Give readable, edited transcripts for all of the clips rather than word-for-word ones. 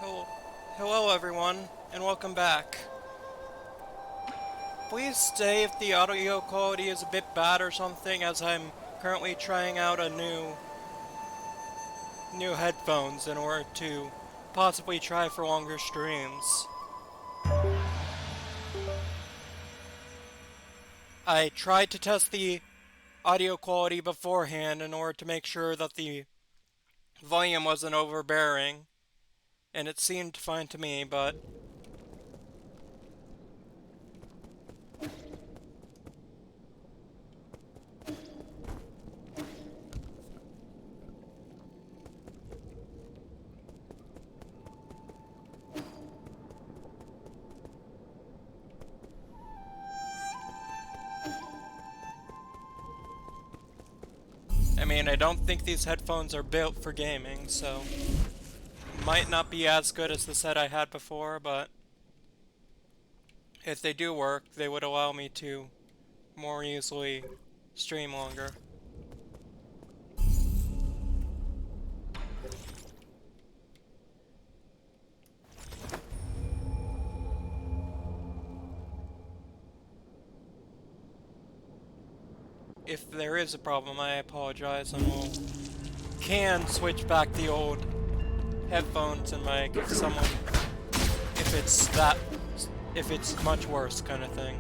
Hello, hello everyone, and welcome back. Please say if the audio quality is a bit bad or something, as I'm currently trying out a new headphones in order to possibly try for longer streams. I tried to test the audio quality beforehand in order to make sure that the volume wasn't overbearing, and it seemed fine to me, but I mean, I don't think these headphones are built for gaming, so might not be as good as the set I had before, but if they do work, they would allow me to more easily stream longer. If there is a problem, I apologize, and can switch back the old headphones and mic if someone, if it's that, if it's much worse kind of thing.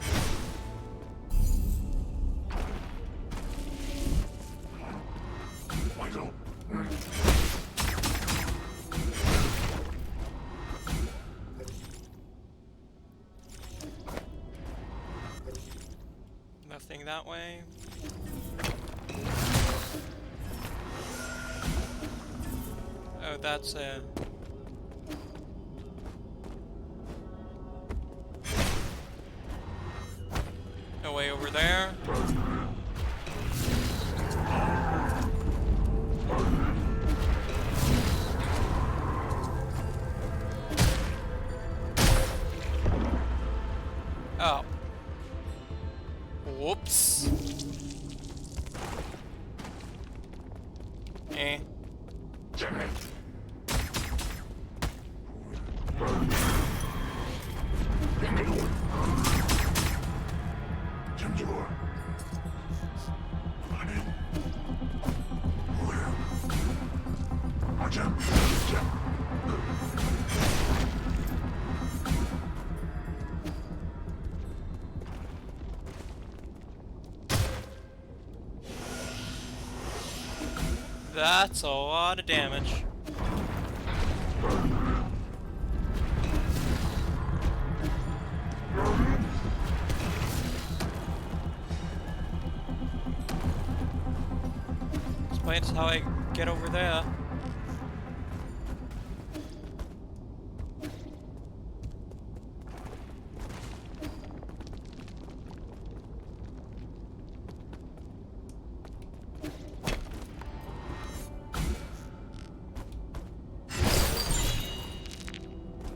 Nothing that way. Oh, that's a... a way over there. Oh. Whoops. Eh. That's a lot of damage. Explains how I get over there.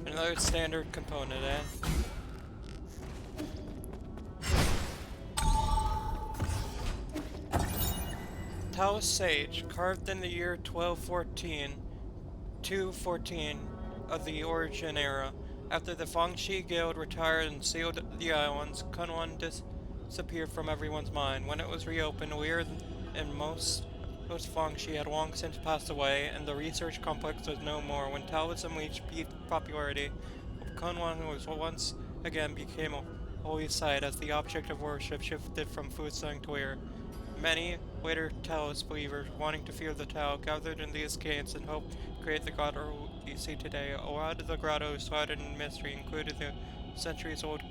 Another standard component, eh? Taos Sage, carved in the year 1214, 214 of the Origin era. After the Fangxi Guild retired and sealed the islands, Kunlun disappeared from everyone's mind. When it was reopened, Weir and most Fangxi had long since passed away, and the research complex was no more. When Taoism reached peak popularity, Kunlun was once again became a holy site as the object of worship shifted from Fusang to Weir. Many later Taoist believers, wanting to fear the Tao, gathered in these caves and hoped to create the grotto you see today. A lot of the grottos shrouded in mystery included the centuries-old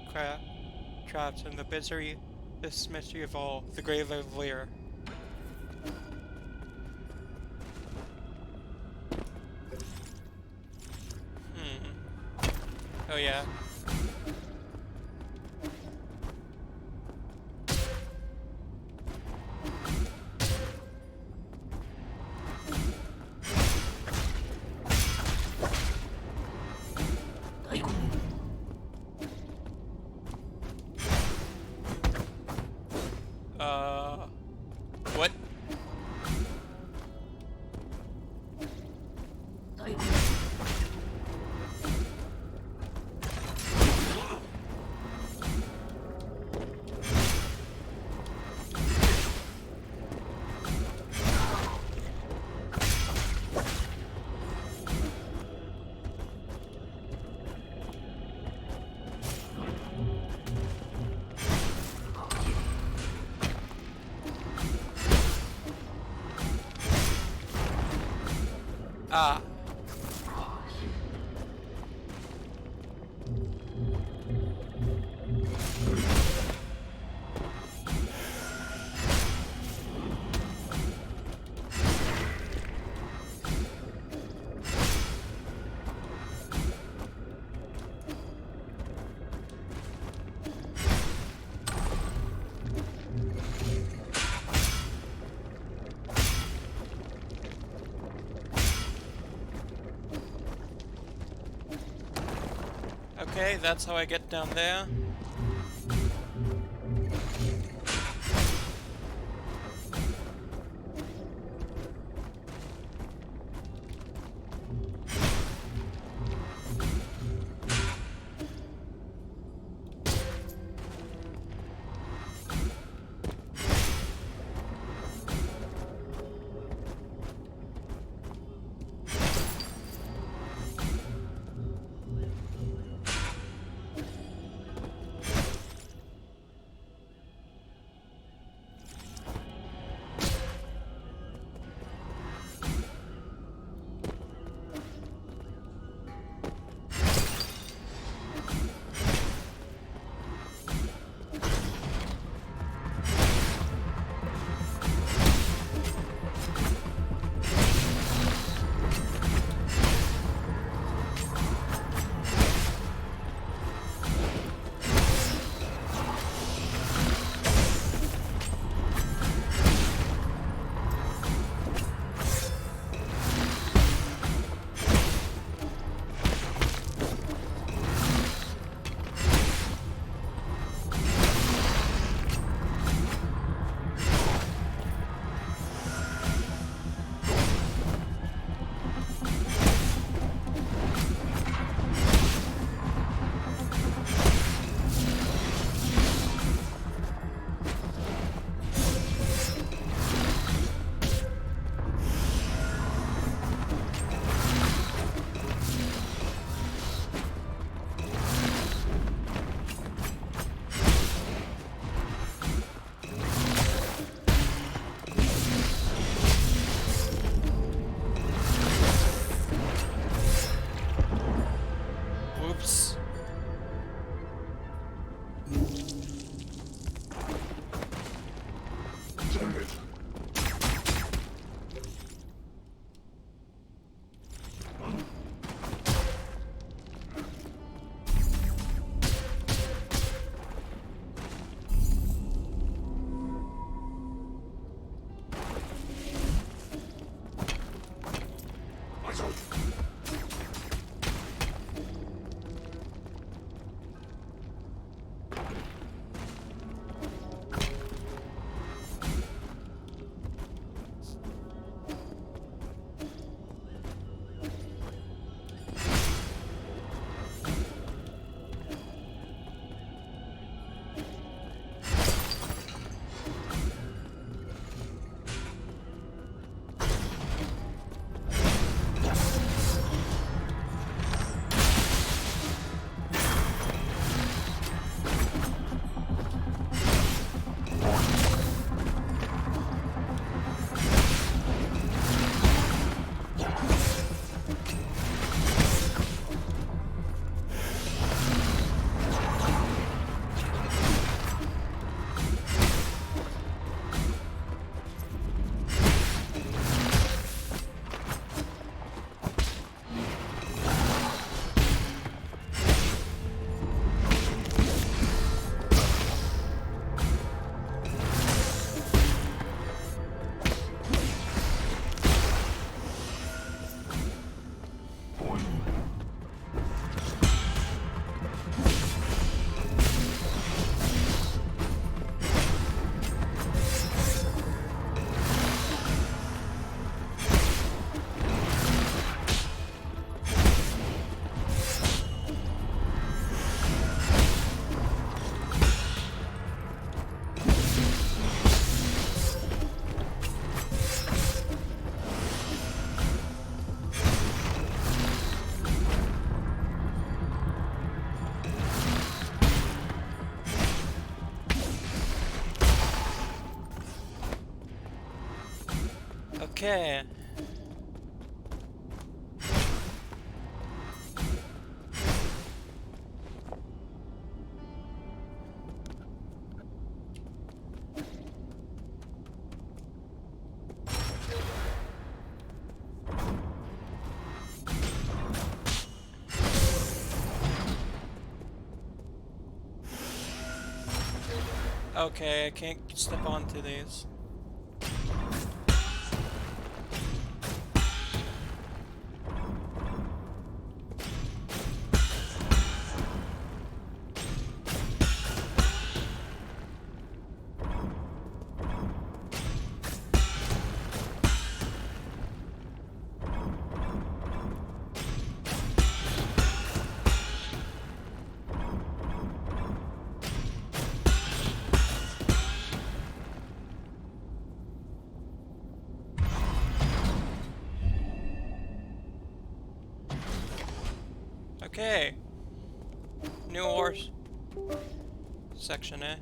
traps and the busiest mystery of all, the Grave of Lear. Oh yeah. What? Ah. Okay, that's how I get down there. Whoops. Damn it. Eyes on. Okay. Okay, I can't step onto these. Okay. New Wars. Section A.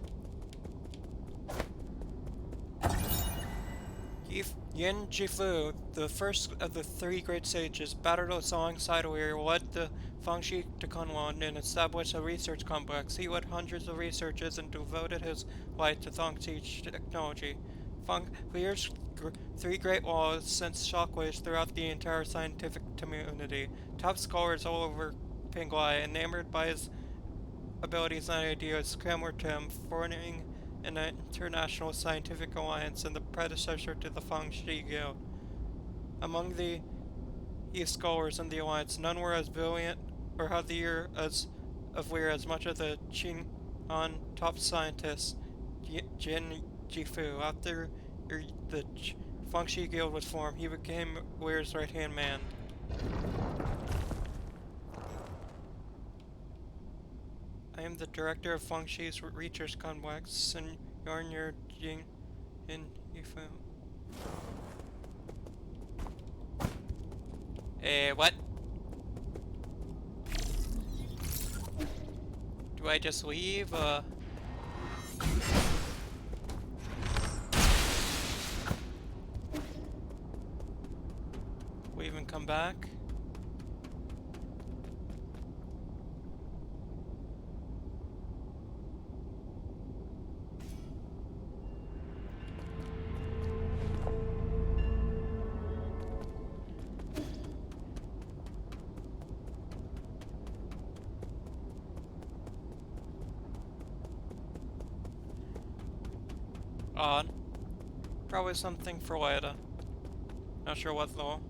Yin Jifu, the first of the three great sages, battled alongside Weir, led the Fangxi to Kunlun and established a research complex. He led hundreds of researchers and devoted his life to Fangxi technology. Weir's three great laws sent shockwaves throughout the entire scientific community. Top scholars all over Penglai, enamored by his abilities and ideas, clamored to him, forming an international scientific alliance and the predecessor to the Fangxi Guild. Among the scholars in the alliance, none were as brilliant or had the ear of Weir as much as the Qing'an top scientist, Jin Jifu. After the Fangxi Guild was formed, he became Weir's right-hand man. I am the director of Fangxi's Research Complex, and you're Jing in Yifu. What? Do I just leave, leave and come back? Odd. Probably something for later. Not sure what though.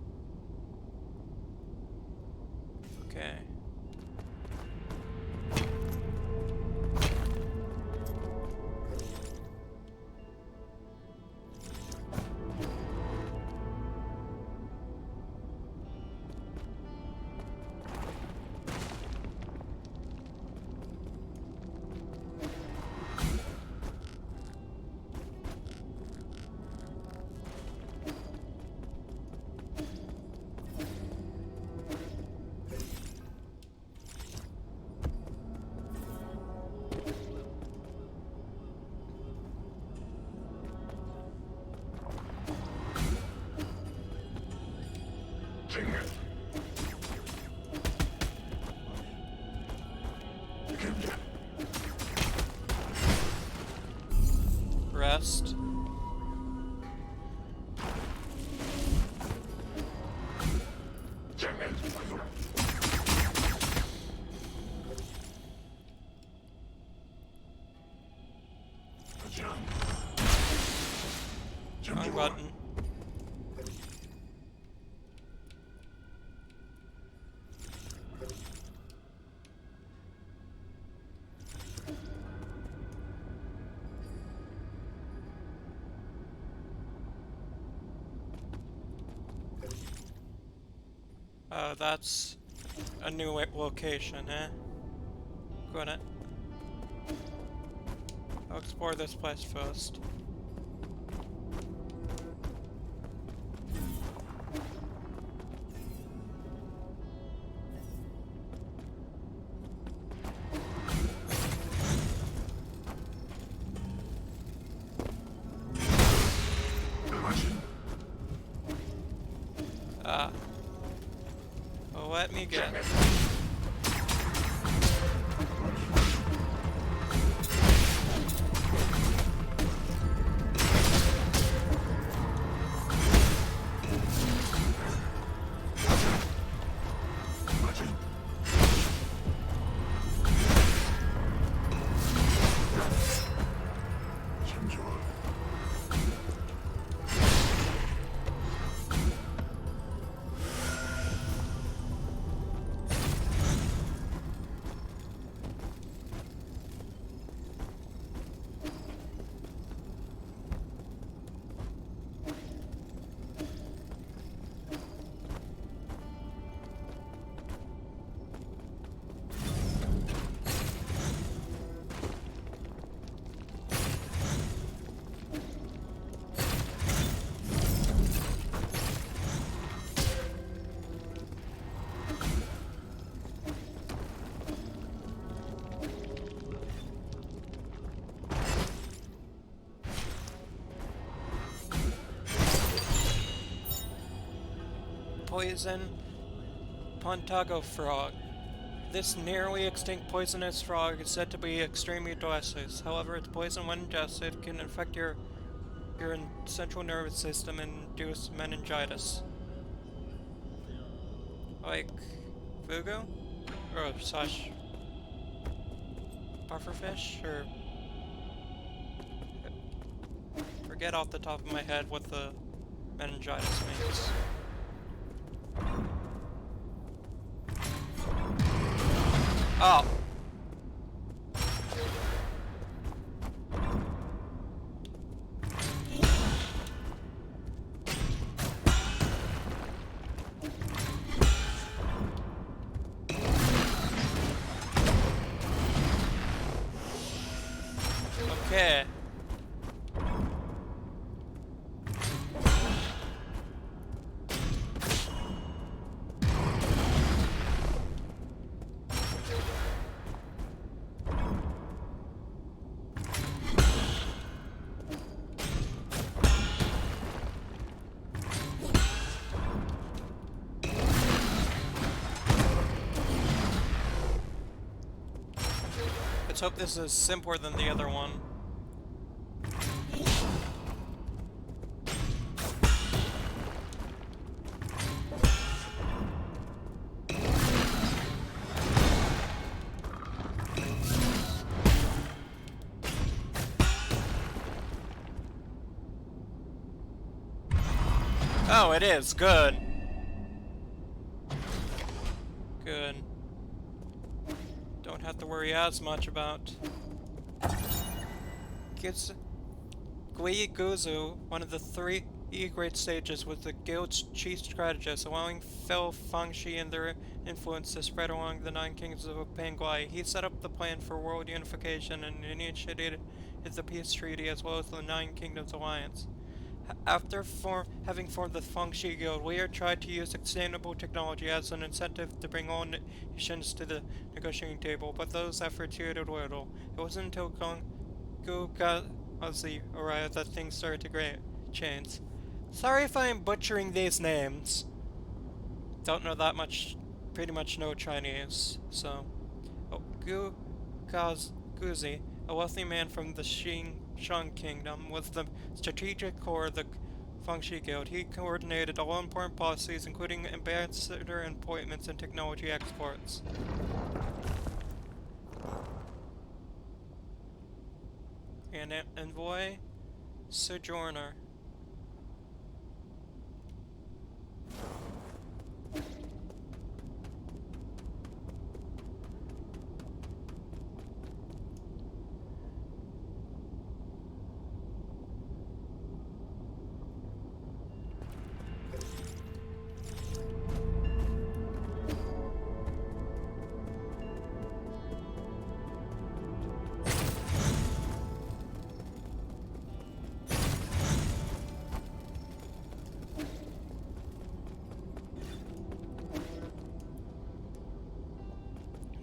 Okay. Dang it. Rest. Damn it. Wrong button. That's a new location, eh? Gonna... I'll explore this place first. Well, let me get... poison Pontago frog. This nearly extinct poisonous frog is said to be extremely delicious. However, its poison, when ingested, can infect your central nervous system and induce meningitis. Like fugu? Or slash pufferfish? Or forget off the top of my head what the meningitis means. Oh! Okay. Let's hope this is simpler than the other one. Oh, it is. Good. Good. Don't have to worry as much about Gui Guzu, one of the three great sages, was the guild's chief strategist, allowing Fel Fangshi and their influence to spread along the nine kingdoms of Panguai. He set up the plan for world unification and initiated the peace treaty as well as the Nine Kingdoms Alliance. After having formed the Fangshi Guild, Weir tried to use sustainable technology as an incentive to bring all nations to the negotiating table, but those efforts yielded little. It wasn't until Gugazi arrived that things started to change. Sorry if I'm butchering these names. Don't know that much, pretty much no Chinese, so... Oh, Guzi, a wealthy man from the Shang Kingdom, was the strategic core of the Fangshi Guild. He coordinated all important policies, including ambassador appointments and technology exports. And envoy, sojourner.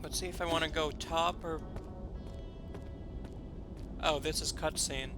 Let's see if I want to go top or... Oh, this is cutscene.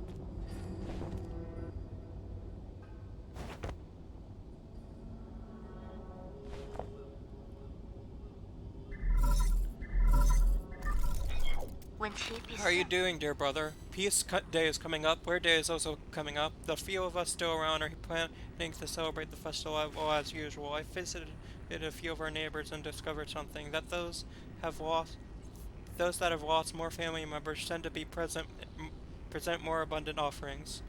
How are you doing, dear brother? Peace Day is coming up. Weir Day is also coming up. The few of us still around are planning to celebrate the festival as usual. I visited a few of our neighbors and discovered something, that those that have lost more family members tend to be present more abundant offerings.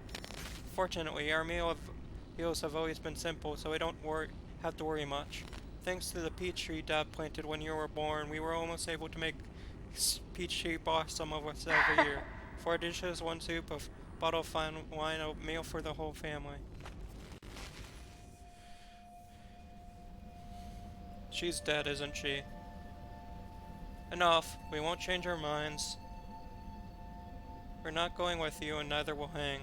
Fortunately, our meals have always been simple, so we don't have to worry much. Thanks to the peach tree Dad planted when you were born, we were almost able to make peach tree blossom of us every year. 4 dishes, 1 soup, a bottle of fine wine, a meal for the whole family. She's dead, isn't she? Enough. We won't change our minds. We're not going with you, and neither will Hang.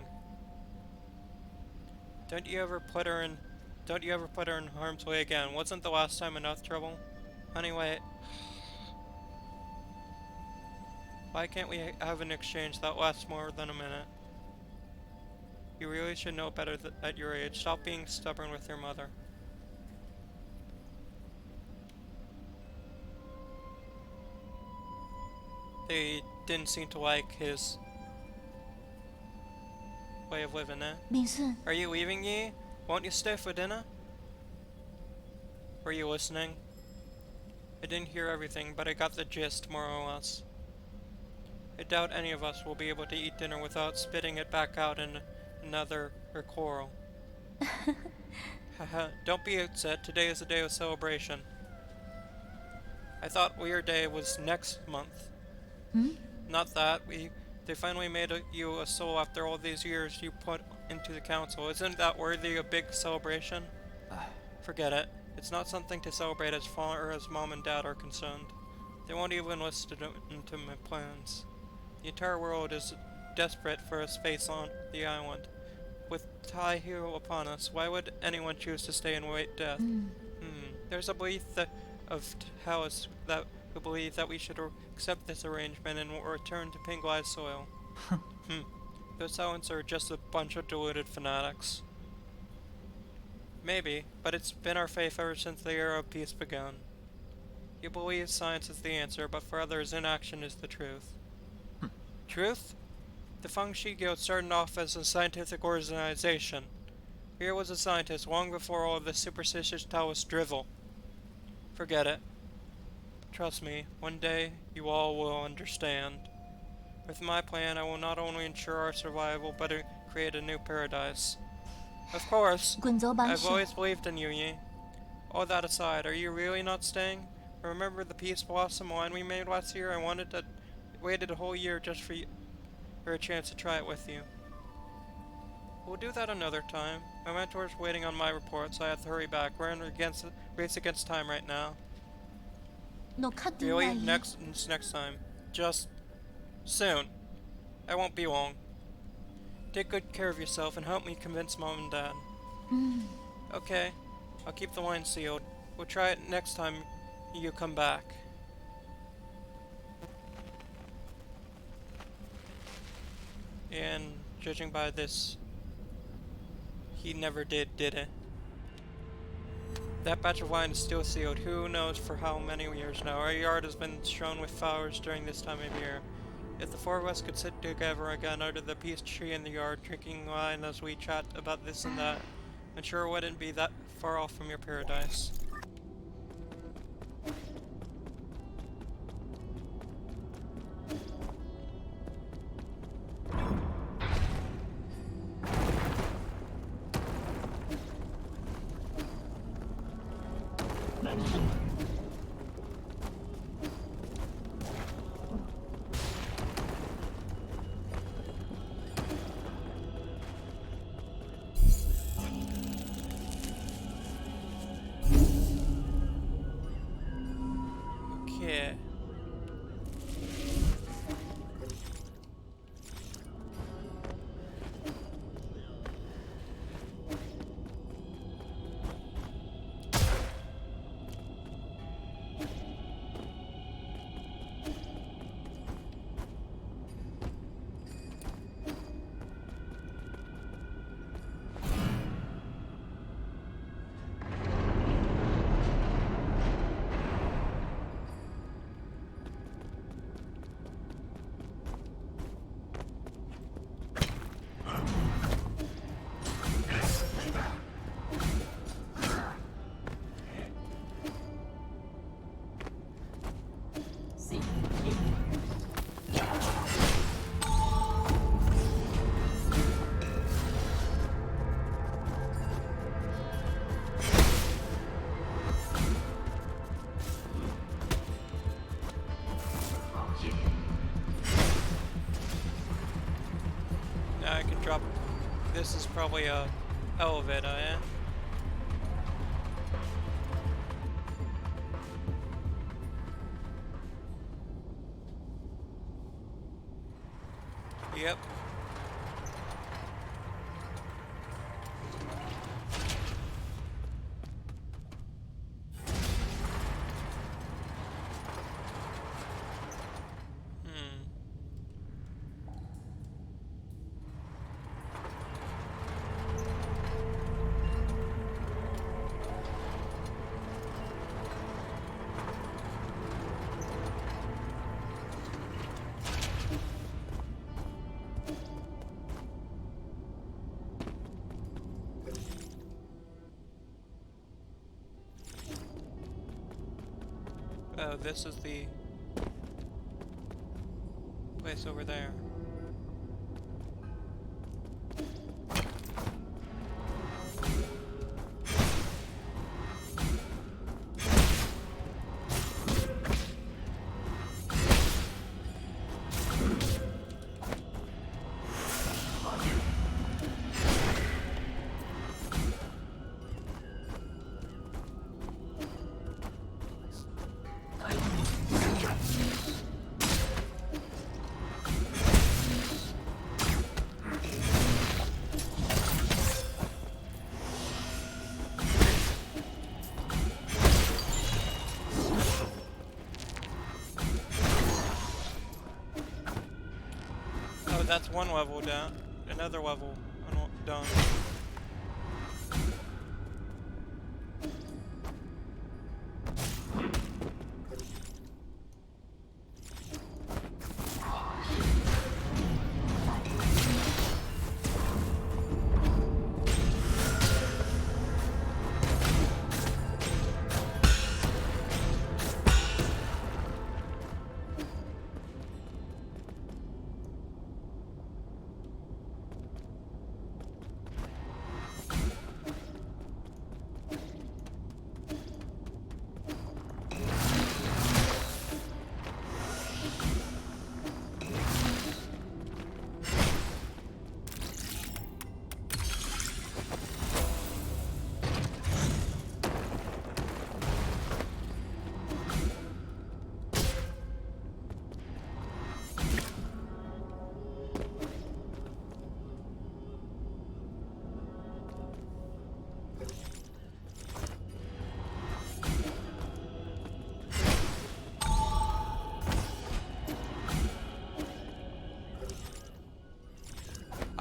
Don't you ever put her in harm's way again. Wasn't the last time enough trouble? Honey, wait. Why can't we have an exchange that lasts more than a minute? You really should know better at your age. Stop being stubborn with your mother. They didn't seem to like his way of living, eh? 明顺， Are you leaving, Yi? Won't you stay for dinner? Were you listening? I didn't hear everything, but I got the gist, more or less. I doubt any of us will be able to eat dinner without spitting it back out in another or quarrel. Haha, don't be upset. Today is a day of celebration. I thought Weird Day was next month. Not that. They finally made you a soul after all these years you put into the council. Isn't that worthy of a big celebration? Forget it. It's not something to celebrate as far as Mom and Dad are concerned. They won't even listen into my plans. The entire world is desperate for a space on the island. With Tai Hero upon us, why would anyone choose to stay and wait death? There's a belief of Taos that who believe that we should accept this arrangement and return to Penglai's soil. Those Talents are just a bunch of deluded fanatics. Maybe, but it's been our faith ever since the era of peace began. You believe science is the answer, but for others, inaction is the truth. Truth? The Fangxi Guild started off as a scientific organization. Here was a scientist long before all of this superstitious Taoist drivel. Forget it. Trust me, one day you all will understand. With my plan, I will not only ensure our survival, but create a new paradise. Of course, 滚走吧， I've 是 always believed in you, Yi. All that aside, are you really not staying? Remember the Peace Blossom wine we made last year? I waited a whole year just for a chance to try it with you. We'll do that another time. My mentor's waiting on my report, so I have to hurry back. We're in a race against time right now. 诺卡杜 Really? 阿姨， Next time. Just soon. I won't be long. Take good care of yourself and help me convince Mom and Dad. Okay. I'll keep the wine sealed. We'll try it next time you come back. And judging by this, he never did it? That batch of wine is still sealed. Who knows for how many years now? Our yard has been strewn with flowers during this time of year. If the four of us could sit together again under the peace tree in the yard, drinking wine as we chat about this and that, I'm sure it wouldn't be that far off from your paradise. Okay. Now I can drop. This is probably a elevator, eh? Yep. Oh, this is the place over there. Oh, that's one level down. Another level done.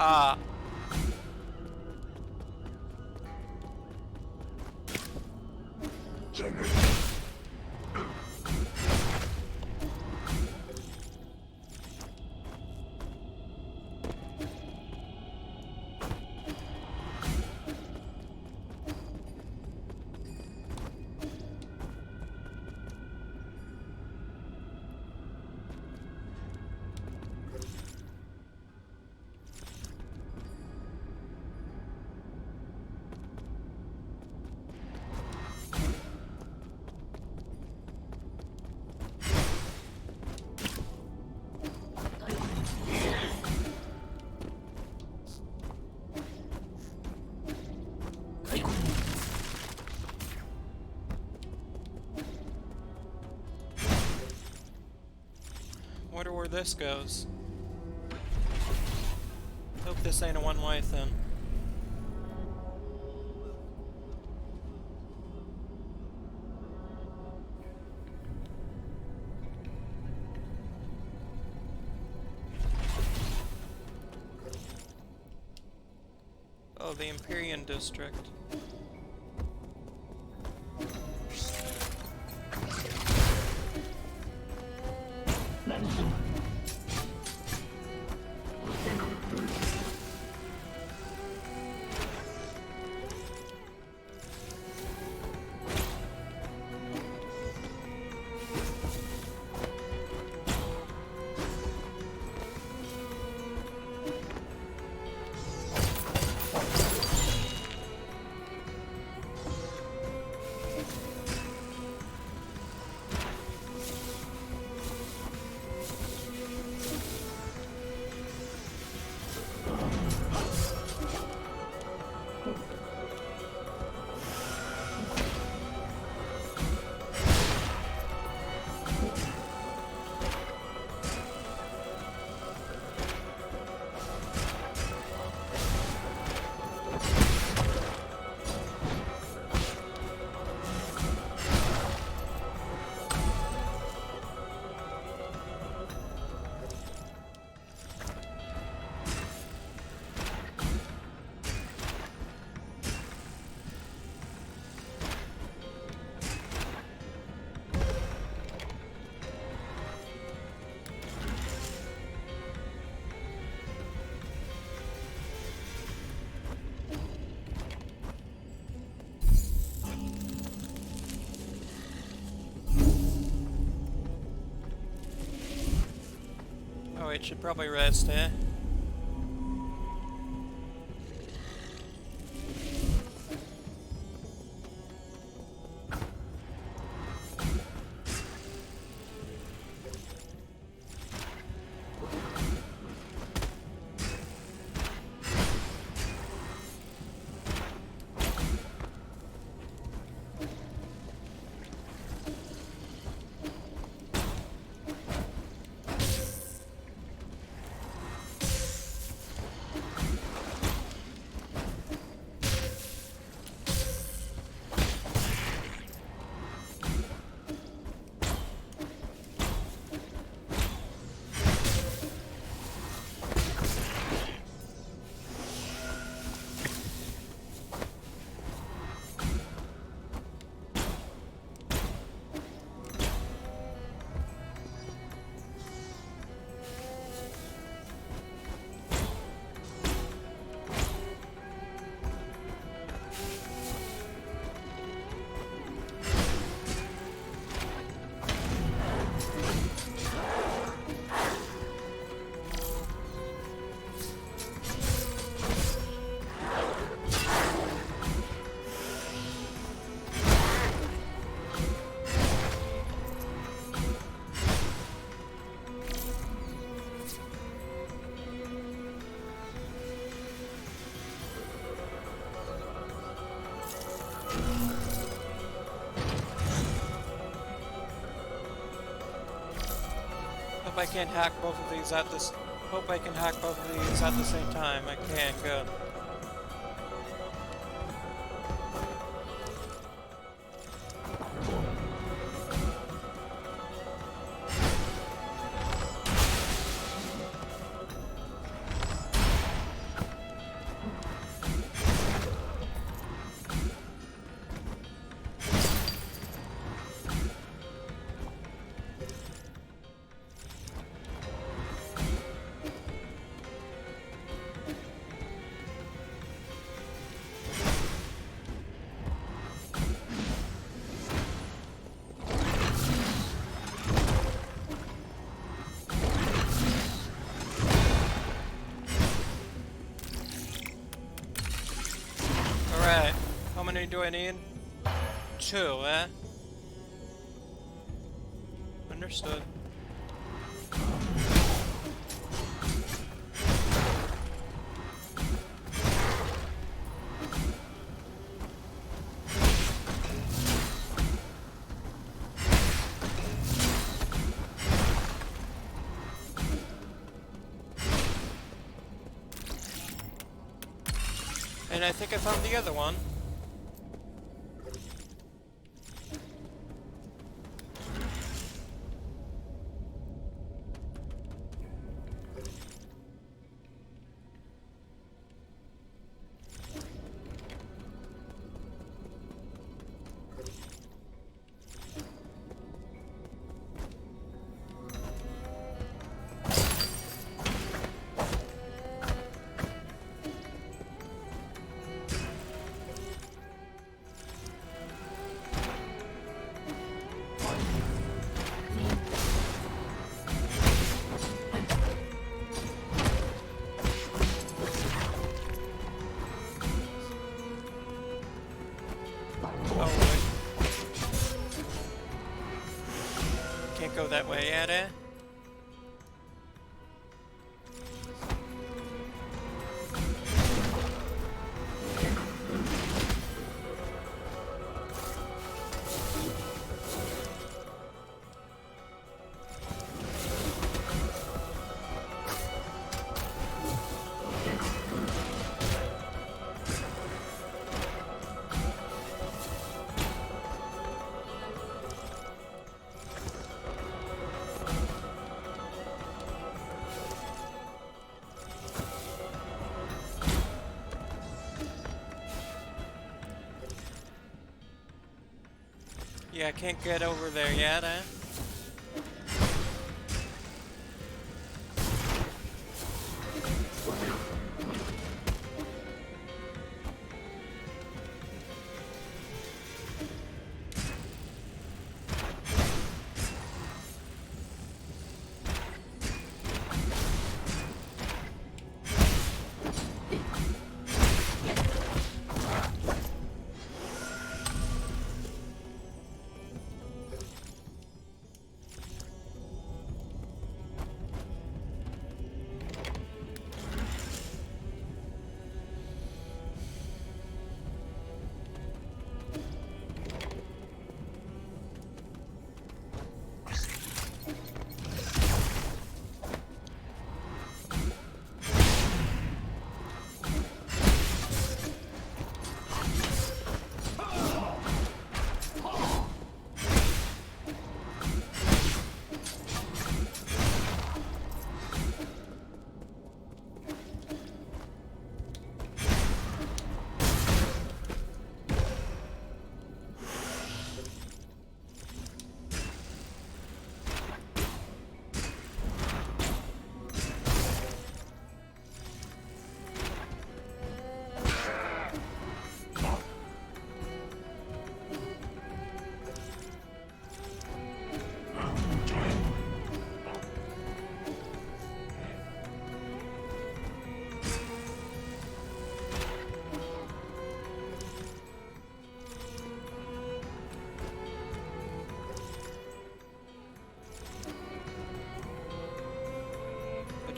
Ah. damn it. Wonder where this goes. Hope this ain't a one-way thing. Oh, the Empyrean District. Alright, should probably rest, eh? Hope I can hack both of these at this. Hope I can hack both of these at the same time. I can, good. Alright, how many do I need? 2, eh? Understood. And I think I found the other one. Oh, wait. Can't go that way yet, eh? Yeah, I can't get over there yet, eh?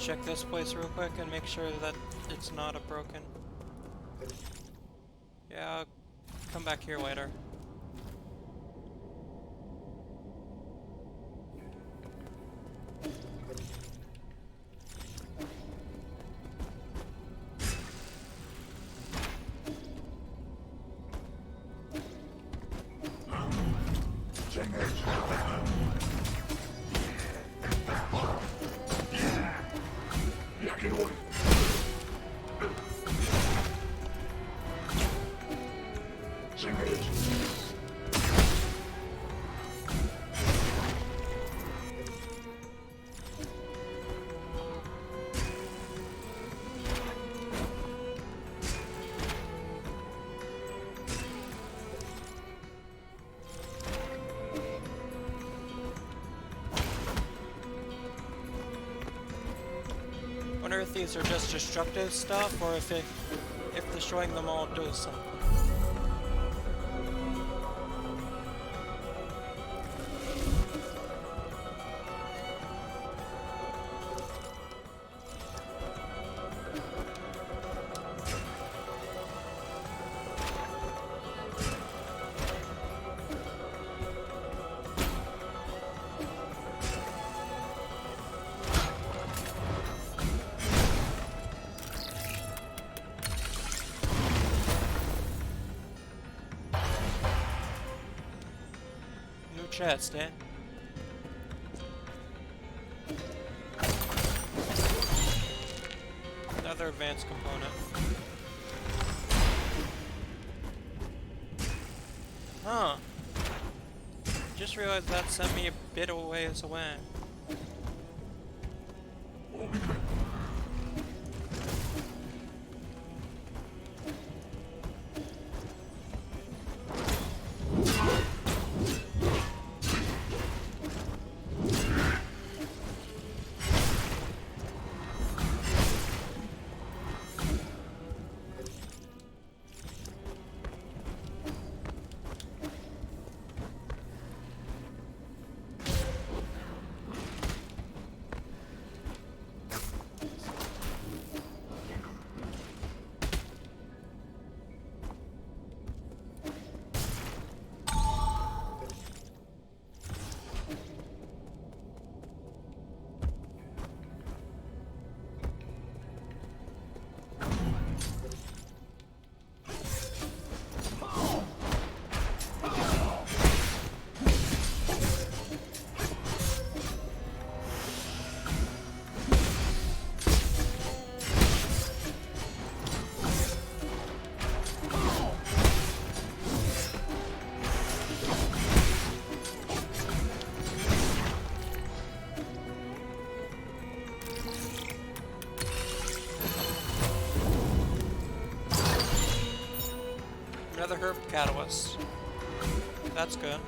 check this place real quick and make sure that it's not a broken. Yeah, I'll come back here later. I wonder if these are just destructive stuff, or if destroying them all does something. Chest, eh? Another advanced component. Huh. Just realized that sent me a bit of ways away. Another herb catalyst. That's good.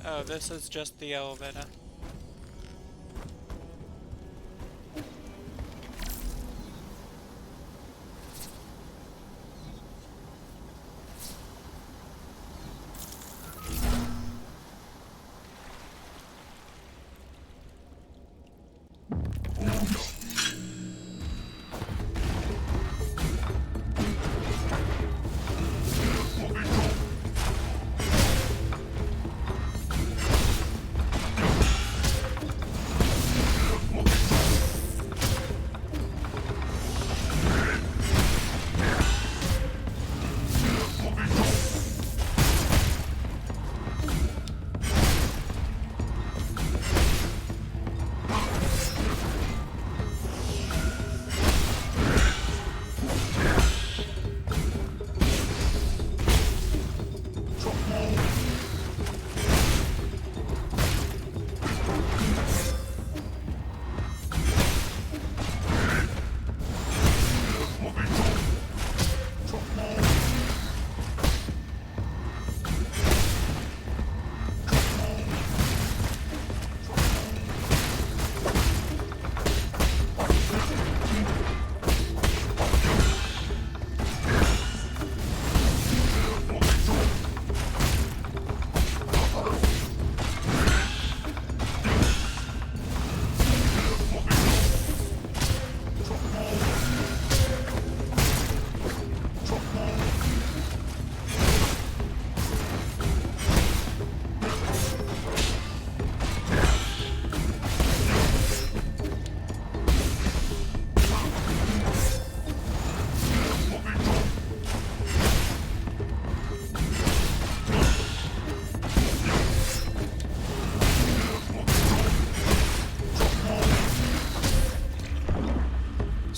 Oh, this is just the elevator.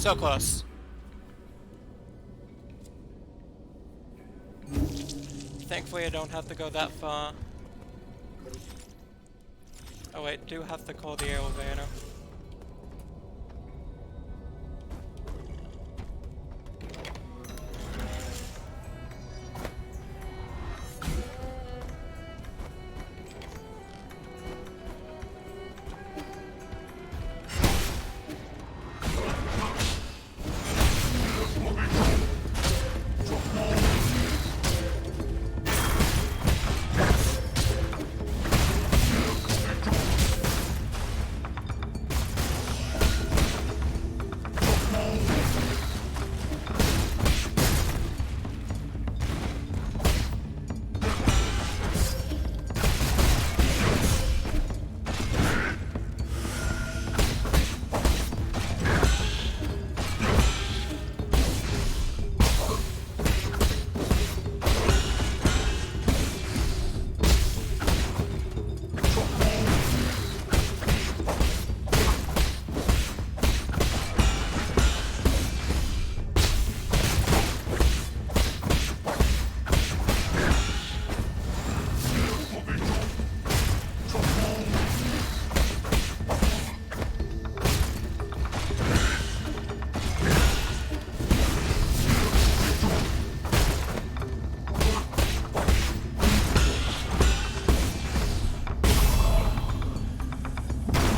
So close. Thankfully I don't have to go that far. Oh wait, do have to call the elevator.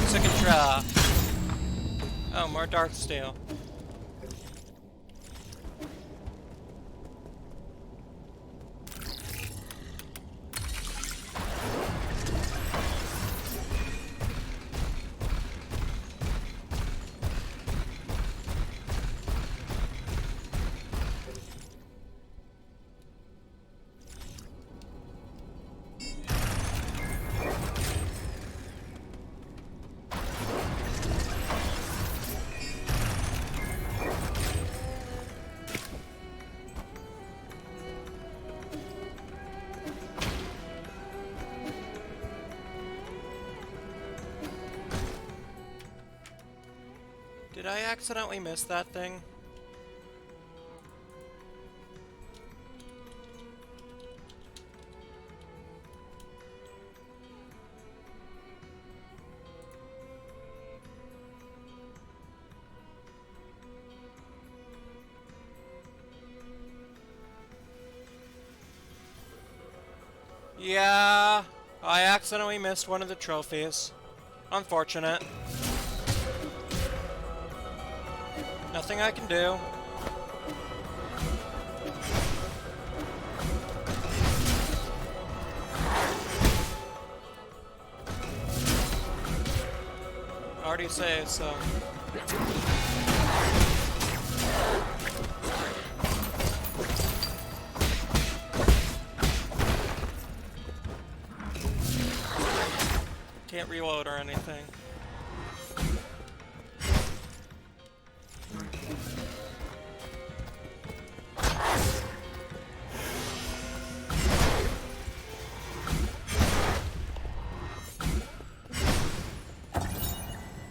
Second try. Oh, more Darksteel. Did I accidentally miss that thing? Yeah, I accidentally missed one of the trophies. Unfortunate. Nothing I can do. Already saved, so. Can't reload or anything.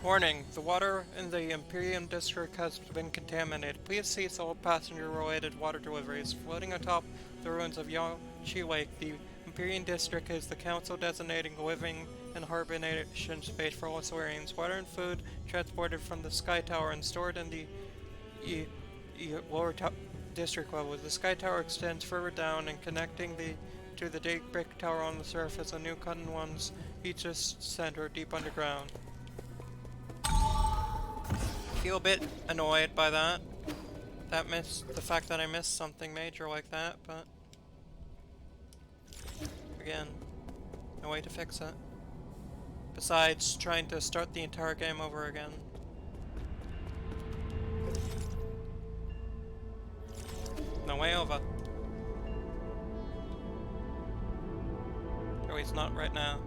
Warning, the water in the Imperium District has been contaminated. Please cease all passenger-related water deliveries. Floating atop the ruins of Yachi Lake, the Imperium District is the council designating living and hibernation space for all Solarians. Water and food transported from the Sky Tower and stored in the lower district level. The Sky Tower extends further down and connecting to the Daybreak Tower on the surface. A new cotton ones each center deep underground. Feel a bit annoyed by that. The fact that I missed something major like that, but again, no way to fix it. Besides trying to start the entire game over again. No way over. Or at least not right now.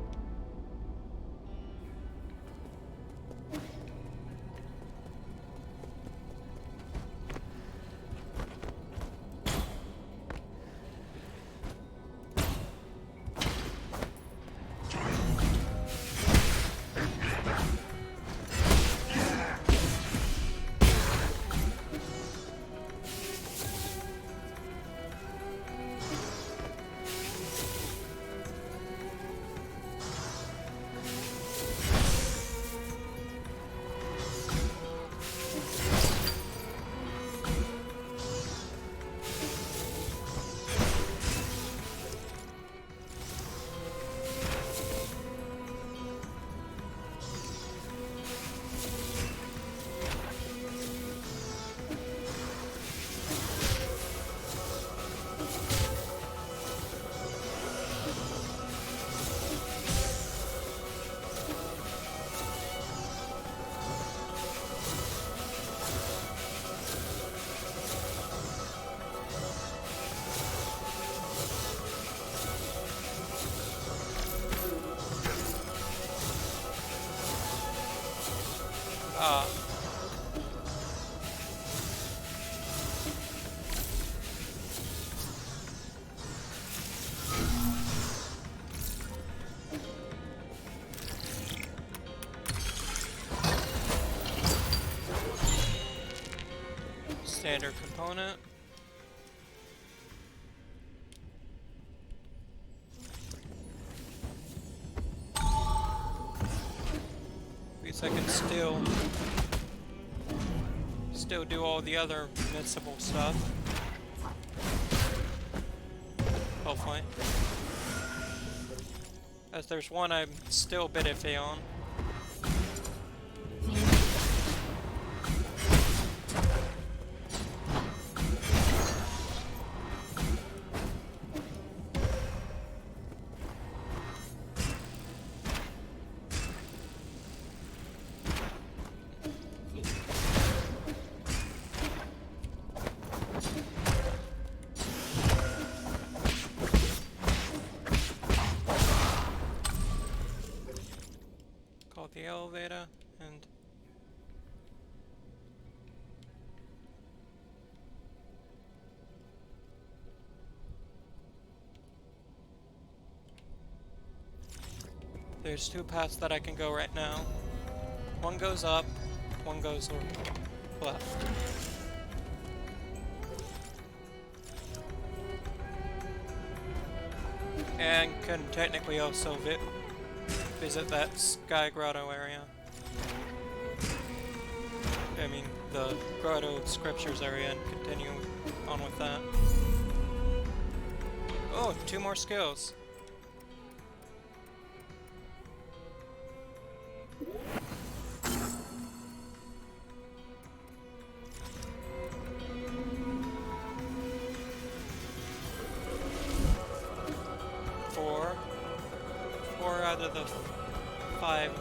Ah. Standard component. At least I can still do all the other missable stuff. Hopefully. As there's one I'm still a bit iffy on. Call the elevator and there's two paths that I can go right now. One goes up, one goes left. And can technically also visit that Sky Grotto area. I mean, the Grotto Scriptures area and continue on with that. Oh, 2 more skills. Four out of the 5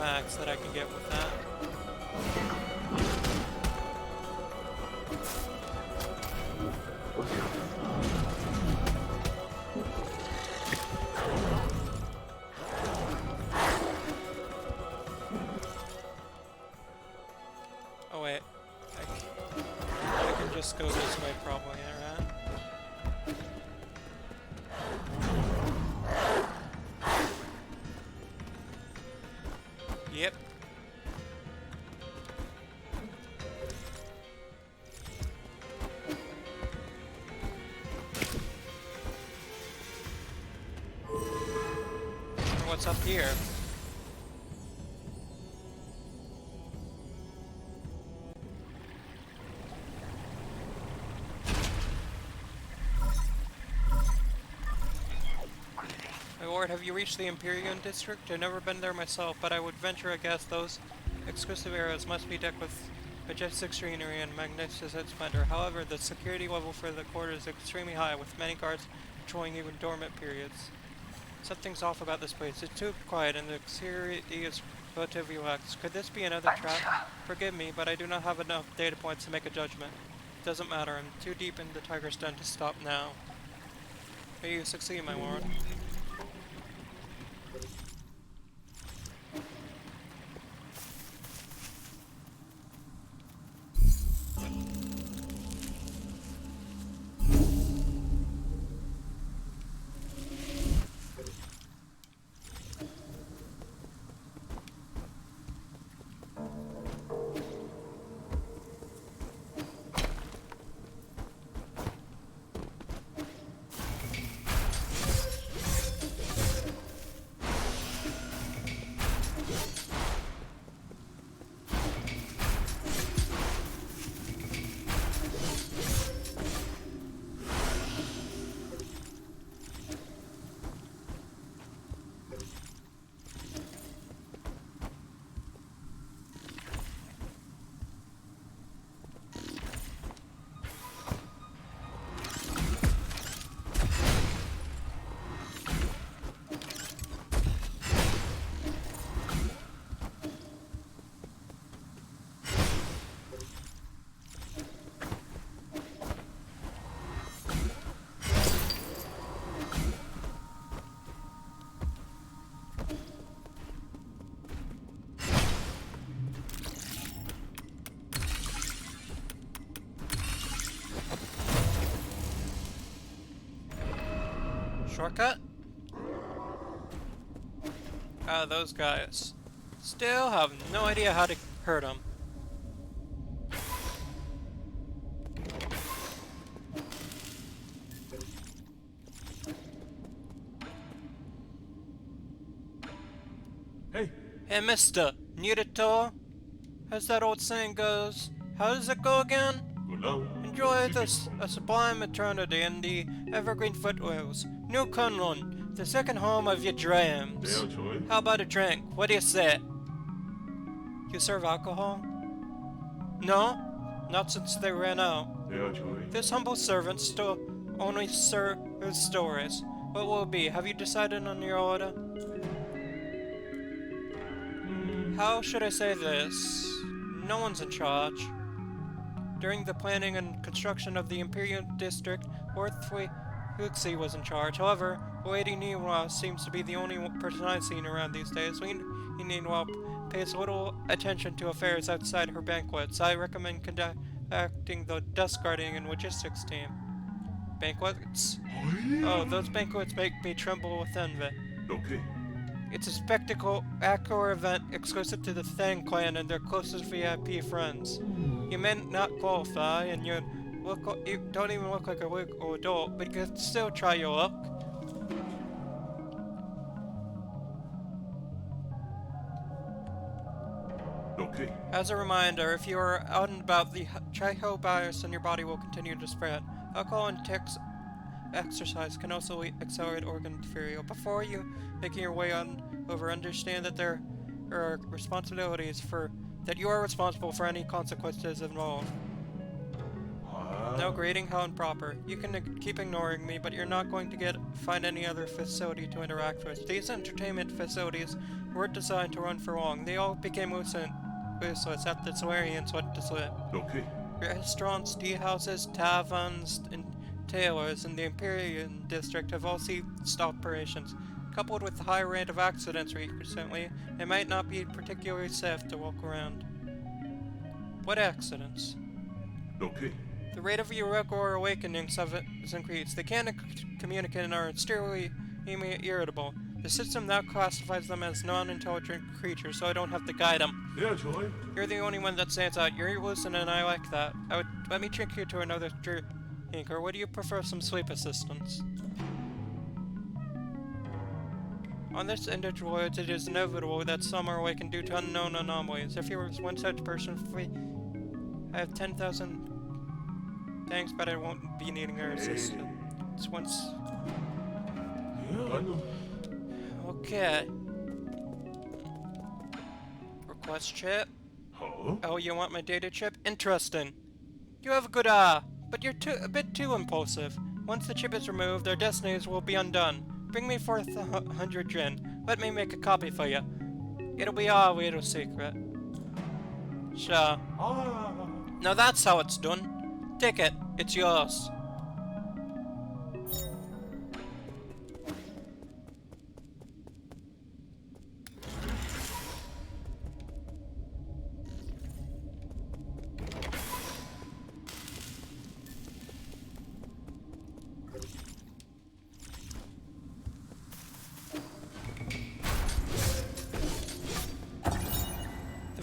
max that I can get with that. Oh wait, I can just go this way probably, right? Yep. What's up here? My lord, have you reached the Empyrean district? I've never been there myself, but I would venture a guess those exclusive areas must be decked with majestic scenery and magnificent splendor. However, the security level for the quarter is extremely high, with many guards patrolling even dormant periods. Something's off about this place. It's too quiet and the security is relatively lax. Could this be another trap? Forgive me, but I do not have enough data points to make a judgment. It doesn't matter. I'm too deep in the tiger's den to stop now. May you succeed, my lord. Shortcut? Those guys. Still have no idea how to hurt them. Hey, Hey, mister, need a tour? As that old saying goes, how does it go again? hello. Enjoy this a sublime eternity in the evergreen foothills. New Kunlun, the second home of your dreams. Yeah, Joy. How about a drink? What do you say? You serve alcohol? No? Not since they ran out. Yeah, Joy. This humble servant still only serves stories. What will it be? Have you decided on your order? How should I say this? No one's in charge. During the planning and construction of the Imperial District, Lord Huxley was in charge. However, Lady Niwa seems to be the only person I've seen around these days. Lady Niwa pays little attention to affairs outside her banquets. I recommend contacting the Dust Guarding and Logistics team. Banquets? Oh, those banquets make me tremble with envy. Okay. It's a spectacle Accor event exclusive to the Thang clan and their closest VIP friends. You may not qualify, and you don't even look like a legal adult, but you can still try your luck. Okay. As a reminder, if you are out and about, the Chiho virus in your body will continue to spread. Alcohol and exercise can also accelerate organ failure. Before you making your way on over, understand that there are responsibilities that you are responsible for any consequences involved. No grading, how improper. You can keep ignoring me, but you're not going to find any other facility to interact with. These entertainment facilities weren't designed to run for long. They all became useless after the Solarians went to sleep. Okay. Restaurants, tea houses, taverns, and tailors in the Imperial District have all ceased operations. Coupled with the high rate of accidents recently, it might not be particularly safe to walk around. What accidents? Okay. The rate of irregular awakenings has increased. They can't communicate and are extremely irritable. The system now classifies them as non-intelligent creatures, so I don't have to guide them. Yeah, Joy. You're the only one that stands out. You're lucid and I like that. Let me trick you to another drink, or would you prefer some sleep assistance? On this individual, it is inevitable that some are awakened due to unknown anomalies. If you were one such person, I have 10,000 thanks, but I won't be needing your assistance once. Yeah, I know. Okay. Request chip. Huh? Oh, you want my data chip? Interesting. You have a good but you're a bit too impulsive. Once the chip is removed, their destinies will be undone. Bring me forth 100 Jin. Let me make a copy for you. It'll be our little secret. Sure. Now that's how it's done. Take it. It's yours.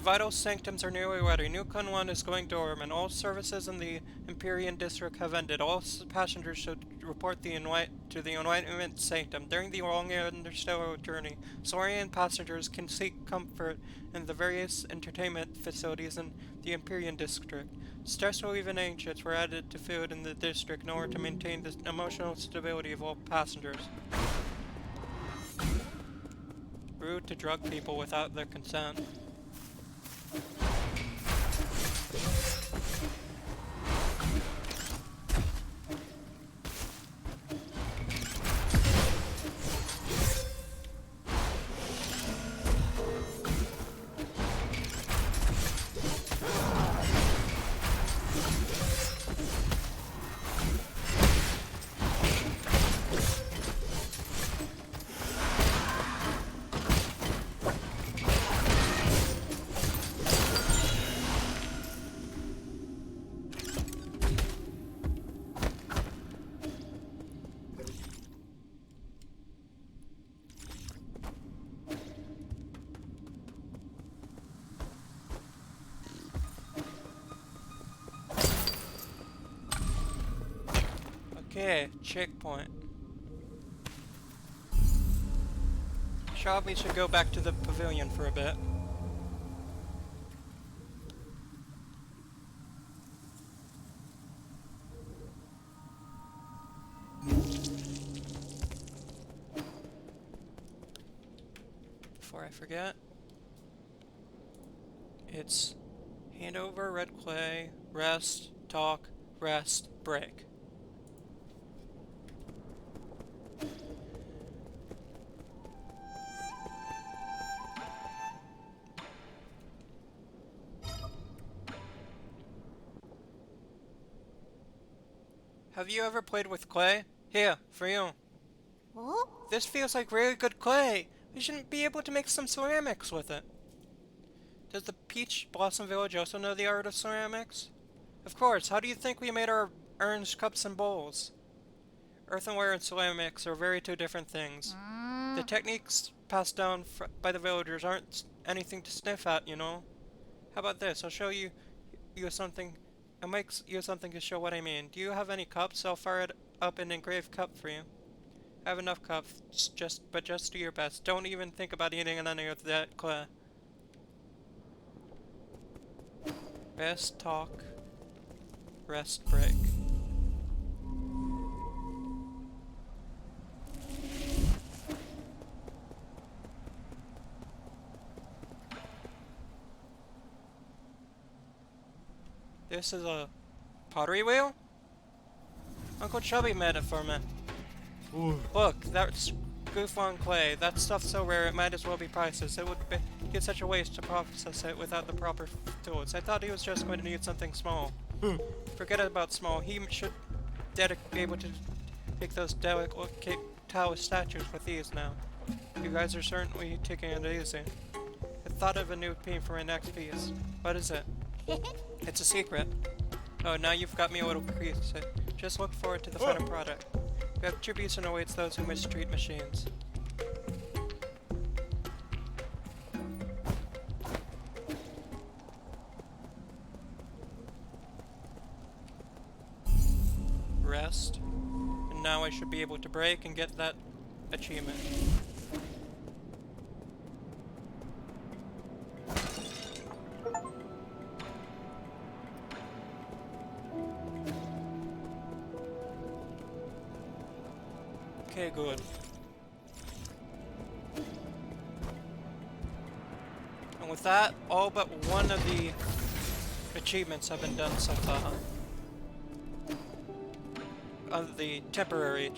Vital sanctums are nearly ready. New Kunlun is going dormant. All services in the Empyrean District have ended. All passengers should report to the Enlightenment Sanctum. During the long interstellar journey, Solarian passengers can seek comfort in the various entertainment facilities in the Empyrean District. Stress relieving agents were added to food in the district in order to maintain the emotional stability of all passengers. Rude to drug people without their consent. Okay, checkpoint. Probably should go back to the pavilion for a bit. Before I forget, it's hand over red clay, rest, talk, rest, break. Have you ever played with clay? Here, for you. お This feels like really good clay. We should be able to make some ceramics with it. Does the Peach Blossom Village also know the art of ceramics? Of course, how do you think we made our urns, cups, and bowls? Earthenware and ceramics are very two different things. The techniques passed down by the villagers aren't anything to sniff at, you know? How about this? I'll show you something. I'll make you something to show what I mean. Do you have any cups? I'll fire it up an engraved cup for you. I have enough cups, but just do your best. Don't even think about eating any of that clay. Rest, talk, rest, break. This is a pottery wheel? Uncle Chubby made it for me. Look, that's goof on clay. That stuff's so rare it might as well be priceless. It would be such a waste to process it without the proper tools. I thought he was just going to need something small. Forget about small. He should be able to make those delicate Taoist statues with ease now. You guys are certainly taking it easy. I thought of a new theme for my next piece. What is it? It's a secret. Oh, now you've got me a little creased. Just look forward to the final product. Retribution awaits those who mistreat machines. Rest. And now I should be able to break and get that achievement. Okay, good. And with that, all but one of the achievements have been done so far. Of the temporary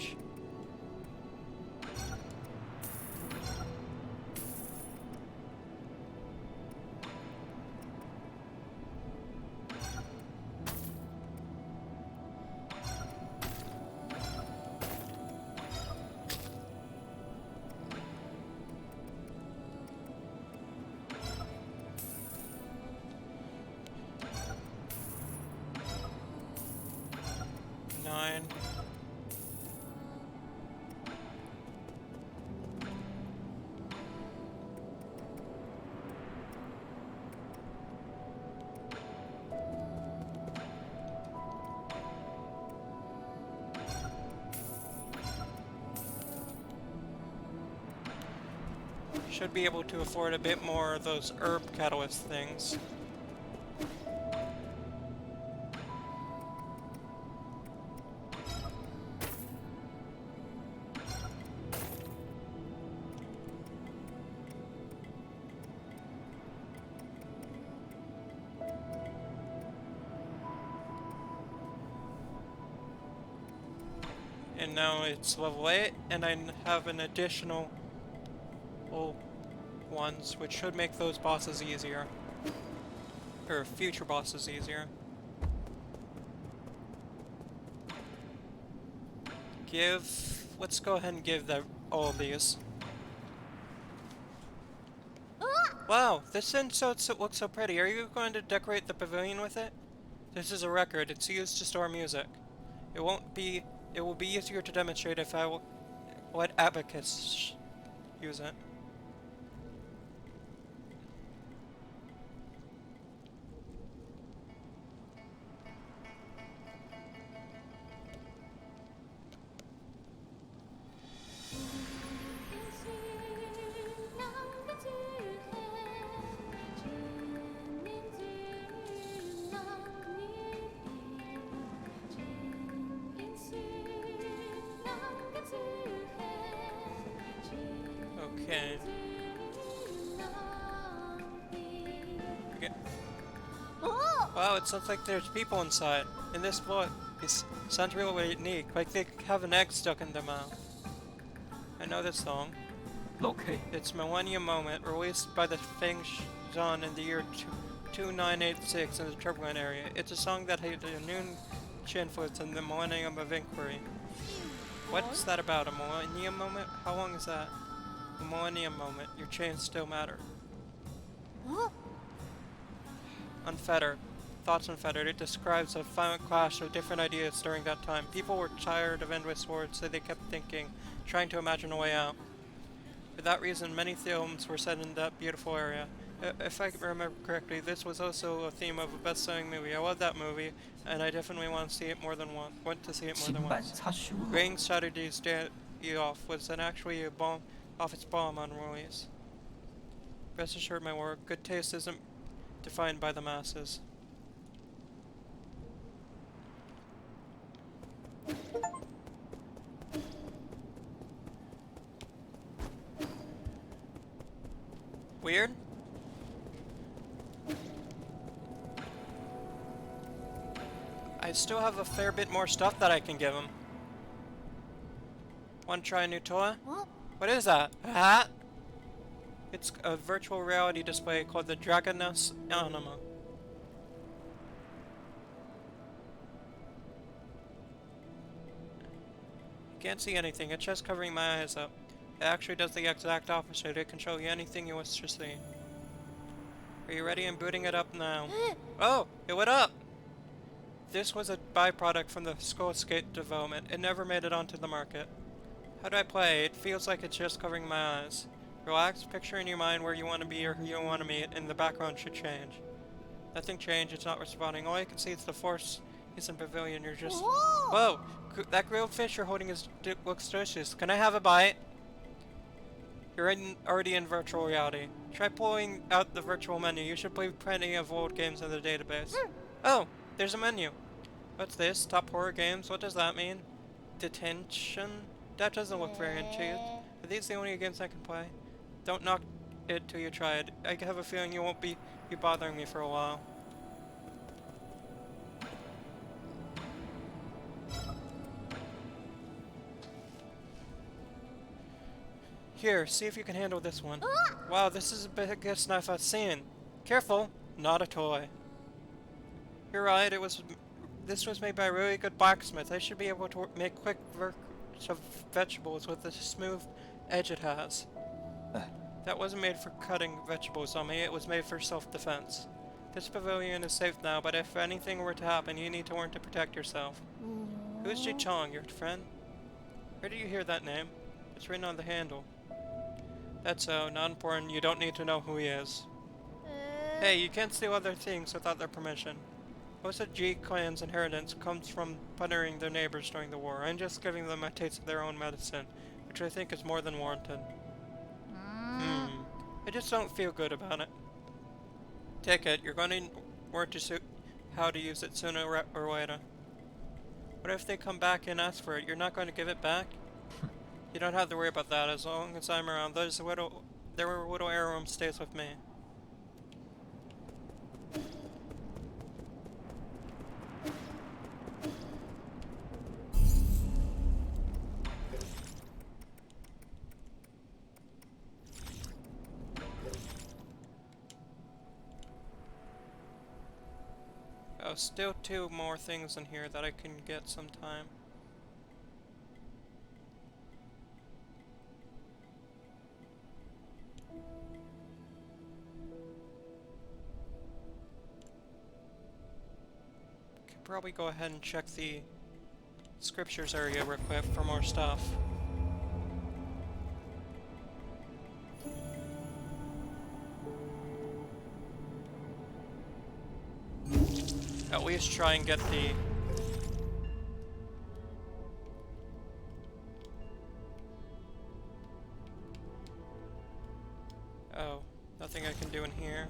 nine. Should be able to afford a bit more of those herb catalyst things. And now it's level 8, and I have an additional ones, which should make those bosses easier. Or future bosses easier. Let's go ahead and give all of these. Wow, this incense looks so pretty. Are you going to decorate the pavilion with it? This is a record. It's used to store music. It will be easier to demonstrate if I will let Abacus use it. Okay. Okay. Wow, it sounds like there's people inside. And this boy sounds really unique, like they have an egg stuck in their mouth. I know this song. Locate. It's Millennium Moment, released by the Feng Zhan in the year 2986 in the Turbulent area. It's a song that had a new influence in the Millennium of Inquiry. What's that about? A Millennium Moment? How long is that? A Millennium Moment. Your chains still matter. Unfettered. Thoughts Unfettered. It describes a violent clash of different ideas during that time. People were tired of endless wars, so they kept thinking, trying to imagine a way out. For that reason, many films were set in that beautiful area. If I remember correctly, this was also a theme of a best-selling movie. I love that movie, and I definitely want to see it more than once. 진반사슈로. Ring Saturday's Day Off was actually a office bomb on release. Rest assured, my work, good taste isn't defined by the masses. Weird? I still have a fair bit more stuff that I can give him. Want to try a new toy? What is that? A hat? It's a virtual reality display called the Dragoness Anima. Can't see anything, it's just covering my eyes up. It actually does the exact opposite. It can show you anything you wish to see. Are you ready? I'm booting it up now. Oh! It went up! This was a byproduct from the Skullskate development. It never made it onto the market. How do I play? It feels like it's just covering my eyes. Relax, picture in your mind where you want to be or who you want to meet, and the background should change. Nothing changed, it's not responding. All I can see is the Force is in Pavilion. You're just... Whoa! That grilled fish you're holding looks delicious. Can I have a bite? You're already in virtual reality. Try pulling out the virtual menu. You should play plenty of old games in the database. Oh, there's a menu. What's this? Top horror games? What does that mean? Detention? That doesn't look very intuitive. Are these the only games I can play? Don't knock it till you try it. I have a feeling you won't be bothering me for a while. Here, see if you can handle this one. Wow, this is the biggest knife I've seen. Careful, not a toy. You're right, this was made by a really good blacksmith. I should be able to make quick verts of vegetables with the smooth edge it has. That wasn't made for cutting vegetables on me, it was made for self-defense. This pavilion is safe now, but if anything were to happen, you need to learn to protect yourself. Who's Ji Chong, your friend? Where did you hear that name? It's written on the handle. That's so, not important, you don't need to know who he is. Hey, you can't steal other things without their permission. Most of Ji clan's inheritance comes from plundering their neighbors during the war. I'm just giving them a taste of their own medicine, which I think is more than warranted. I just don't feel good about it. Take it, you're going to learn how to use it sooner or later. What if they come back and ask for it? You're not going to give it back? You don't have to worry about that. As long as I'm around, their little heirloom stays with me. Oh, still 2 more things in here that I can get sometime. Could probably go ahead and check the scriptures area real quick for more stuff. At least try and get the... Oh, nothing I can do in here.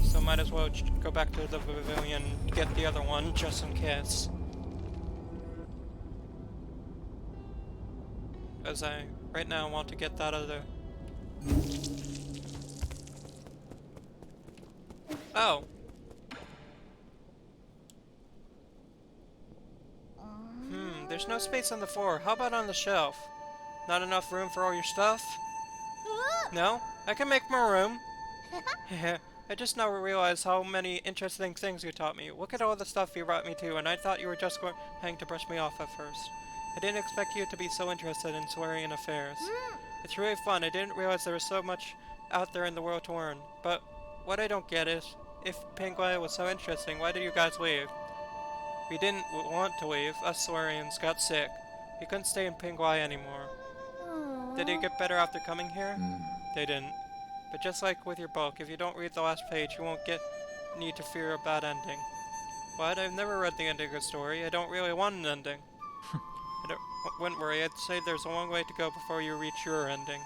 So might as well go back to the pavilion and get the other one, just in case. As I, right now, want to get that other Oh. There's no space on the floor. How about on the shelf? Not enough room for all your stuff? No? I can make more room. I just now realized how many interesting things you taught me. Look at all the stuff you brought me to, and I thought you were just going to brush me off at first. I didn't expect you to be so interested in Saurian affairs. It's really fun. I didn't realize there was so much out there in the world to learn. But what I don't get is, if Panguaya was so interesting, why did you guys leave? We didn't want to leave. Us Saurians got sick. We couldn't stay in Panguaya anymore. Did it get better after coming here? They didn't. But just like with your book, if you don't read the last page, you won't need to fear a bad ending. What? I've never read the ending of a story. I don't really want an ending. Wouldn't worry, I'd say there's a long way to go before you reach your ending.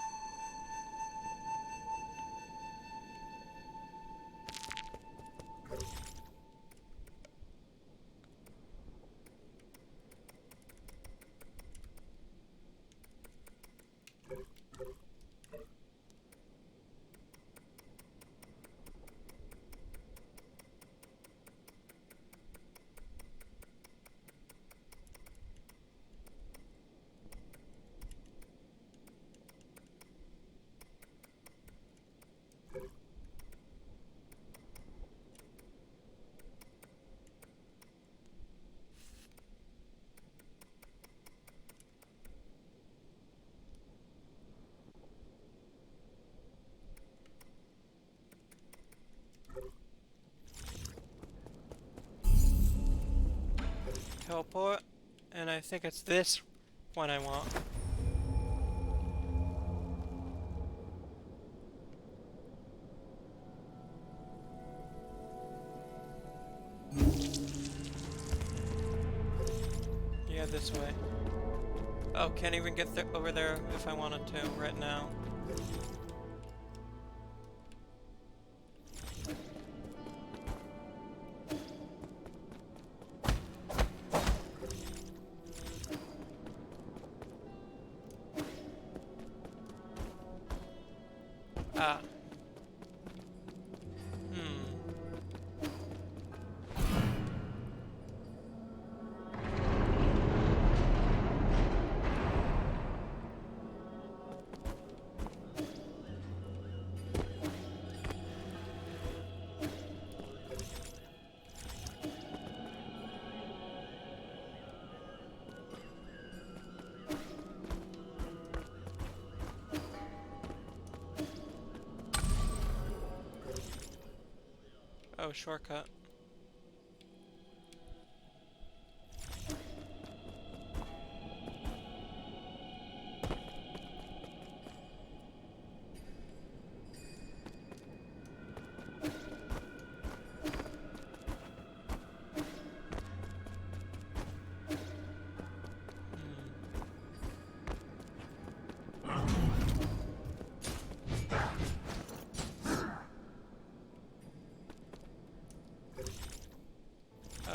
Teleport, and I think it's this one I want. Yeah, this way. Oh, can't even get over there if I wanted to right now. Ah. Oh, shortcut.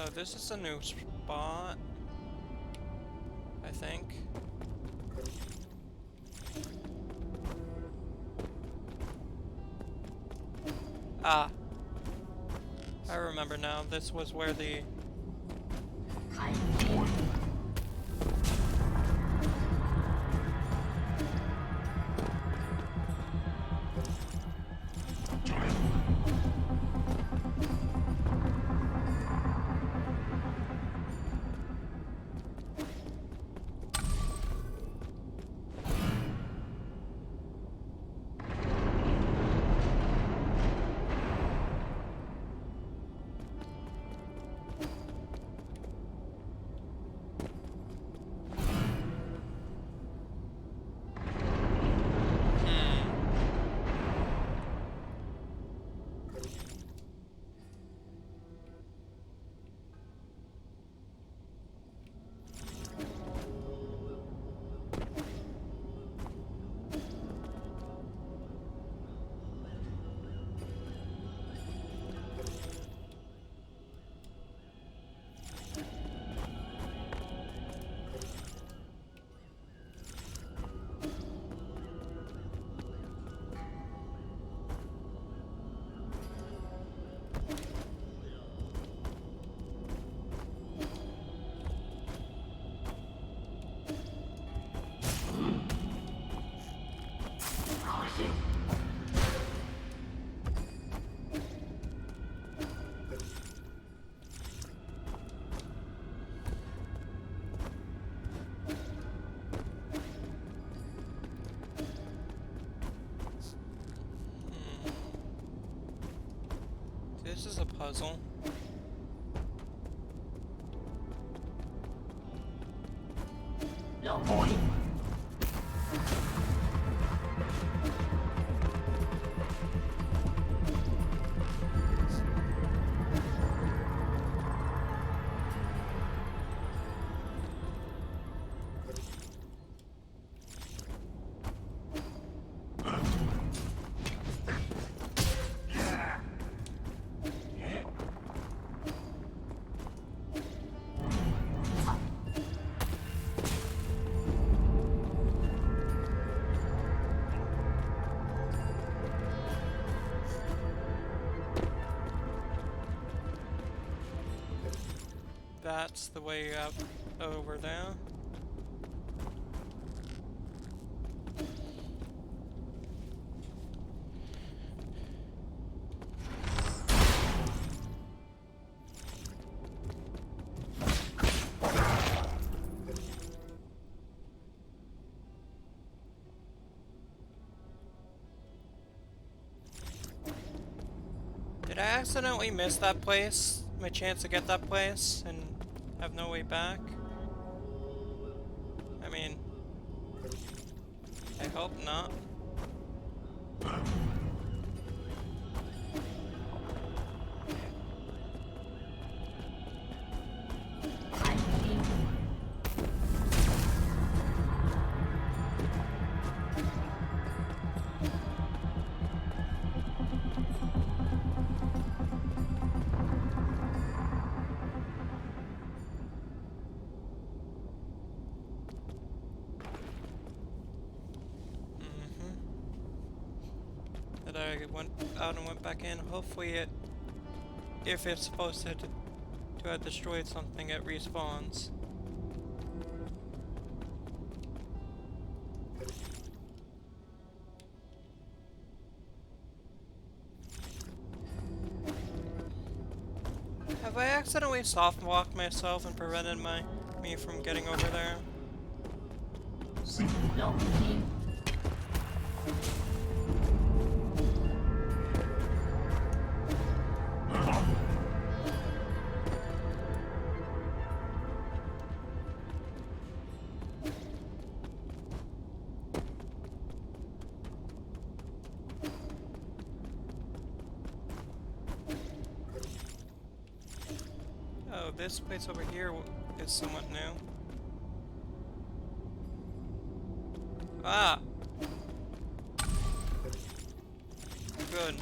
Oh, this is a new spot, I think. Ah. I remember now. This was where the... this is a puzzle. That's the way up over there. Did I accidentally miss that place? My chance to get that place and have no way back? I mean, I hope not. That I went out and went back in. Hopefully it, if it's supposed to have destroyed something, it respawns. Have I accidentally soft walked myself and prevented me from getting over there? Oh, this place over here is somewhat new. Ah! Good.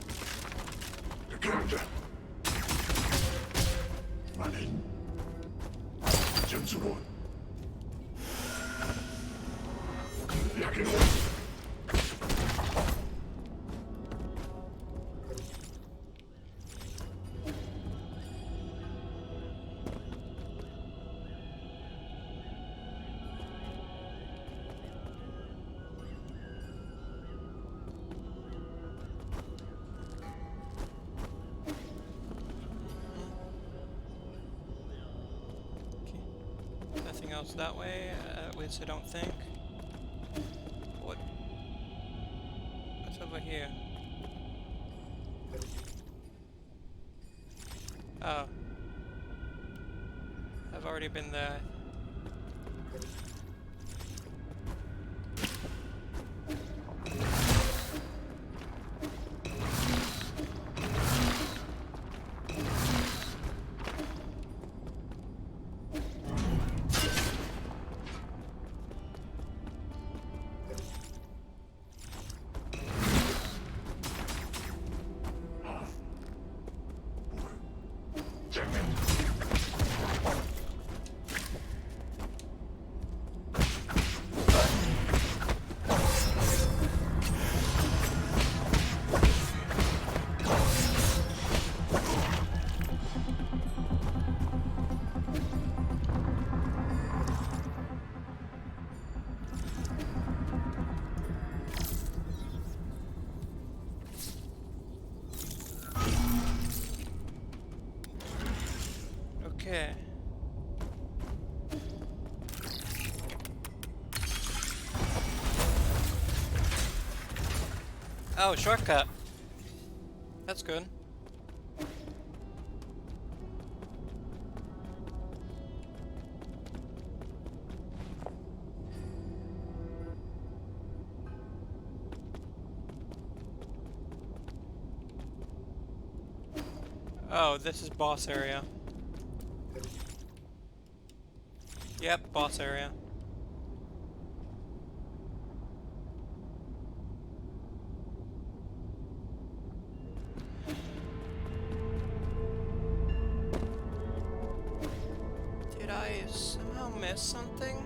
Nothing else that way, at least I don't think. What? What's over here? Oh. I've already been there. Okay. Oh, shortcut. That's good. Oh, this is boss area. Yep, boss area. Did I somehow miss something?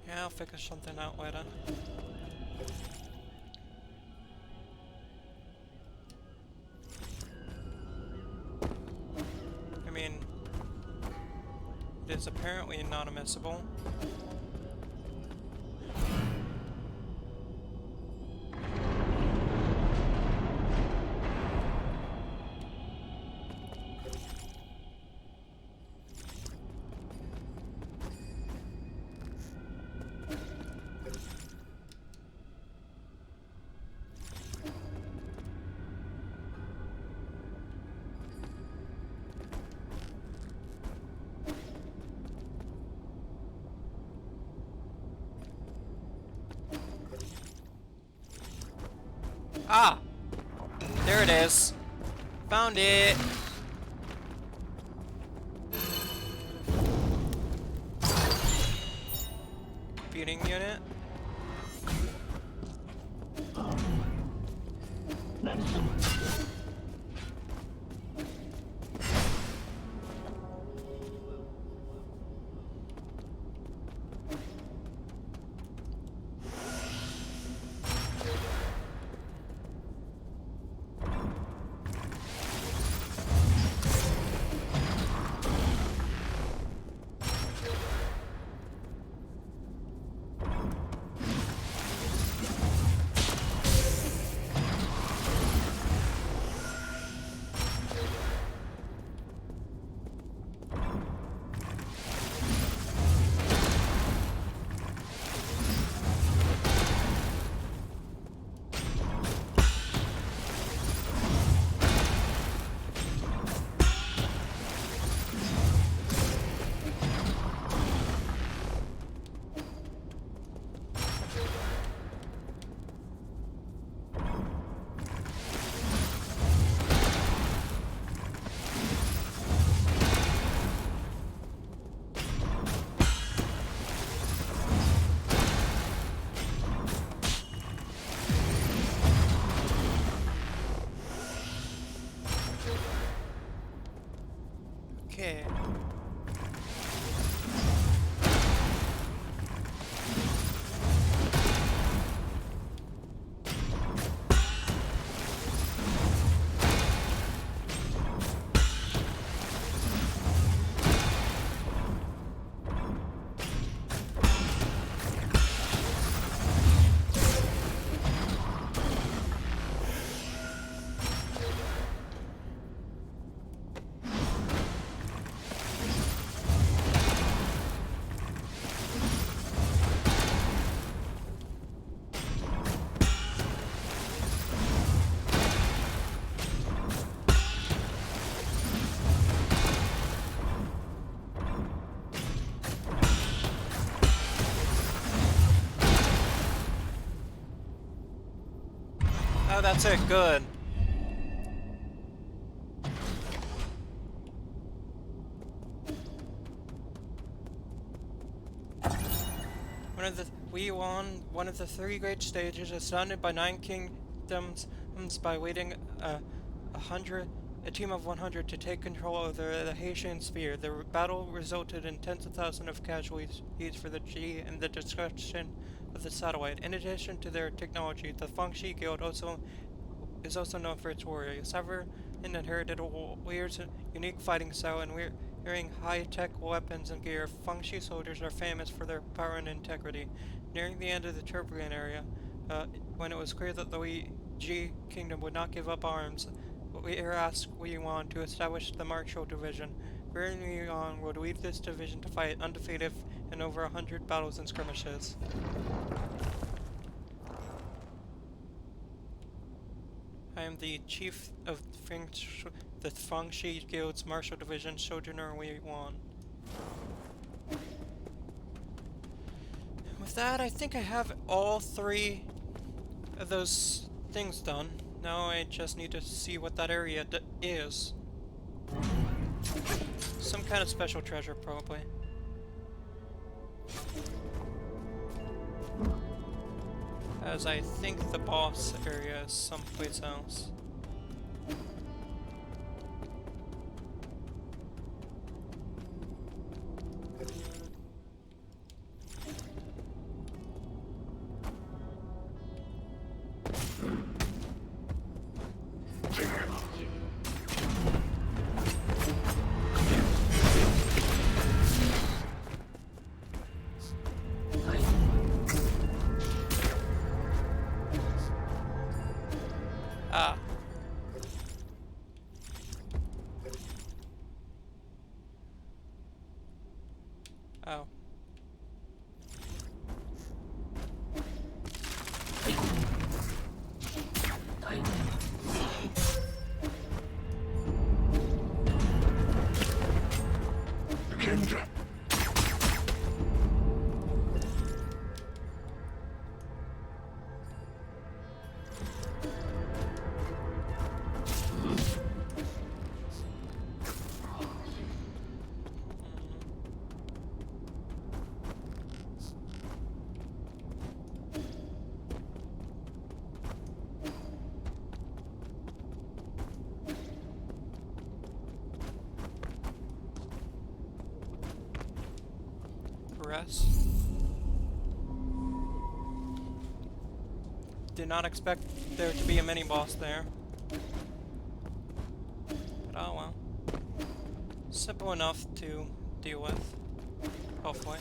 Yeah, I'll figure something out later. I mean, it is apparently not admissible. Ah! There it is. Found it! Computing unit. Okay. Oh, that's it. Good. We won one of the 3 great stages, surrounded by 9 kingdoms by waiting a team of 100 to take control of the Haitian sphere. The battle resulted in tens of thousands of casualties for the G and the destruction of the satellite. In addition to their technology, the Fangxi Guild is also known for its warriors. However, and inherited a weird, unique fighting style and wearing high-tech weapons and gear. Fangxi soldiers are famous for their power and integrity. Nearing the end of the turbulent area, when it was clear that the G Kingdom would not give up arms. We asked Yuan to establish the Marshall Division. Very Yuan would lead this division to fight undefeated in over 100 battles and skirmishes. I am the chief of the Fangxi Guild's Martial Division, Sojourner Wei Wan. With that, I think I have all 3 of those things done. Now I just need to see what that area is. Some kind of special treasure, probably. As I think the boss area is someplace else. Ah. Oh. Kendra. Rest. Did not expect there to be a mini boss there. But oh well. Simple enough to deal with. Hopefully.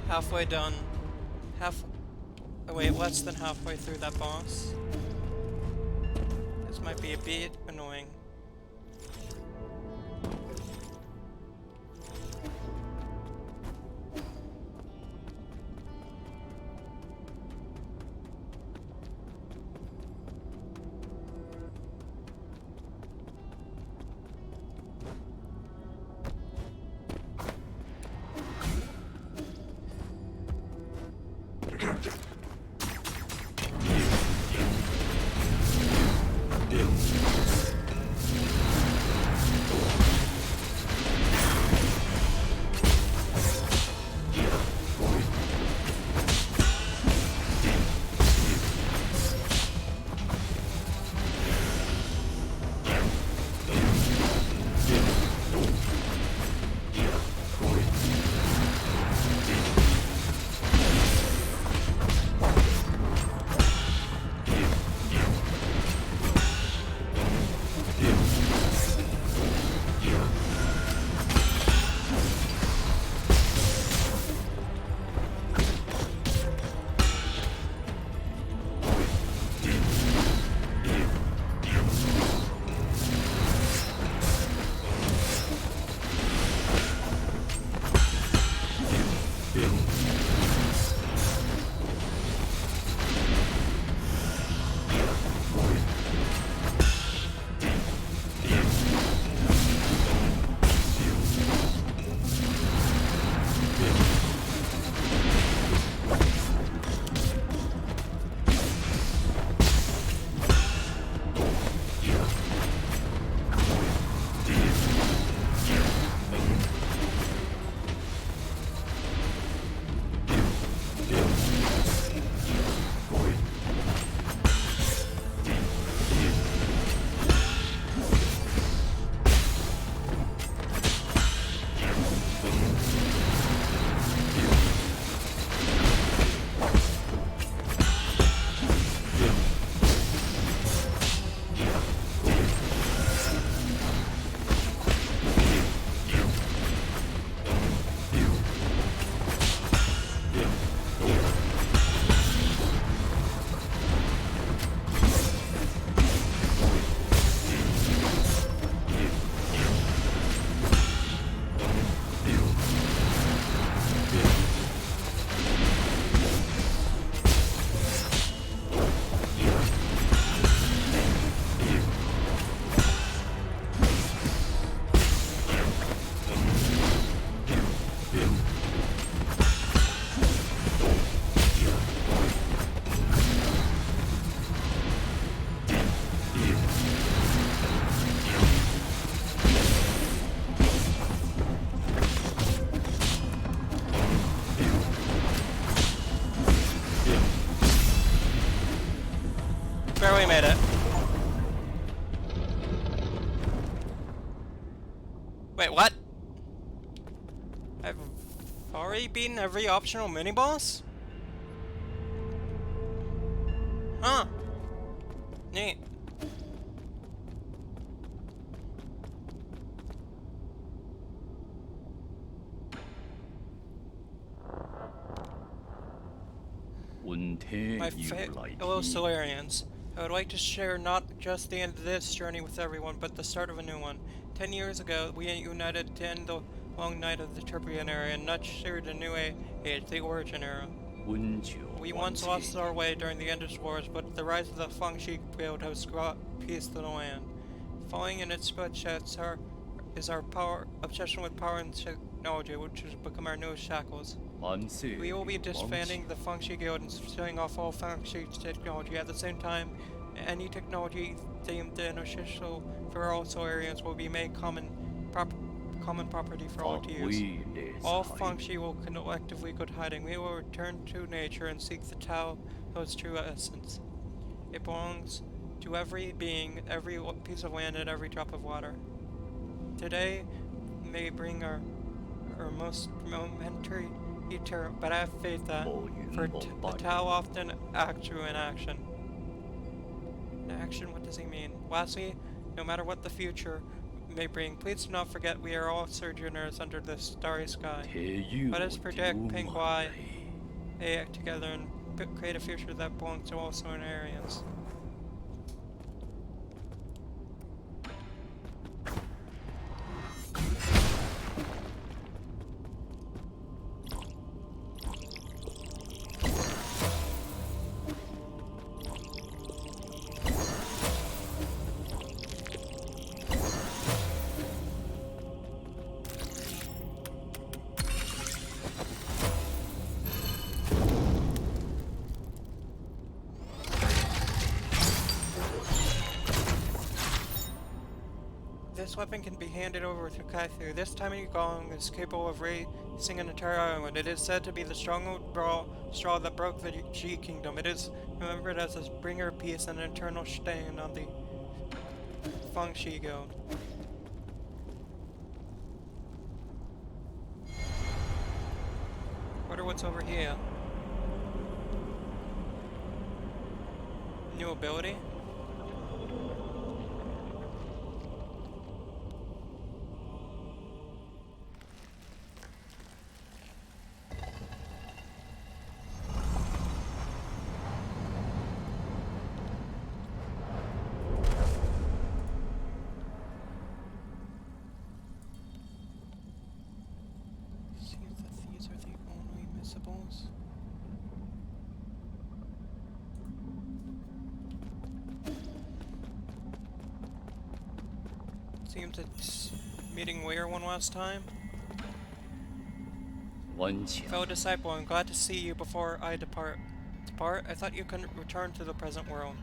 Halfway done. Oh wait, less than halfway through that boss. This might be a bit annoying. Already beaten every optional mini-boss? Huh. Neat. My fellow Solarians, I would like to share not just the end of this journey with everyone, but the start of a new one. 10 years ago, we united to end the long night of the Turbulent Era and ushered a new age, the Origin Era. We once lost our way during the Endless Wars, but the rise of the Fangxi Guild has brought peace to the land. Following in its footsteps is our obsession with power and technology, which has become our newest shackles. We will be disbanding the Fangxi Guild and shutting off all Fangxi technology. At the same time, any technology deemed beneficial for all Solarians will be made common property for all to use. All Fangxi will collectively go to hiding. We will return to nature and seek the Tao's true essence. It belongs to every being, every piece of land, and every drop of water. Today may bring our most momentary eternal, but I have faith that the Tao often acts through inaction. Action, what does he mean? Lastly, no matter what the future may bring, please do not forget we are all sojourners under the starry sky. Let us protect Penghuai together and create a future that belongs to all Solarians. This weapon can be handed over to Kaithu. This tiny gong is capable of raising an entire island. It is said to be the stronghold straw that broke the G Kingdom. It is remembered as a bringer of peace and an eternal stain on the Fangxi Guild. Wonder what's over here. New ability? Seems it's meeting Weir one last time. Fellow disciple, I'm glad to see you before I depart. Depart? I thought you couldn't return to the present world.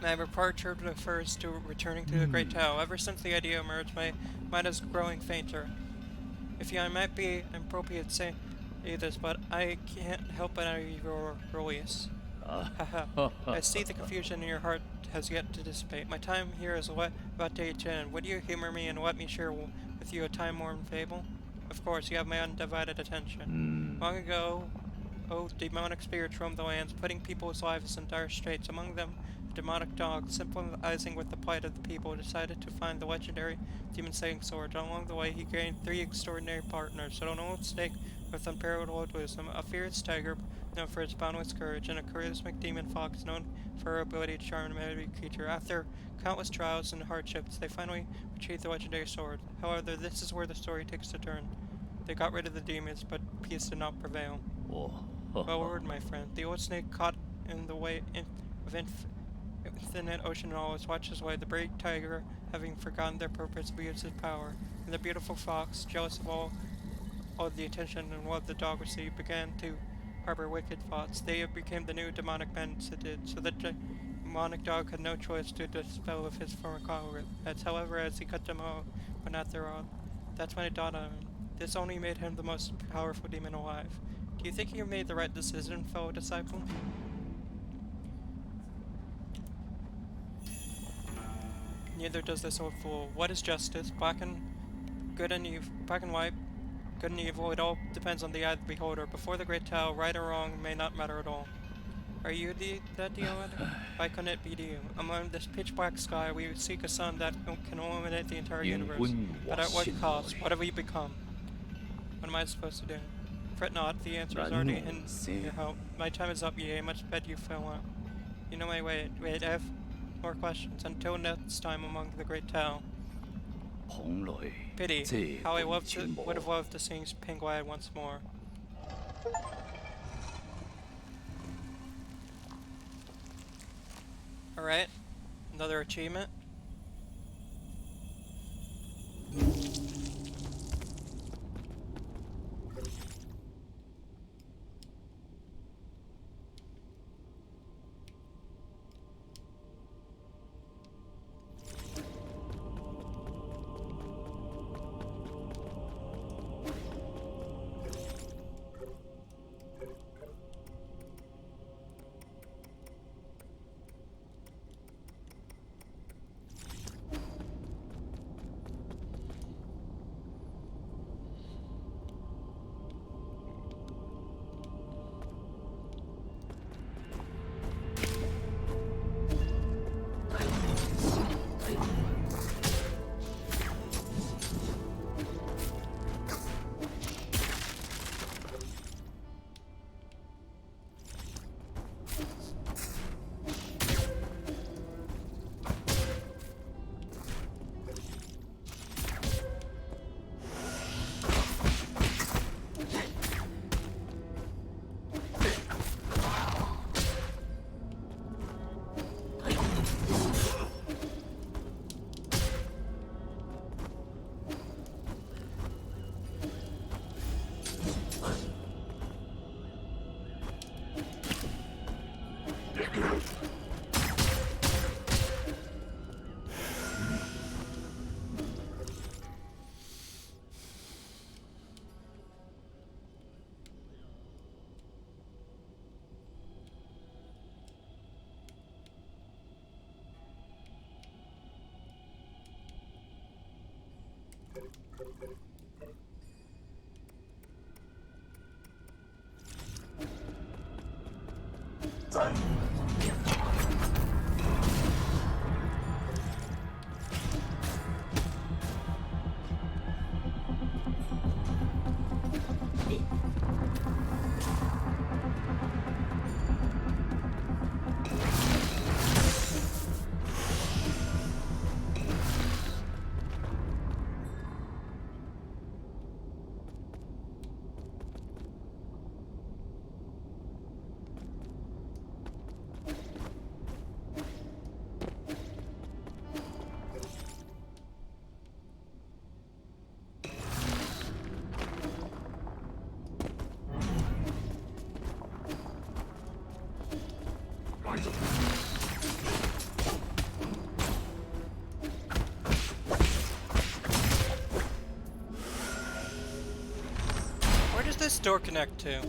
My departure refers to returning to the Great Tao. Ever since the idea emerged, my mind is growing fainter. If I might be inappropriate say this, but I can't help but your release. Haha. I see the confusion in your heart has yet to dissipate. My time here is about to end. Would you humor me and let me share with you a time-worn fable? Of course, you have my undivided attention. Long ago, demonic spirits roamed the lands, putting people's lives in dire straits. Among them, a demonic dog, sympathizing with the plight of the people, decided to find the legendary demon-slaying sword. Along the way, he gained 3 extraordinary partners: an old snake with unparalleled wisdom, a fierce tiger known for its boundless courage, and a charismatic demon fox known for her ability to charm every creature. After countless trials and hardships, they finally retrieved the legendary sword. However, this is where the story takes a turn. They got rid of the demons, but peace did not prevail. Well word, my friend. The old snake, caught in the way of infinite ocean knowledge, watched his way. The brave tiger, having forgotten their purpose, abused his power. And the beautiful fox, jealous of all the attention and love the dog received, began to harbor wicked thoughts. They became the new demonic bandits, so the demonic dog had no choice to dispel of his former comrades. However, as he cut them off, but not their own, that's when it dawned on him. This only made him the most powerful demon alive. Do you think you made the right decision, fellow disciple? Neither does this old fool. What is justice? Black and white, Good and evil, it all depends on the eye of the beholder. Before the Great Tao, right or wrong may not matter at all. Are you that Dion? Why couldn't it be you? Among this pitch black sky, we seek a sun that can illuminate the entire universe. But at what cost? What have we become? What am I supposed to do? Fret not, the answer is already in your help. My time is up, Ye. Much bet you farewell. You know, wait, I have more questions. Until next time among the Great Tao. Pity, how I would have loved to sing Penguin once more. Alright, another achievement. Where does this door connect to?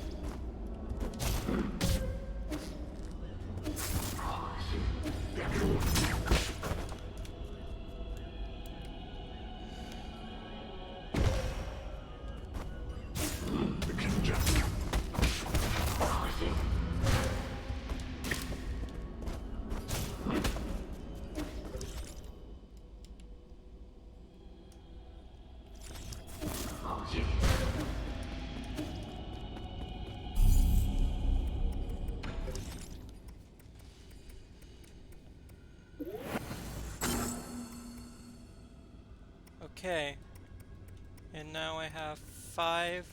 Okay. And now I have 5.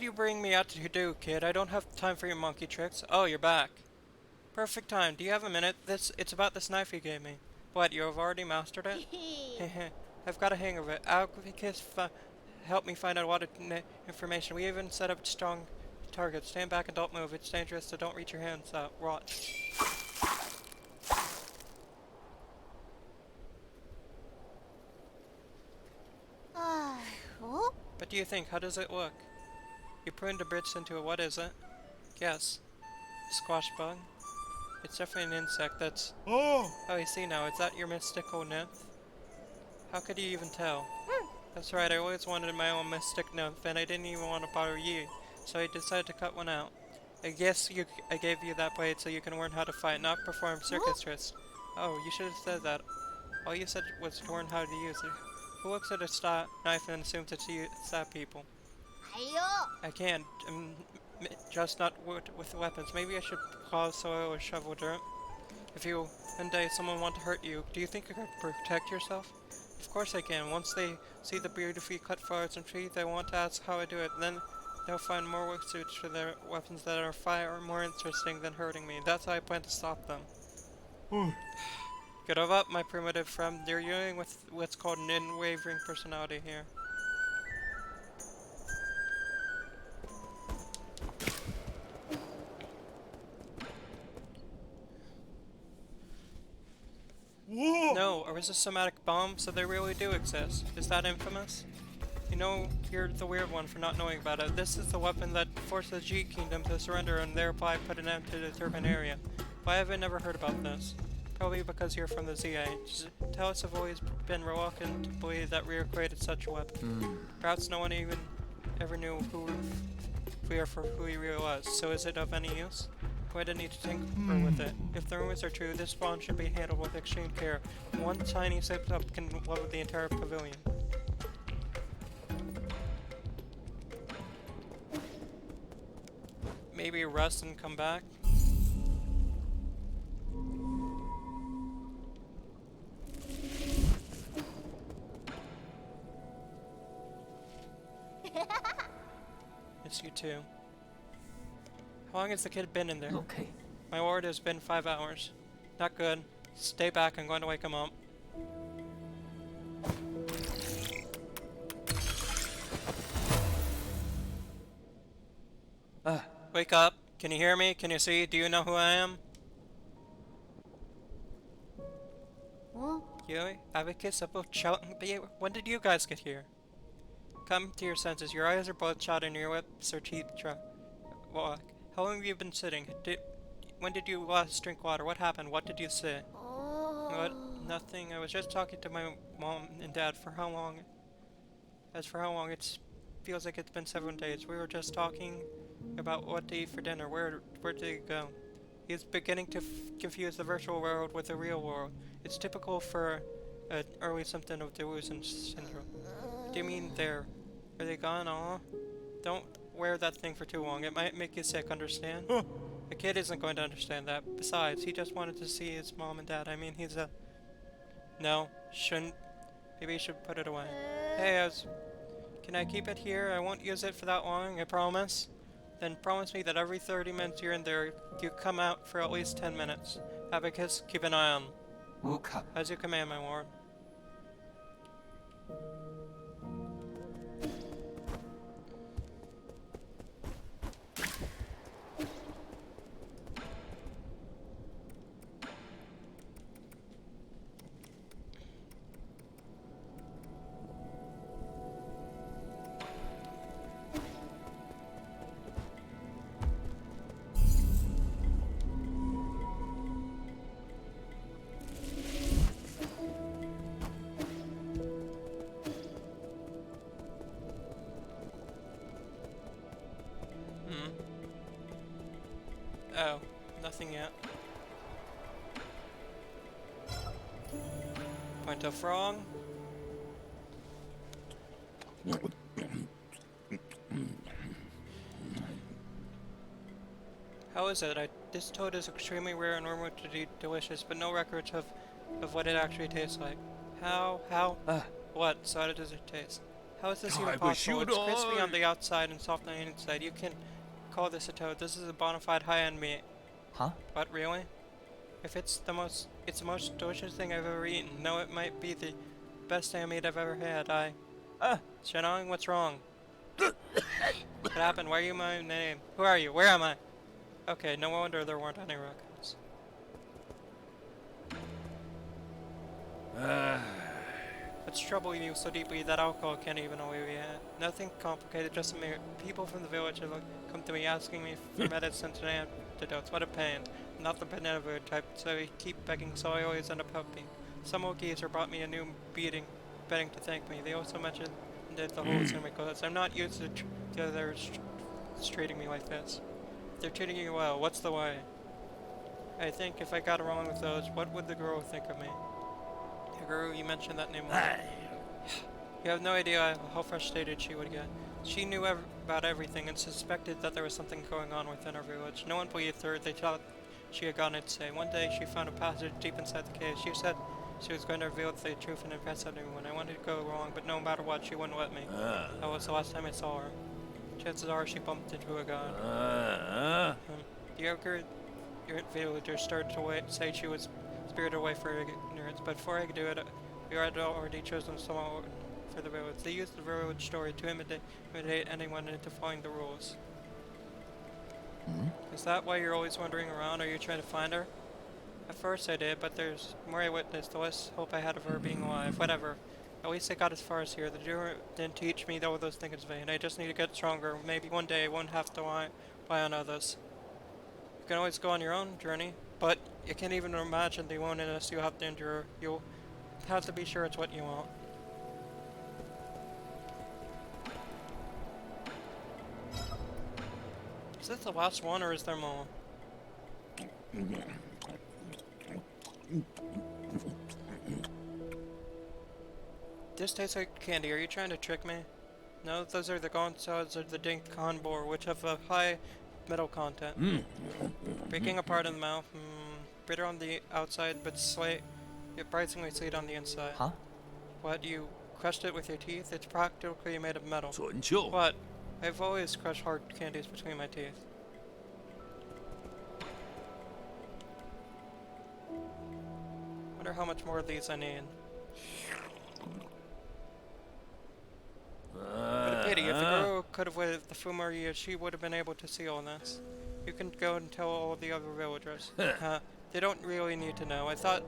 you bring me out to do, kid? I don't have time for your monkey tricks. Oh, you're back. Perfect time. Do you have a minute? It's about this knife you gave me. What, you have already mastered it? Heh. I've got a hang of it. Alchemist helped me find out a lot of information. We even set up strong targets. Stand back and don't move. It's dangerous, so don't reach your hands out. Rot. 어? What do you think? How does it look? You pruned a bridge into it. What is it? Guess. Squash bug. It's definitely an insect. That's... Oh, I see now. Is that your mystical nymph? How could you even tell? That's right. I always wanted my own mystic nymph, and I didn't even want to bother you, so I decided to cut one out. I guess I gave you that blade so you can learn how to fight, not perform circus tricks. Oh, you should have said that. All you said was to learn how to use it. Who looks at a knife and assumes it's stab people? 달려! I can't. Just not with weapons. Maybe I should plow soil or shovel dirt. If one day someone want to hurt you, do you think you can protect yourself? Of course I can. Once they see the beautifully cut flowers and trees, they want to ask how I do it. Then they'll find more work suits for their weapons that are far more interesting than hurting me. That's how I plan to stop them. Get up, my primitive friend. You're dealing with what's called an unwavering personality here. No, or is this somatic bomb? So they really do exist. Is that infamous? You know, you're the weird one for not knowing about it. This is the weapon that forced the G Kingdom to surrender and thereby put an end to the urban area. Why have I never heard about this? Probably because you're from the Z Age. Talos have always been reluctant to believe that Rhea created such a weapon. Perhaps no one even ever knew who Rhea for who he really was. So is it of any use? Going to need to tinker with it. If the rumors are true, this bomb should be handled with extreme care. One tiny slip up can level the entire pavilion. Maybe rest and come back? It's you too. How long has the kid been in there? Locate. My ward has been 5 hours. Not good. Stay back, I'm going to wake him up. Wake up. Can you hear me? Can you see? Do you know who I am? 어? You? Abacus, when did you guys get here? Come to your senses. Your eyes are bloodshot and your lips are teeth walk. How long have you been sitting? When did you last drink water? What happened? What did you say? What? Nothing. I was just talking to my mom and dad. For how long? As for how long, it feels like it's been 7 days. We were just talking about what to eat for dinner. Where did he go? He is beginning to confuse the virtual world with the real world. It's typical for an early symptom of delusion syndrome. What do you mean there? Are they gone? Aw. Don't wear that thing for too long. It might make you sick, understand? The kid isn't going to understand that. Besides, he just wanted to see his mom and dad. I mean, he's a... No, shouldn't. Maybe you should put it away. Hey, can I keep it here? I won't use it for that long, I promise. Then promise me that every 30 minutes you're in there, you come out for at least 10 minutes. Abacus, keep an eye on. Wuka. As you command, my lord. Oh, nothing yet. Point of wrong. How is it? This toad is extremely rare and rumored to be delicious, but no records of what it actually tastes like. How? What? So how does it taste? How is this even Type of possible? It's crispy on shooter. the outside and soft on the inside. You can call this a toad. This is a bona fide high-end meat. Huh? What, really? If it's the most delicious thing I've ever eaten. No, it might be the best damn meat I've ever had. Shenong, what's wrong? What happened? Why are you my name? Who are you? Where am I? Okay, no wonder there weren't any records. What's troubling you so deeply that alcohol can't even alleviate it? Nothing complicated, just a mere people from the village have come to me asking me for medicine and antidotes. What a pain. I'm not the benevolent type, so I keep begging, so I always end up helping. Some old geezer brought me a new bedding to thank me. They also mentioned that the holes in my clothes. I'm not used to the others treating me like this. They're treating you well. What's the way? I think if I got along with those, what would the girl think of me? The girl, you mentioned that name. You have no idea how frustrated she would get. She knew about everything and suspected that there was something going on within our village. No one believed her. They thought she had gone insane. One day, she found a passage deep inside the cave. She said she was going to reveal the truth and impress everyone. I wanted to go along, but no matter what, she wouldn't let me. That was the last time I saw her. Chances are she bumped into a god. The your villagers started to say she was spirited away for ignorance, but before I could do it, we had already chosen someone for the village. They used the village story to intimidate anyone into following the rules. Is that why you're always wandering around? Are you trying to find her? At first I did, but there's more I witnessed, the less hope I had of her being alive. Whatever. At least I got as far as here. The Dreamer didn't teach me all those things in vain. I just need to get stronger. Maybe one day I won't have to rely on others. You can always go on your own journey, but you can't even imagine the loneliness you have to endure. You'll have to be sure it's what you want. Is this the last one, or is there more? This tastes like candy. Are you trying to trick me? No, those are the gonsods of the Dink Conbor, which have a high metal content. Breaking apart in the mouth. Bitter on the outside, but surprisingly sweet on the inside. Huh? What, you crushed it with your teeth? It's practically made of metal. 准就 What? I've always crushed hard candies between my teeth. Wonder how much more of these I need. What a pity. If the girl could have waited the few more years, she would have been able to see all this. You can go and tell all the other villagers. They don't really need to know. I thought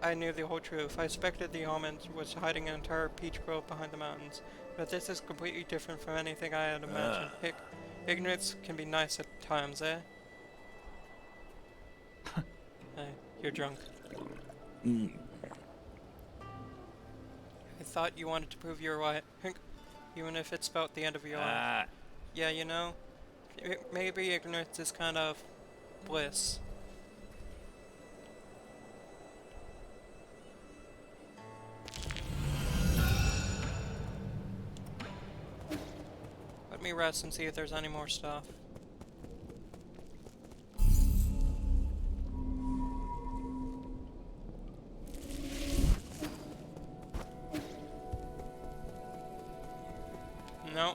I knew the whole truth. I suspected the almond was hiding an entire peach grove behind the mountains. But this is completely different from anything I had imagined. Ignorance can be nice at times, eh? Hey, you're drunk. I thought you wanted to prove you were right, even if it spelled the end of your life. Yeah, you know, maybe ignorance is kind of bliss. Let me rest and see if there's any more stuff. No.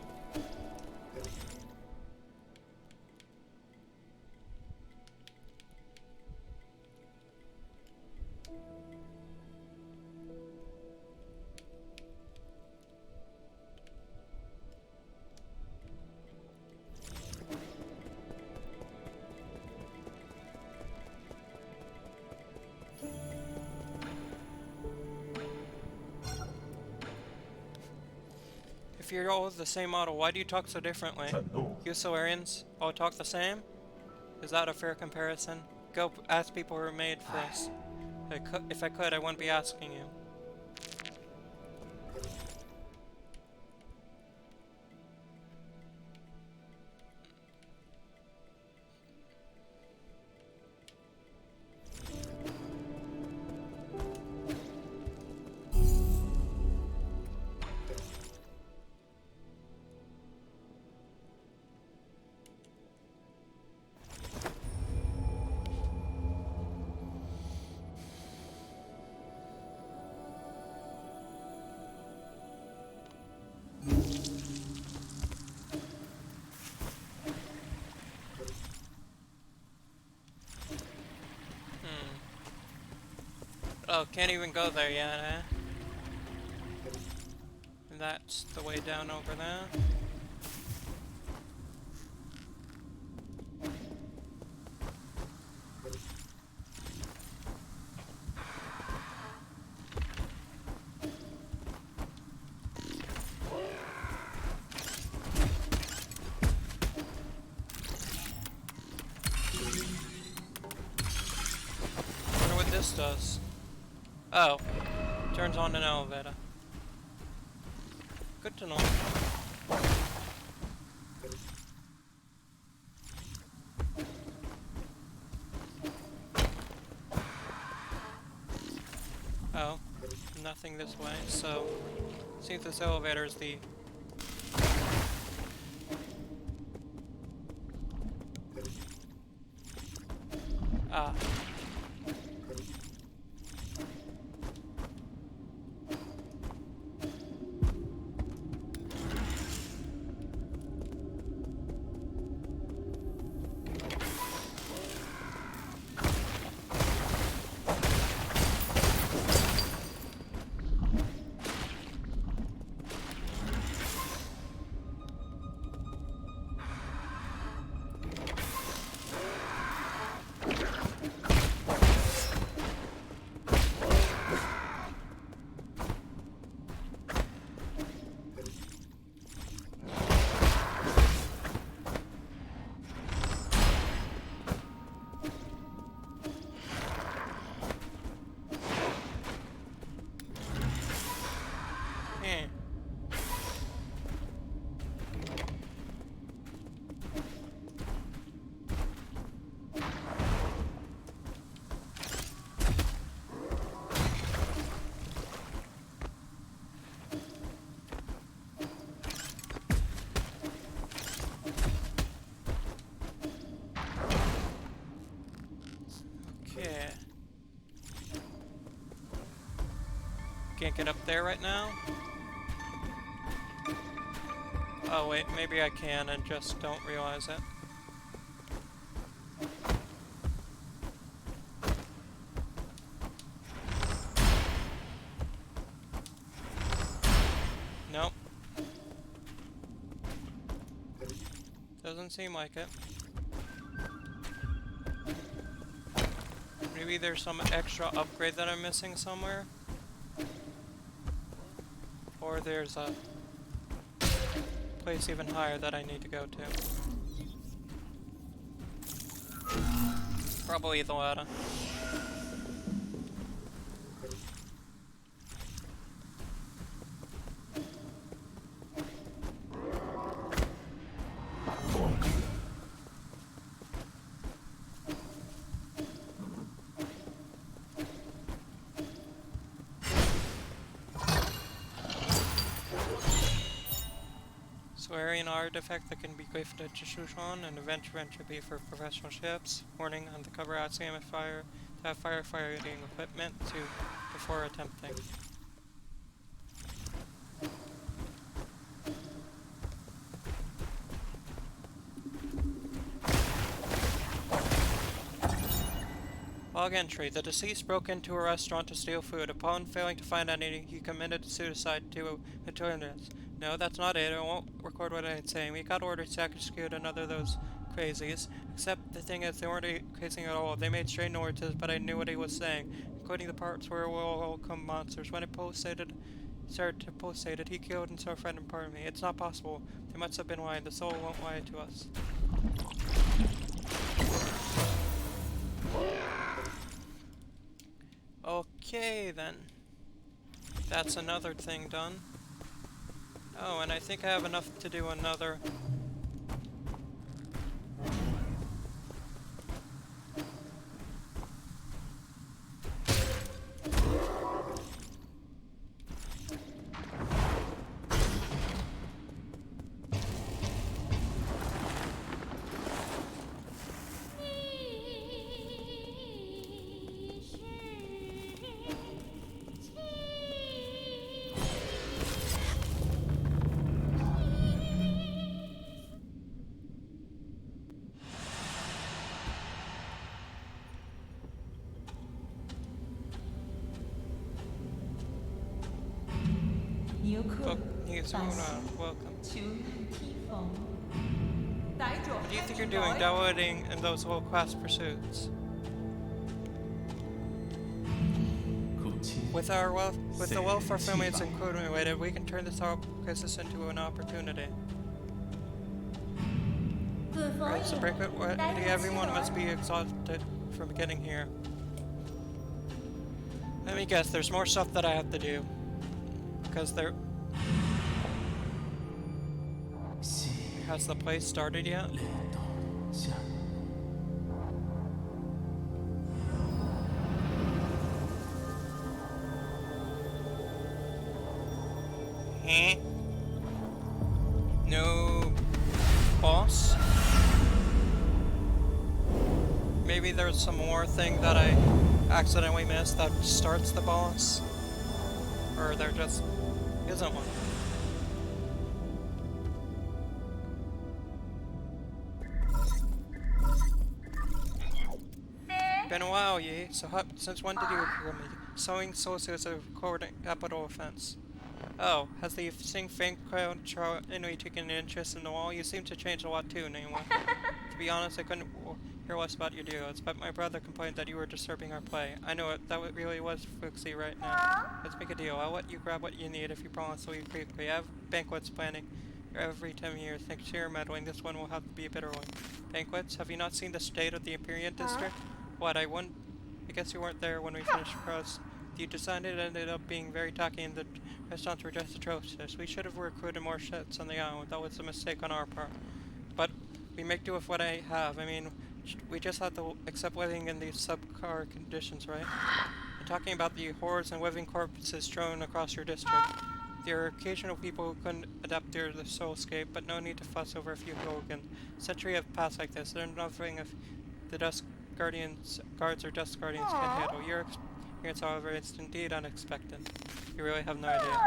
If you're all the same model, why do you talk so differently? You Solarians all talk the same? Is that a fair comparison? Go ask people who are made for us. If I could, I wouldn't be asking you. Oh, can't even go there yet, eh? And that's the way down over there. Wonder what this does. Oh, turns on an elevator. Good to know. Oh, nothing this way, so see if this elevator is the... Ah. Eh. Okay. Can't get up there right now? Oh wait, maybe I can and just don't realize it. Nope. Doesn't seem like it. Maybe there's some extra upgrade that I'm missing somewhere? Or there's a place even higher that I need to go to. Probably the latter. Swearing artifact that can be gifted to Shushan, an adventure entropy for professional ships. Warning, on the cover out aim at fire to have firefighting equipment to before attempting. Log entry. The deceased broke into a restaurant to steal food. Upon failing to find any, he committed suicide to attorneys. No, that's not it. I won't record what I'm saying. We got orders to execute another of those crazies. Except the thing is, they weren't crazy at all. They made strange noises, but I knew what he was saying, including the parts where we'll come monsters. When it started to pulsate it, he killed and so friend and part of me. It's not possible. They must have been lying. The soul won't lie to us. Okay, then. That's another thing done. Oh, and I think I have enough to do another... welcome. What do you think you're doing, downloading in those little quest pursuits? With the wealth our family is accumulated, we can turn this crisis into an opportunity. Right, so break it. Everyone must be exhausted from getting here. Let me guess. There's more stuff that I have to do. Because there. Has the play started yet? Huh? No boss? Maybe there's some more thing that I accidentally missed that starts the boss? Or there just isn't one? Been a while, ye. So since when did you recruit me? Sowing associates a capital offense. Oh, has the Sing Fang crowd anyway taken an interest in the wall? You seem to change a lot too, anyway. To be honest, I couldn't hear less about your deals, but my brother complained that you were disturbing our play. I know it, that really was footsy right now. Let's make a deal. I'll let you grab what you need if you promise to leave quickly. I have banquets planning every 10 years. Thanks to your meddling, this one will have to be a bitter one. Banquets? Have you not seen the state of the Imperial District? What, I guess you weren't there when we finished across. The design ended up being very tacky and the restaurants were just atrocious. We should have recruited more chefs on the island. That was a mistake on our part. But we make do with what I have. I mean, we just have to accept living in these subpar conditions, right? I'm talking about the horrors and living corpses strewn across your district. There are occasional people who couldn't adapt to the soulscape, but no need to fuss over a few hooligans. Centuries have passed like this. There's nothing if the guards or dust guardians can handle. Your experience, however, is indeed unexpected. You really have no idea.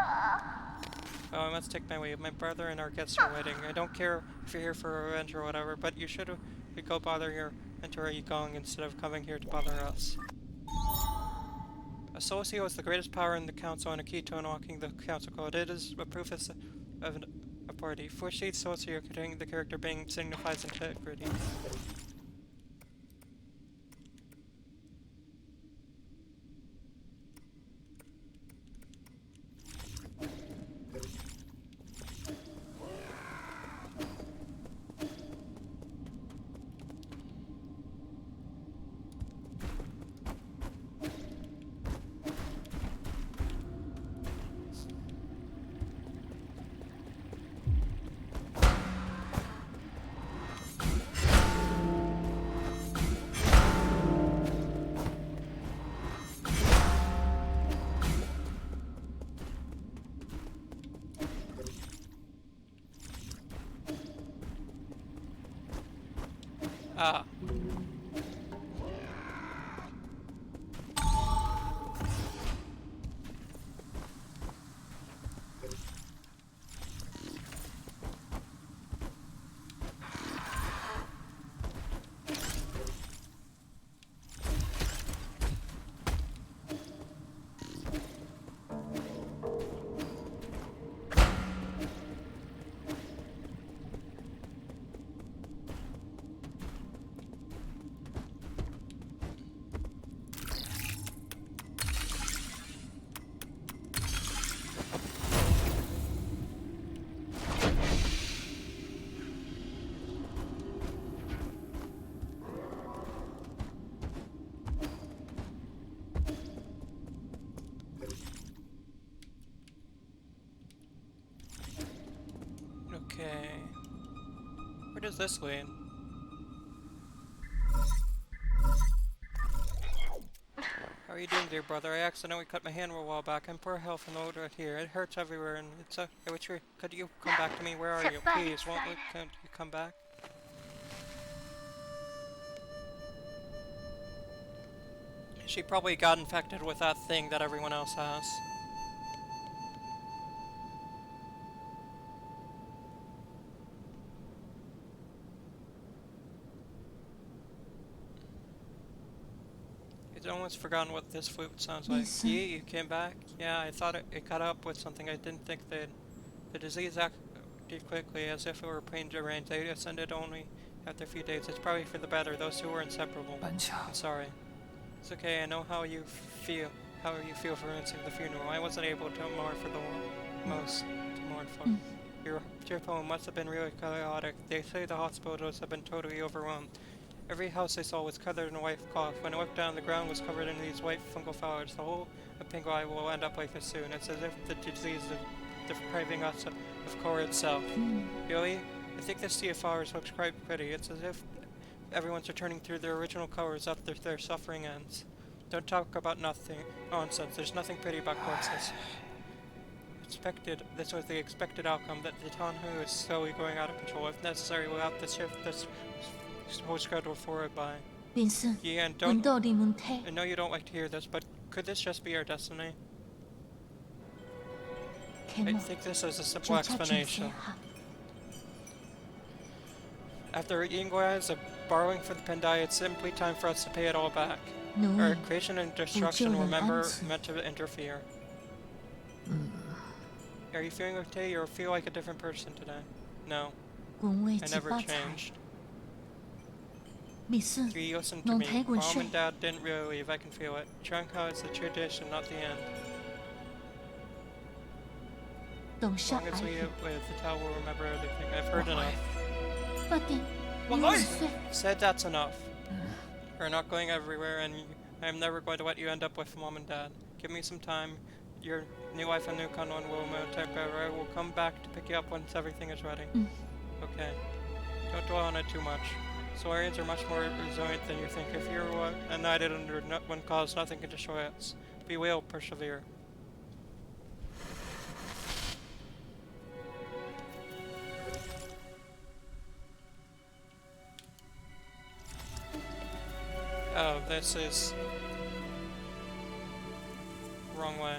Oh, I must take my leave. My brother and our guests are waiting. I don't care if you're here for revenge or whatever, but you should go bother your mentor Yigong instead of coming here to bother us. A Soulseal is the greatest power in the council and a key to unlocking the council code. It is a proof of authority. Fushi Soulseal containing the character being signifies integrity. Ah. Okay. Where does this lead? How are you doing, dear brother? I accidentally cut my hand a while back. I'm poor health and old right here. It hurts everywhere, and it's could you come back to me? Where are you? Please, can't you come back? She probably got infected with that thing that everyone else has. It's almost forgotten what this flute sounds like. Listen. Yee, you came back? Yeah, I thought it caught up with something. I didn't think they'd... The disease acted quickly, as if it were prearranged. They ascended only after a few days. It's probably for the better. Those two were inseparable. 班强 I'm，sorry. It's okay, I know how you feel for missing the funeral. I wasn't able to mourn for the most to mourn for. Your trip home must have been really chaotic. They say the hospitals have been totally overwhelmed. Every house I saw was covered in a white cloth. When I looked down, the ground was covered in these white fungal flowers. The whole of Pingwai will end up like this soon. It's as if the disease is depriving us of core itself. Really? I think this sea of flowers looks quite pretty. It's as if everyone's returning to their original colors after their suffering ends. Don't talk about nothing nonsense. There's nothing pretty about corpses. This was the expected outcome, that the Tanhu is slowly going out of control. If necessary, we'll have to shift this whole schedule forward by. 便是 Yeah, and 揾 don't. 到你們聽 I know you don't like to hear this, but could this just be our destiny? 劇 I 目 think this is a simple 再測全寫 explanation. 下。 After Yinggui's borrowing for the Pendai, it's simply time for us to pay it all back. 奴 Our 兒 creation and destruction were 救人安置。 meant to interfere. Are you feeling okay or feel like a different person today? No, 本為 I 接 never 巴財， changed. 必須 You listen to Nông me. thấy buồn Mom say. and Dad didn't really leave, I can feel it. Trankau is the tradition, not the end. 洞 As 悉 long as we 愛 live, the town will remember everything. I've heard enough. 不定 Well, 要 I- 睡 Said that's enough. We're not going everywhere, and I'm never going to let you end up with Mom and Dad. Give me some time. Your new life in New Kanwan will I will come back to pick you up once everything is ready. Okay. Don't dwell on it too much. Solarians are much more resilient than you think. If you're united under one cause, nothing can destroy us. We will persevere. Oh, this is... wrong way.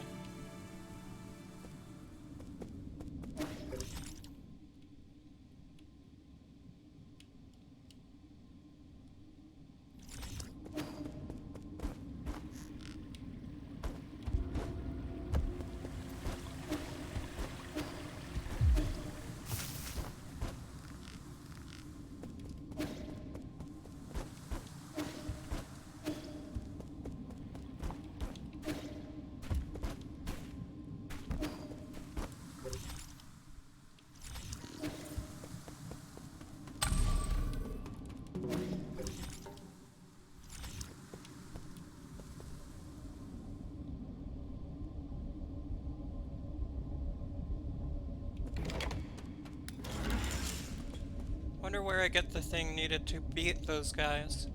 Wonder where I get the thing needed to beat those guys.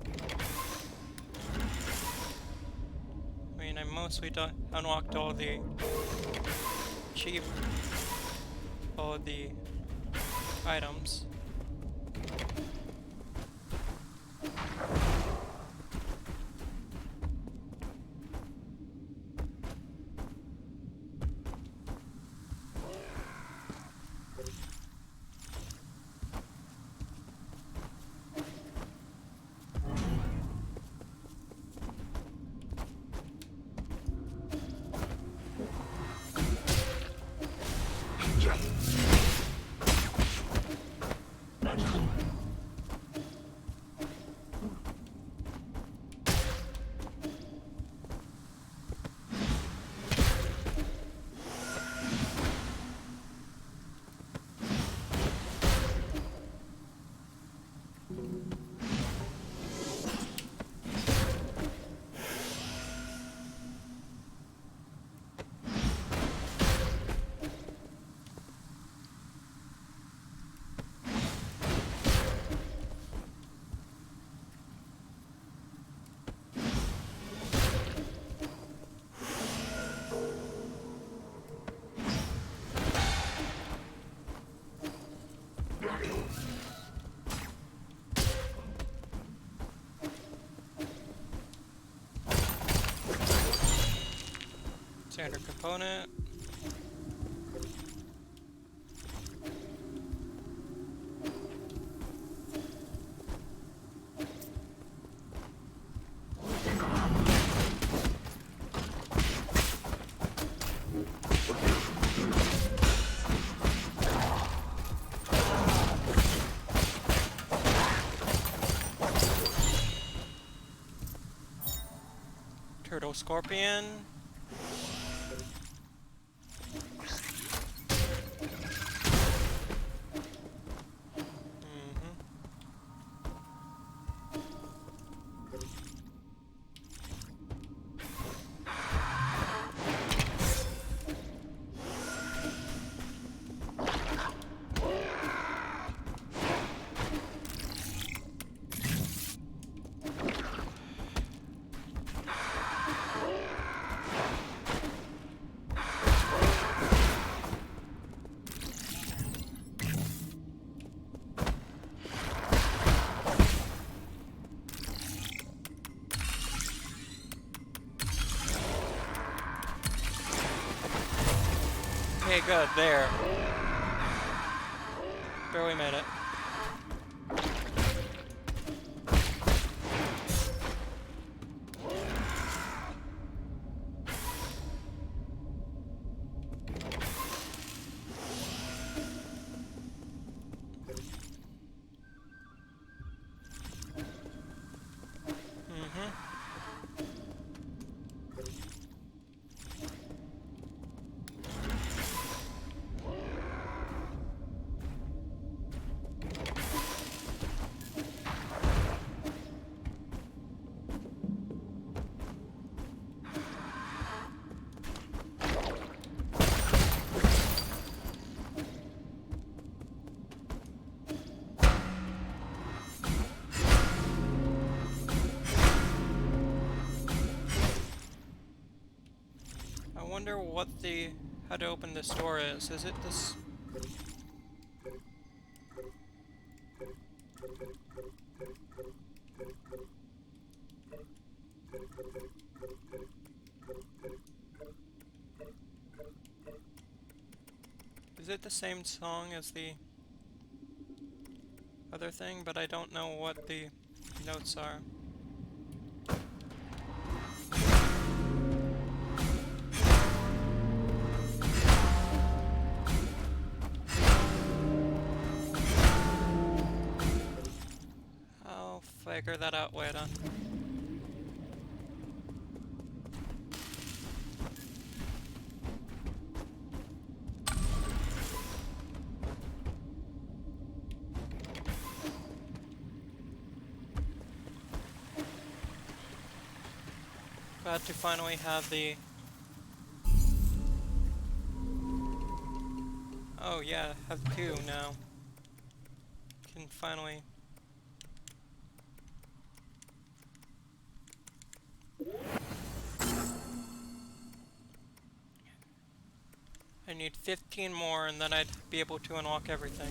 I mean, I mostly unlocked all the all the items. Standard component. Scorpion. Okay, good, there. Barely made it. I wonder what how to open this door is. Is it this? Is it the same song as the other thing? But I don't know what the notes are. I'll figure that out later. Glad to finally have the... Oh yeah, have two now. Can finally... I need 15 more and then I'd be able to unlock everything.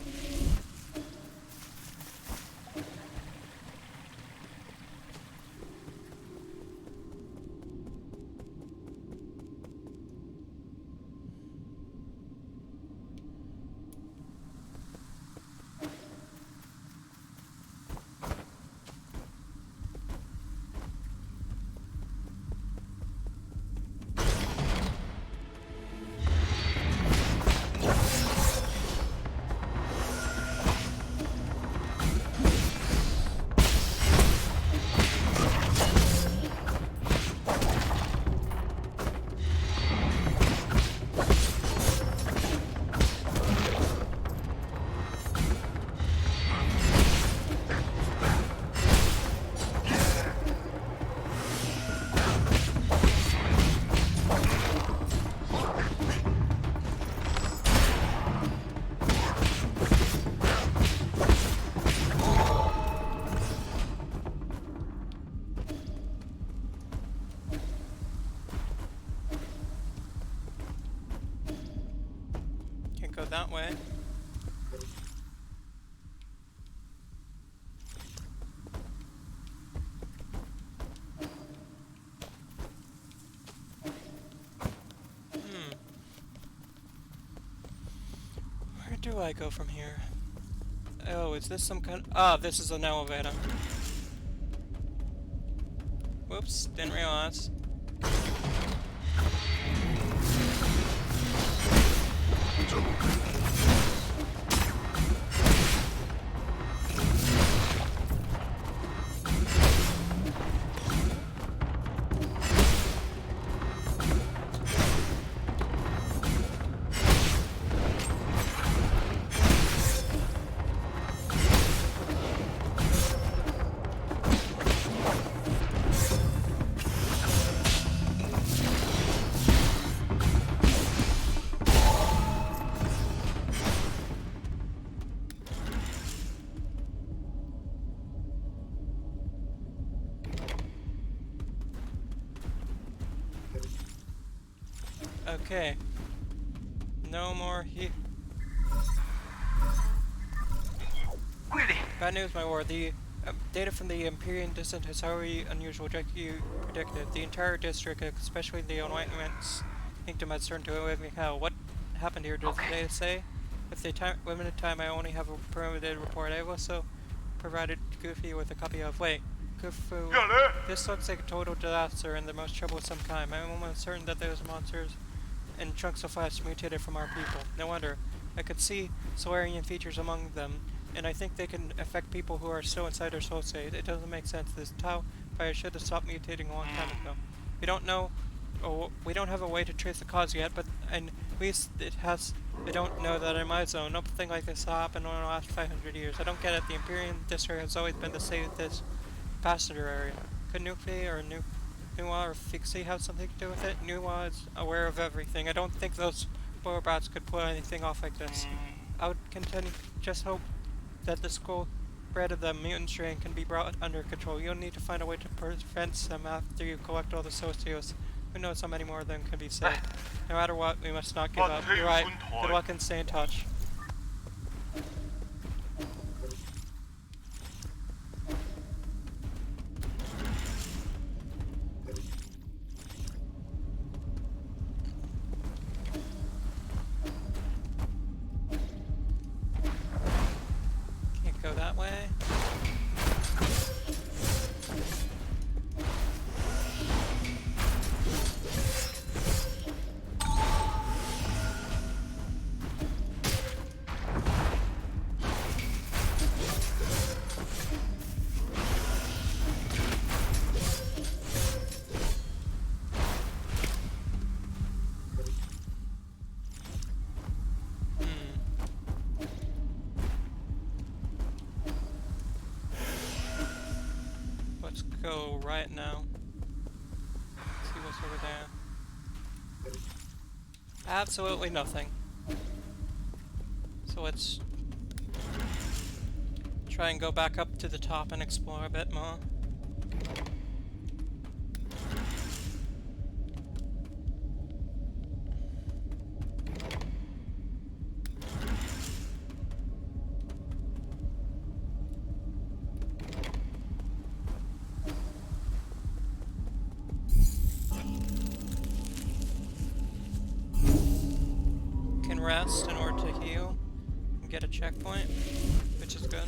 Go that way. Where do I go from here? Oh, is this some kind of... Ah, this is an elevator. Whoops, didn't realize. Okay. No more Bad news, my lord. The data from the Empyrean descent is highly unusual, like you predicted. The entire district, especially the Enlightenment's kingdom, has turned to a living hell. What happened here, does the data say? With the limited time, I only have a permitted report. I have also provided Goofy with a copy of... Wait, Goofy... This looks like a total disaster and the most troublesome kind. I'm almost certain that those monsters and chunks of flesh mutated from our people. No wonder. I could see Solarian features among them, and I think they can affect people who are still inside their soul state. It doesn't make sense. This Tau virus should have stopped mutating a long time ago. We don't know, we don't have a way to trace the cause yet, but at least it has. I don't know that in my zone. Nothing like this happened in the last 500 years. I don't get it. The Empyrean district has always been the safest passenger area. Could Nuclei or Nuwa or Fixie have something to do with it? Nuwa is aware of everything. I don't think those robots could pull anything off like this. I would continue, just hope that the skull spread of the mutant strain can be brought under control. You'll need to find a way to prevent them after you collect all the socios. Who knows how many more of them can be saved. No matter what, we must not give up. You're right. Good luck and stay in touch. Can't go that way. Let's go right now. See what's over there. Absolutely nothing. So let's try and go back up to the top and explore a bit more. Rest in order to heal and get a checkpoint, which is good.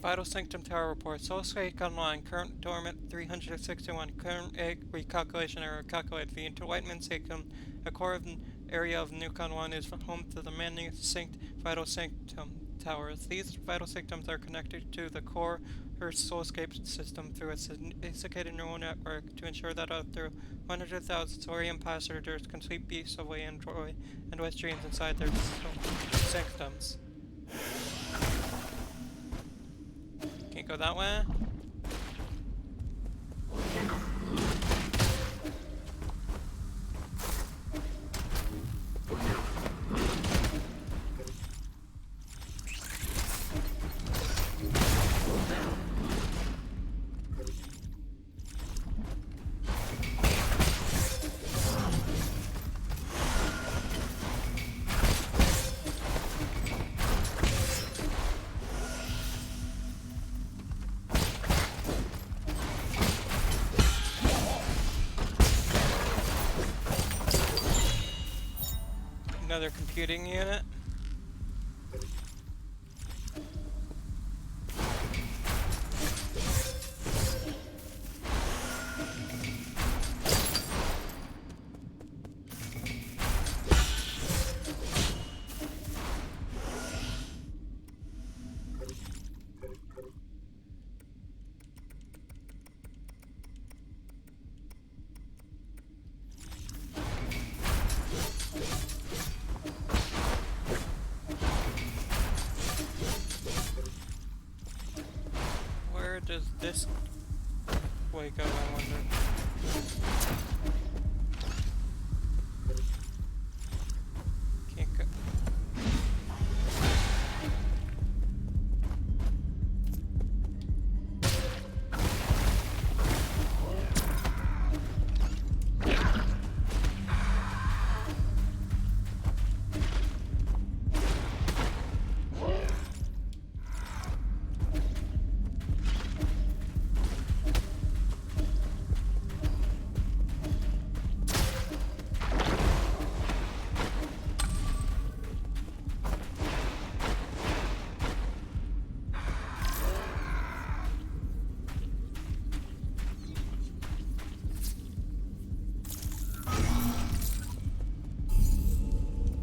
Vital Sanctum Tower report. Soulscape online. Current dormant 361. Current egg recalculation error. Calculate the Enlightenment Sanctum. A core of area of Nukon 1 is home to the Magnificent Vital Sanctum Towers. These Vital Sanctums are connected to the core Earth Soulscape system through a sophisticated neural network to ensure that after 100,000 Saurian passengers can sleep peacefully and enjoy endless dreams inside their sanctums. Can't go that way. Another computing unit. this way go, I wonder? Can't go.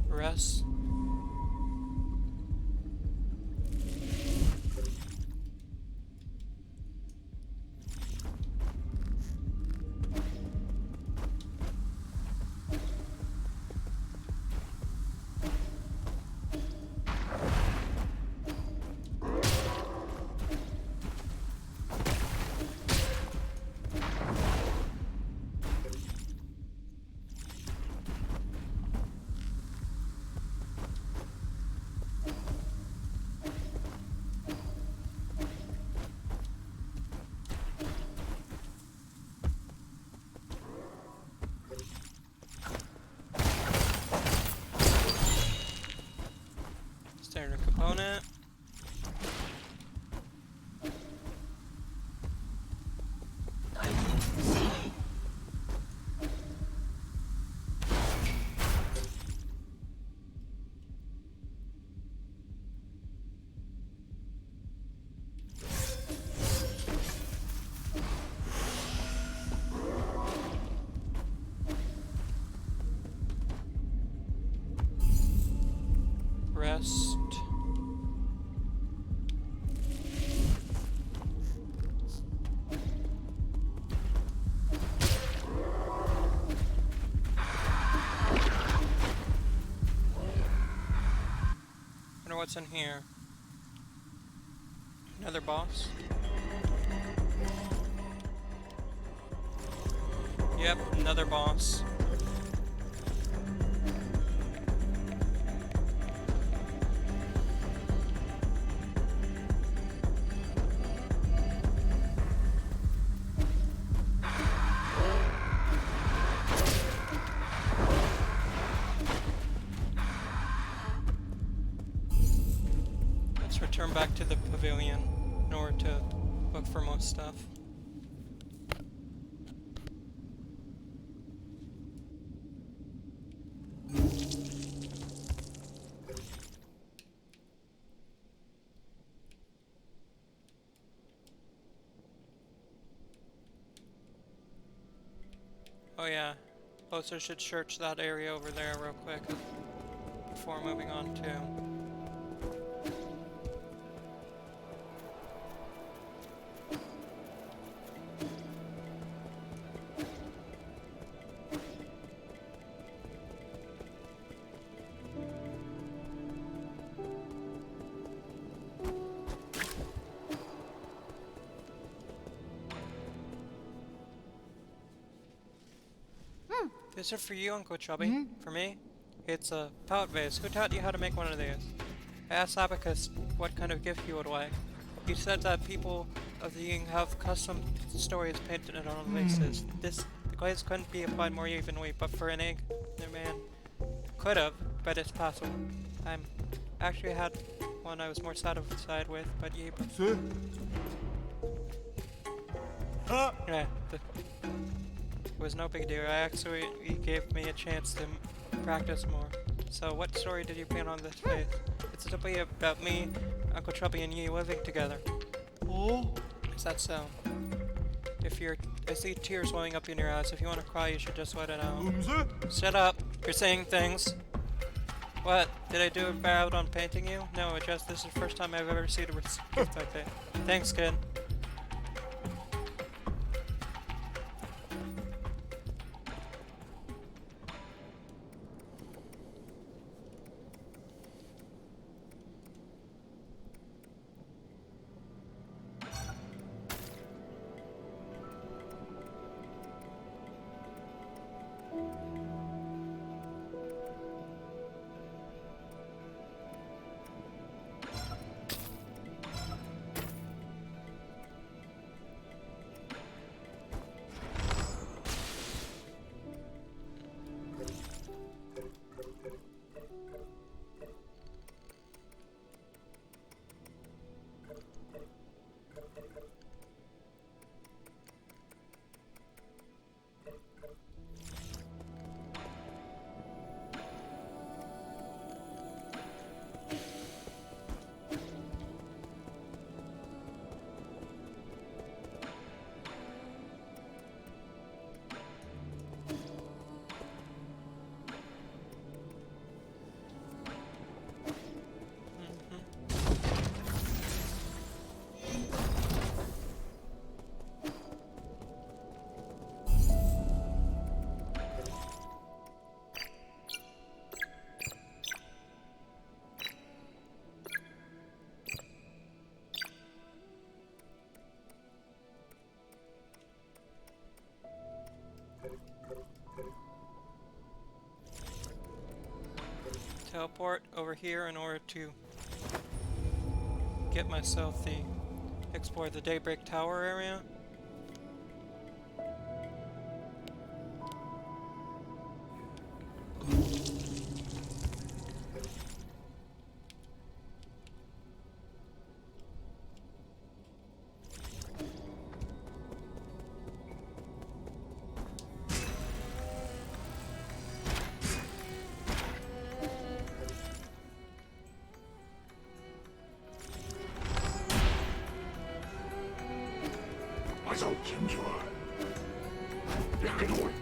Rest. Standard component. Rest. Wonder what's in here. Another boss? Yep, another boss. Let's return back to the pavilion in order to look for more stuff. Oh yeah, also should search that area over there real quick before moving on to. These are for you, Uncle Chubby. For me, it's a pallet vase. Who taught you how to make one of these? I asked Abacus what kind of gift he would like. He said that people of the Ying have custom stories painted on vases. The glaze couldn't be applied more evenly, but for an egg, the man could have, but it's possible. I'm actually had one I was more satisfied with, but he. Yeah, it was no big deal. He gave me a chance to practice more. So what story did you paint on this face? It's simply about me, Uncle Chubby, and you living together. Oh? Is that so? I see tears welling up in your eyes. If you want to cry, you should just let it out. Shut up. You're saying things. What? Did I do bad on painting you? No, it's just this is the first time I've ever received a gift like that. Thanks, kid. teleport over here in order to get myself the explore the Daybreak Tower area. 와서 견주와. 약간 올.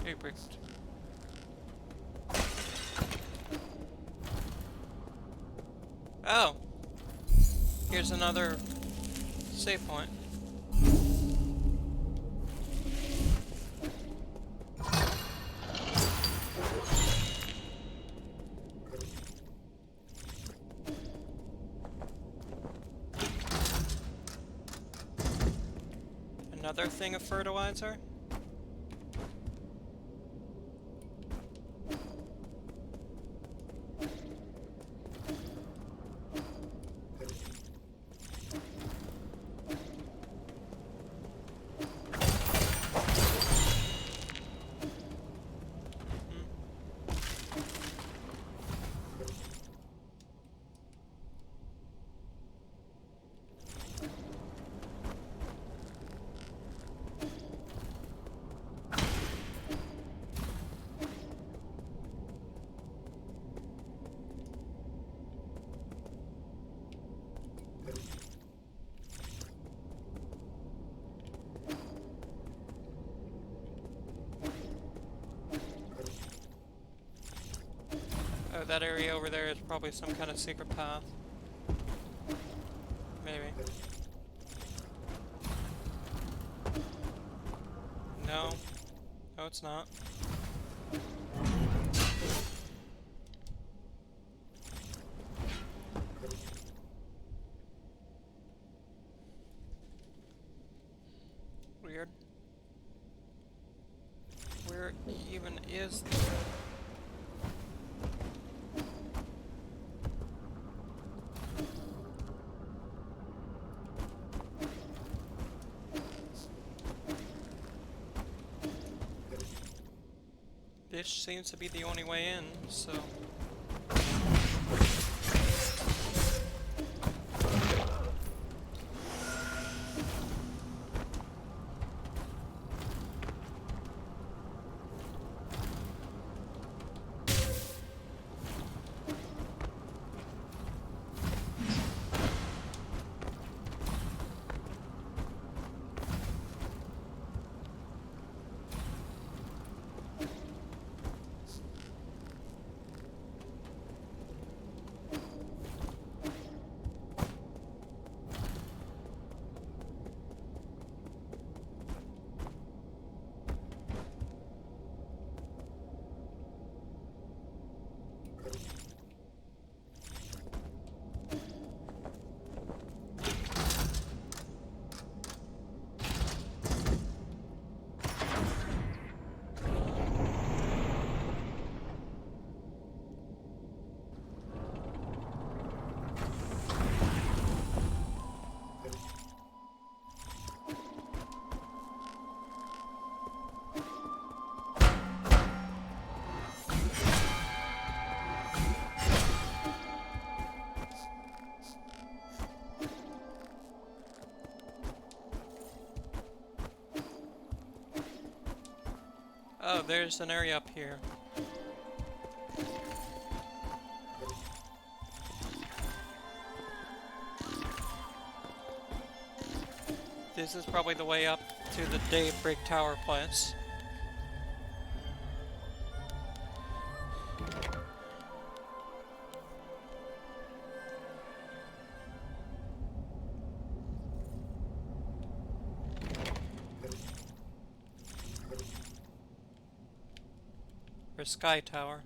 Daybreak. Oh! Here's another save point. Another thing of fertilizer? Oh, that area over there is probably some kind of secret path. Maybe. No. No, it's not. Weird. Where even is the... This seems to be the only way in, so... Oh, there's an area up here. This is probably the way up to the Daybreak Tower place. Or Sky Tower.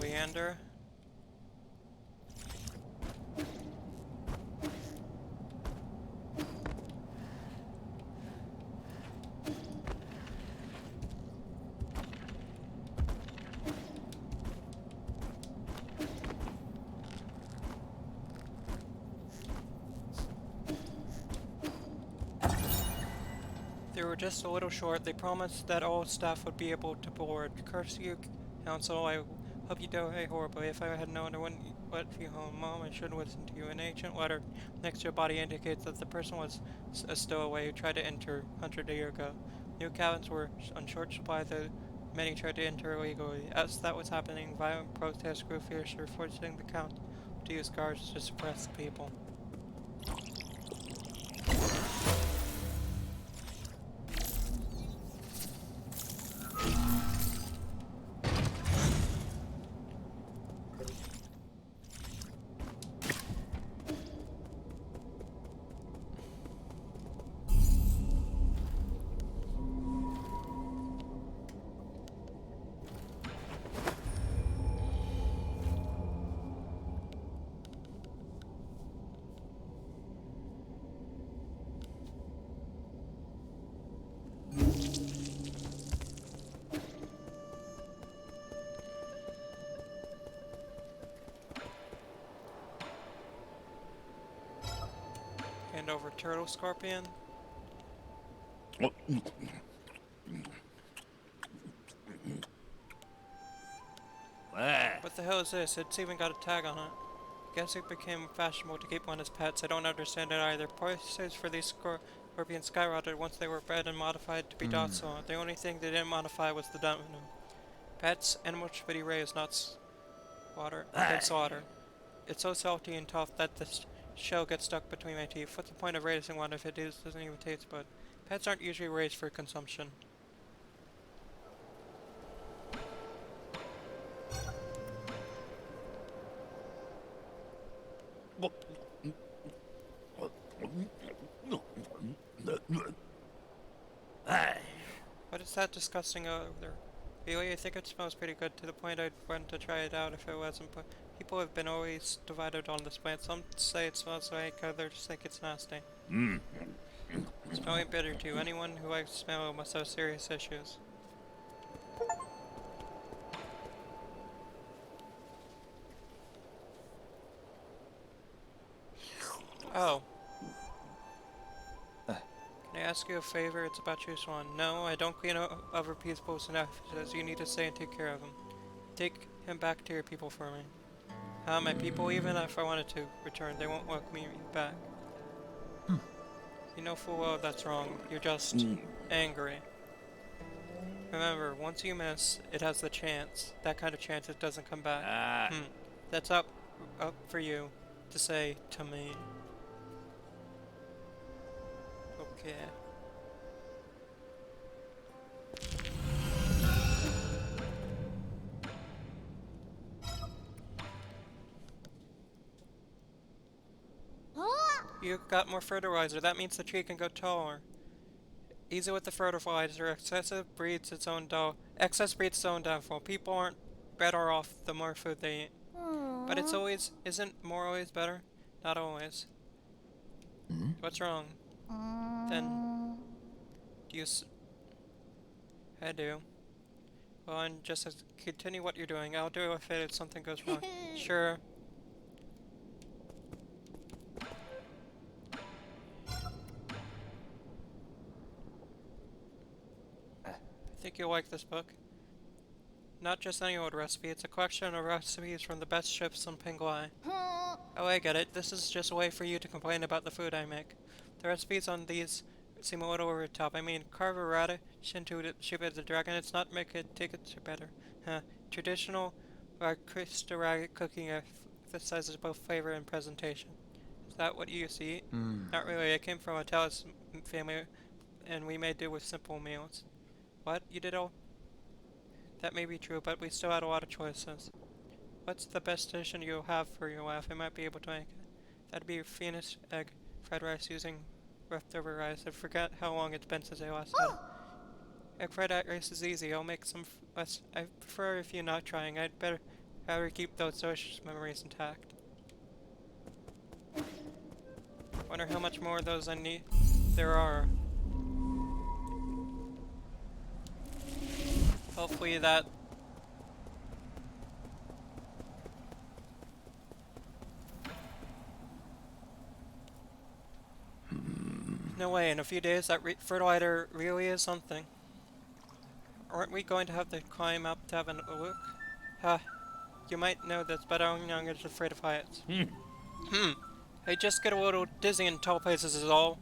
Leander. They were just a little short. They promised that all staff would be able to board. Curse you, Council. I hope you die horribly. If I had known, I wouldn't let you home. Mom, I should listen to you. An ancient letter next to your body indicates that the person was a stowaway who tried to enter 100 years ago. New cabins were on short supply, though many tried to enter illegally. As that was happening, violent protests grew fiercer, forcing the Count to use guards to suppress the people. Hand over Turtle Scorpion. Where? But What the hell is this? It's even got a tag on it. Guess it became fashionable to keep one as pets. I don't understand it either. Prices for these scorpions skyrocketed once they were bred and modified to be docile. The only thing they didn't modify was the venom. Pets, animals should be raised, not slaughter. It's so salty and tough that the shell gets stuck between my teeth. What's the point of raising one if it doesn't even taste good? Pets aren't usually raised for consumption. What is that disgusting odor? Really, I think it smells pretty good, to the point I'd want to try it out if it wasn't, but people have been always divided on this plant. Some say it smells like, others think it's nasty. Smelling bitter too. Anyone who likes smell must have serious issues. Oh. Can I ask you a favor? It's about you, Swan. No, I don't clean other people's enough. You need to stay and take care of him. Take him back to your people for me. My people, even if I wanted to return, they won't welcome me back. You know full well that's wrong. You're just angry. Remember, once you miss, it has the chance. That kind of chance it doesn't come back. That's up for you to say to me. Okay. You got more fertilizer. That means the tree can go taller. Easy with the fertilizer. Excess breeds its own downfall. People aren't better off the more food they eat. But isn't more always better? Not always. What's wrong? Then, I do. Well, and just continue what you're doing. I'll do it if something goes wrong. Sure. I think you'll like this book. Not just any old recipe, it's a collection of recipes from the best chefs on Penglai. Oh, I get it. This is just a way for you to complain about the food I make. The recipes on these seem a little over the top. I mean, carve a radish into the shape of the dragon. It's not take it to better. Traditional aristocratic cooking emphasizes both flavor and presentation. Is that what you used to eat? Not really. I came from a Taoist family, and we made do with simple meals. What? You did all? That may be true, but we still had a lot of choices. What's the best dish you have for your wife? I might be able to make it. That'd be Phoenix egg fried rice using leftover rice. I forget how long it's been since I last had it. Egg fried rice is easy. I'll make some less. I prefer if you're not trying. I'd rather keep those delicious memories intact. Wonder how much more of those there are. Hopefully that... No way, in a few days that fertilizer really is something. Aren't we going to have to climb up to have a look? You might know this, but I'm just afraid of heights. I just get a little dizzy in tall places is all.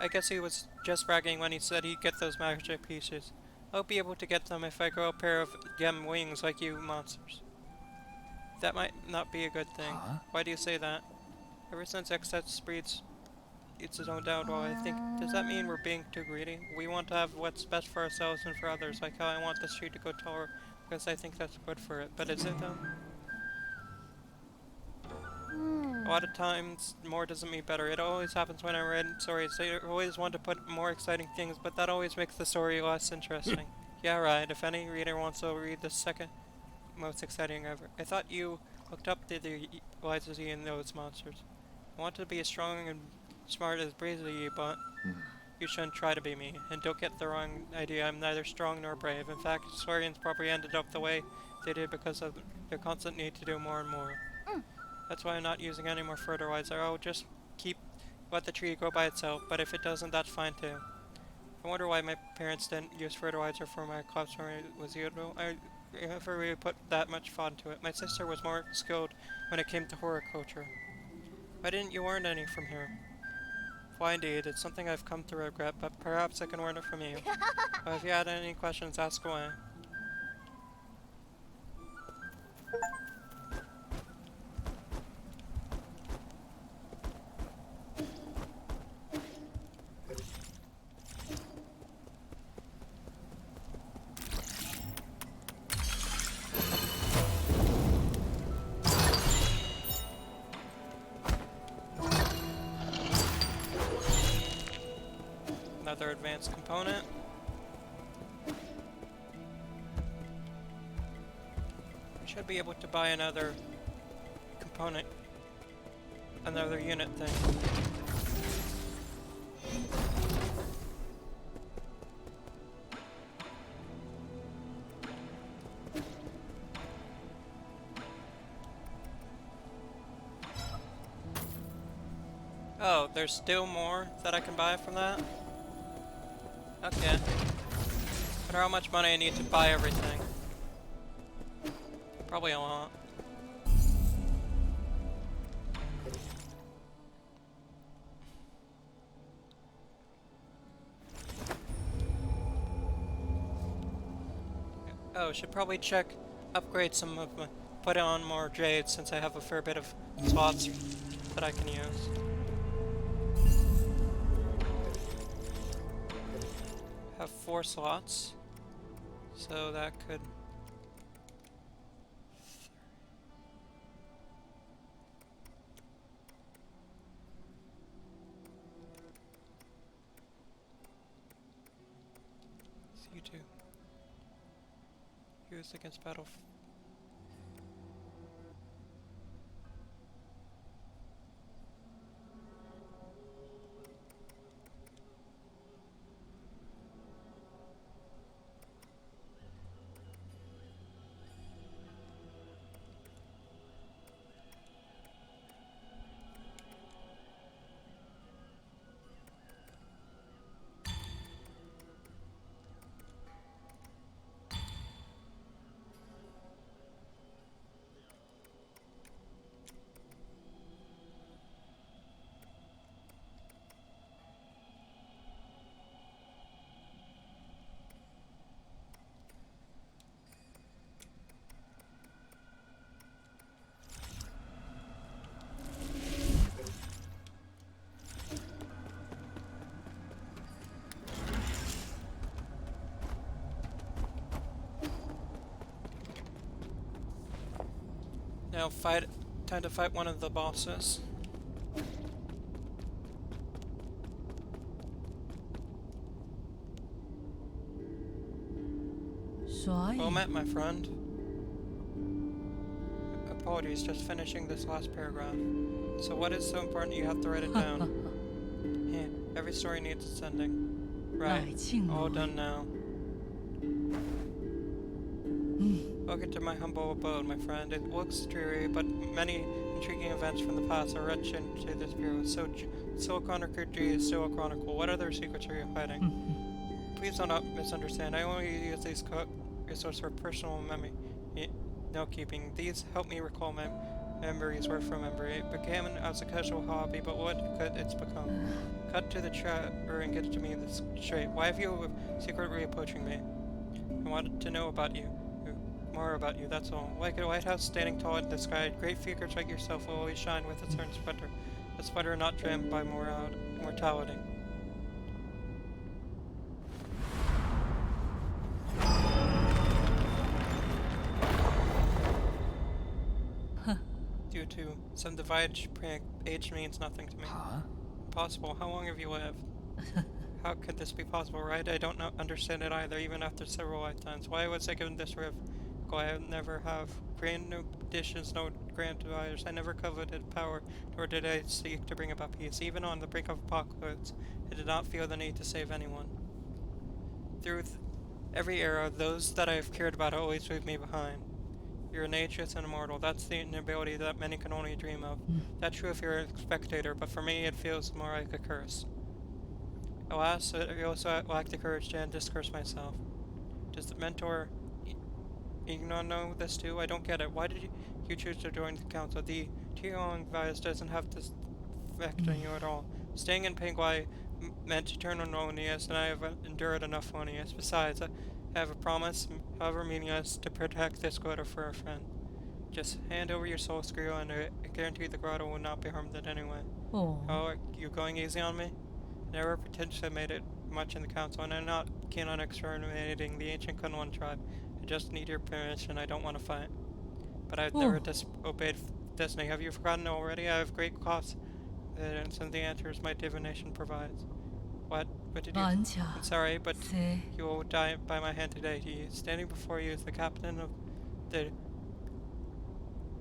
I guess he was just bragging when he said he'd get those magic pieces. I'll be able to get them if I grow a pair of gem wings like you monsters. That might not be a good thing. Why do you say that? Ever since excess breeds its own downfall, I think, does that mean we're being too greedy? We want to have what's best for ourselves and for others, like how I want this tree to go taller because I think that's good for it. But is it though? A lot of times, more doesn't mean better. It always happens when I read stories. They always want to put more exciting things, but that always makes the story less interesting. Yeah, right. If any reader wants to read the second most exciting ever. I thought you looked up to the wisely in those monsters. I want to be as strong and smart as Breezy, but you shouldn't try to be me. And don't get the wrong idea. I'm neither strong nor brave. In fact, Saurians probably ended up the way they did because of their constant need to do more and more. That's why I'm not using any more fertilizer. I'll just let the tree grow by itself, but if it doesn't, that's fine too. I wonder why my parents didn't use fertilizer for my crops when I was little. ever really put that much thought into it. My sister was more skilled when it came to horticulture. Why didn't you learn any from her? Why indeed, it's something I've come to regret, but perhaps I can learn it from you. If you had any questions, ask away. Another advanced component. We should be able to buy another component, another unit thing. Oh, there's still more that I can buy from that? Okay. Wonder how much money I need to buy everything. Probably a lot. Oh, should probably upgrade some of my, put on more jade since I have a fair bit of slots that I can use. Have 4 slots, so that could. C2. Used against battle. Now time to fight one of the bosses. Well met, my friend. Apologies, just finishing this last paragraph. So what is so important you have to write it down? Yeah, every story needs its ending. Right, all done now. Welcome to my humble abode, my friend. It looks dreary, but many intriguing events from the past are etched into this bureau. So, Chronicle G is still a chronicle. What other secrets are you hiding? Please do not misunderstand. I only use these resources for personal memory note keeping. These help me recall my memories word for memory. It began as a casual hobby, but what could it's become? Cut to the chatter and get it to me this straight. Why have you secretly approaching me? I wanted to know about you. More about you, that's all. Like a lighthouse standing tall in the sky, great figures like yourself will always shine with a certain splendor. A splendor not dreamt by mortality. Due to some divide, age means nothing to me. Huh? Impossible. How long have you lived? How could this be possible, right? I don't understand it either, even after several lifetimes. Why was I given this rift? I never have grand no dishes, no grand desires. I never coveted power, nor did I seek to bring about peace. Even on the brink of apocalypse, I did not feel the need to save anyone. Through every era, those that I have cared about always leave me behind. You're ageless and immortal. That's the ability that many can only dream of. That's true if you're a spectator, but for me it feels more like a curse. Alas, I also lack the courage to discurse myself. Does the mentor You not know this too? I don't get it. Why did you choose to join the council? The Tiong virus doesn't have this effect on you at all. Staying in Penguai meant to turn on Onius, and I have endured enough Onius. Besides, I have a promise, however meaningless, to protect this grotto for a friend. Just hand over your soul screw, and I guarantee the grotto will not be harmed in any way. Oh. Oh, are you going easy on me? Never potentially made it much in the council, and I'm not keen on exterminating the ancient Kunlun tribe. I just need your permission. I don't want to fight. But I've never disobeyed destiny. Have you forgotten already? I have great costs, and some of the answers my divination provides. What did you? I'm sorry, but you will die by my hand today. Standing before you is the captain of the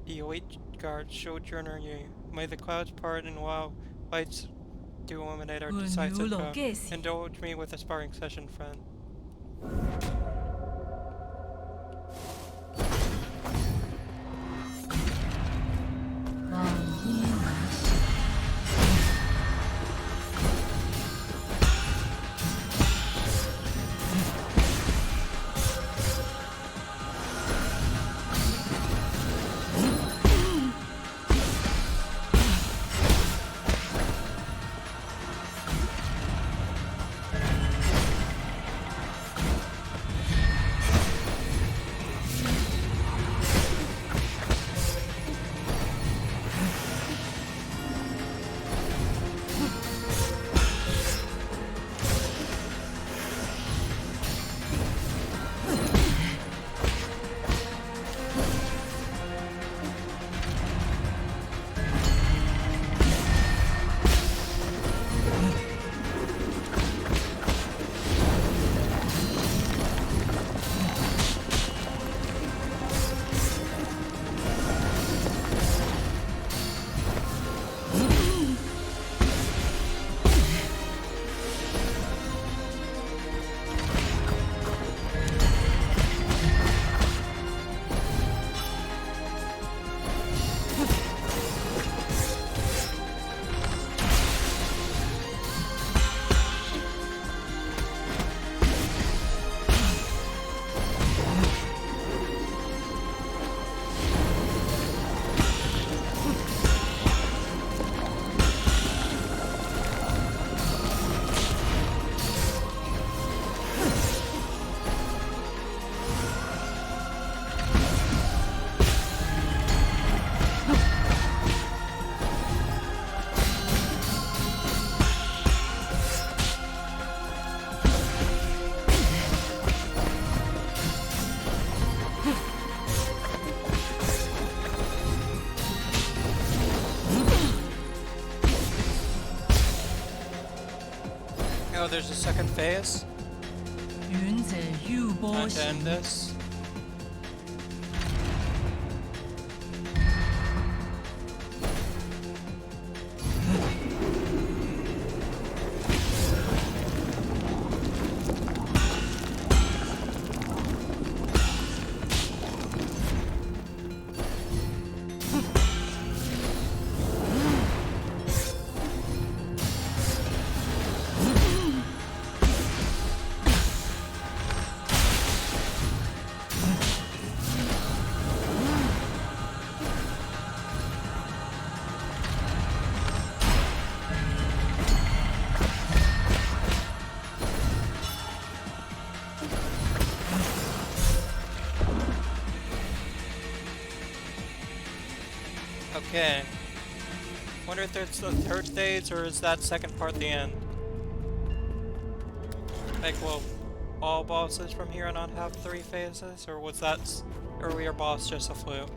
elite guard, Sojourner Yi. May the clouds part and while lights do illuminate our decisive goal. Indulge me with a sparring session, friend. Oh, there's a second phase. Time to end this. Okay. Wonder if it's the third phase or is that second part the end? Like, will all bosses from here on out have 3 phases, or was that earlier boss just a fluke?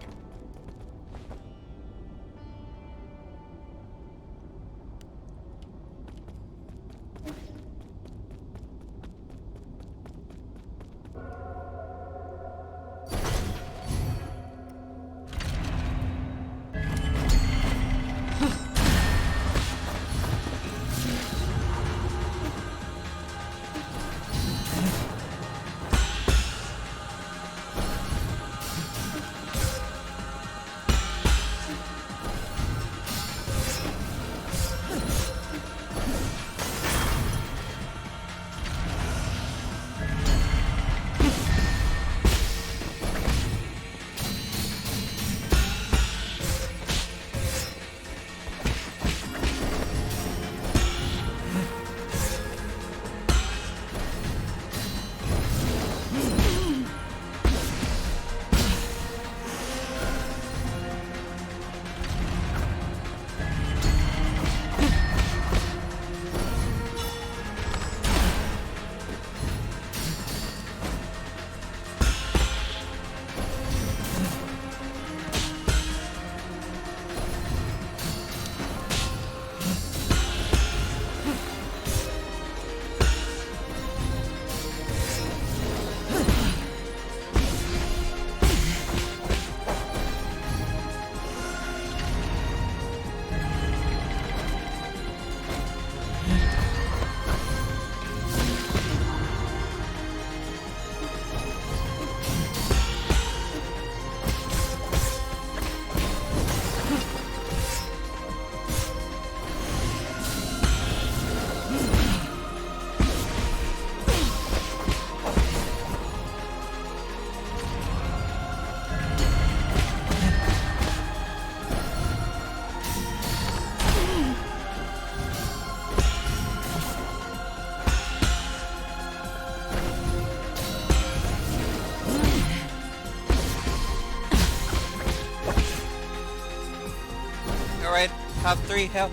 Alright, have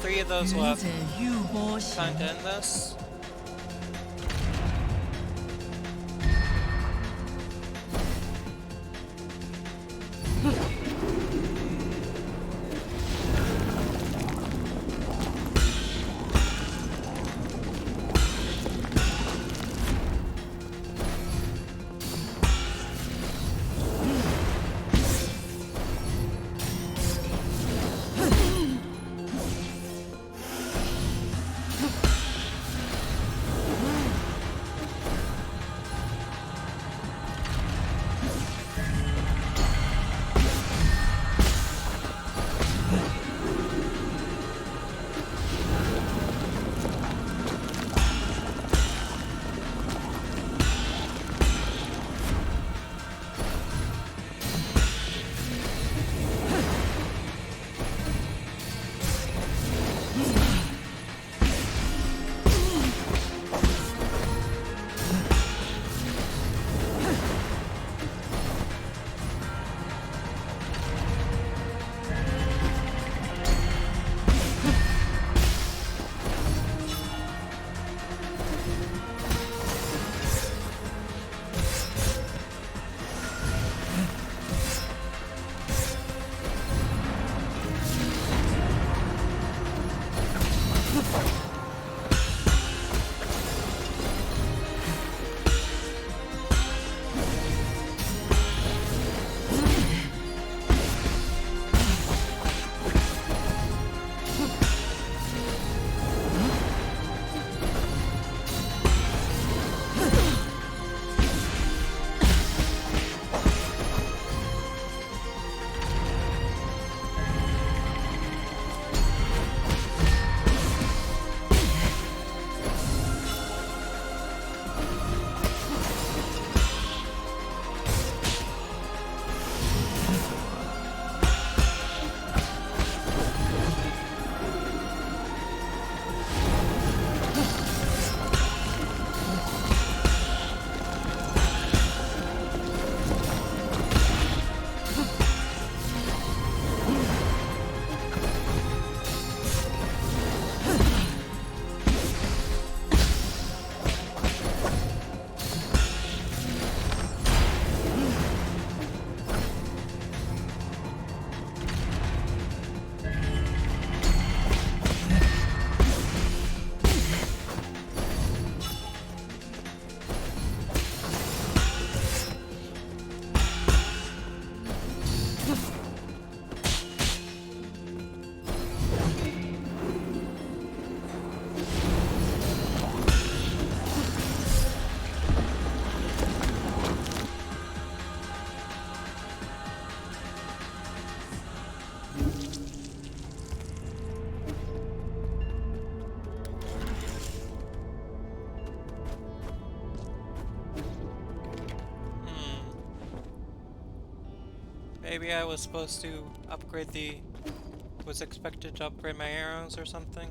three of those 愚 left. 者欲波行， Time to end this. Maybe I was supposed to upgrade was expected to upgrade my arrows or something.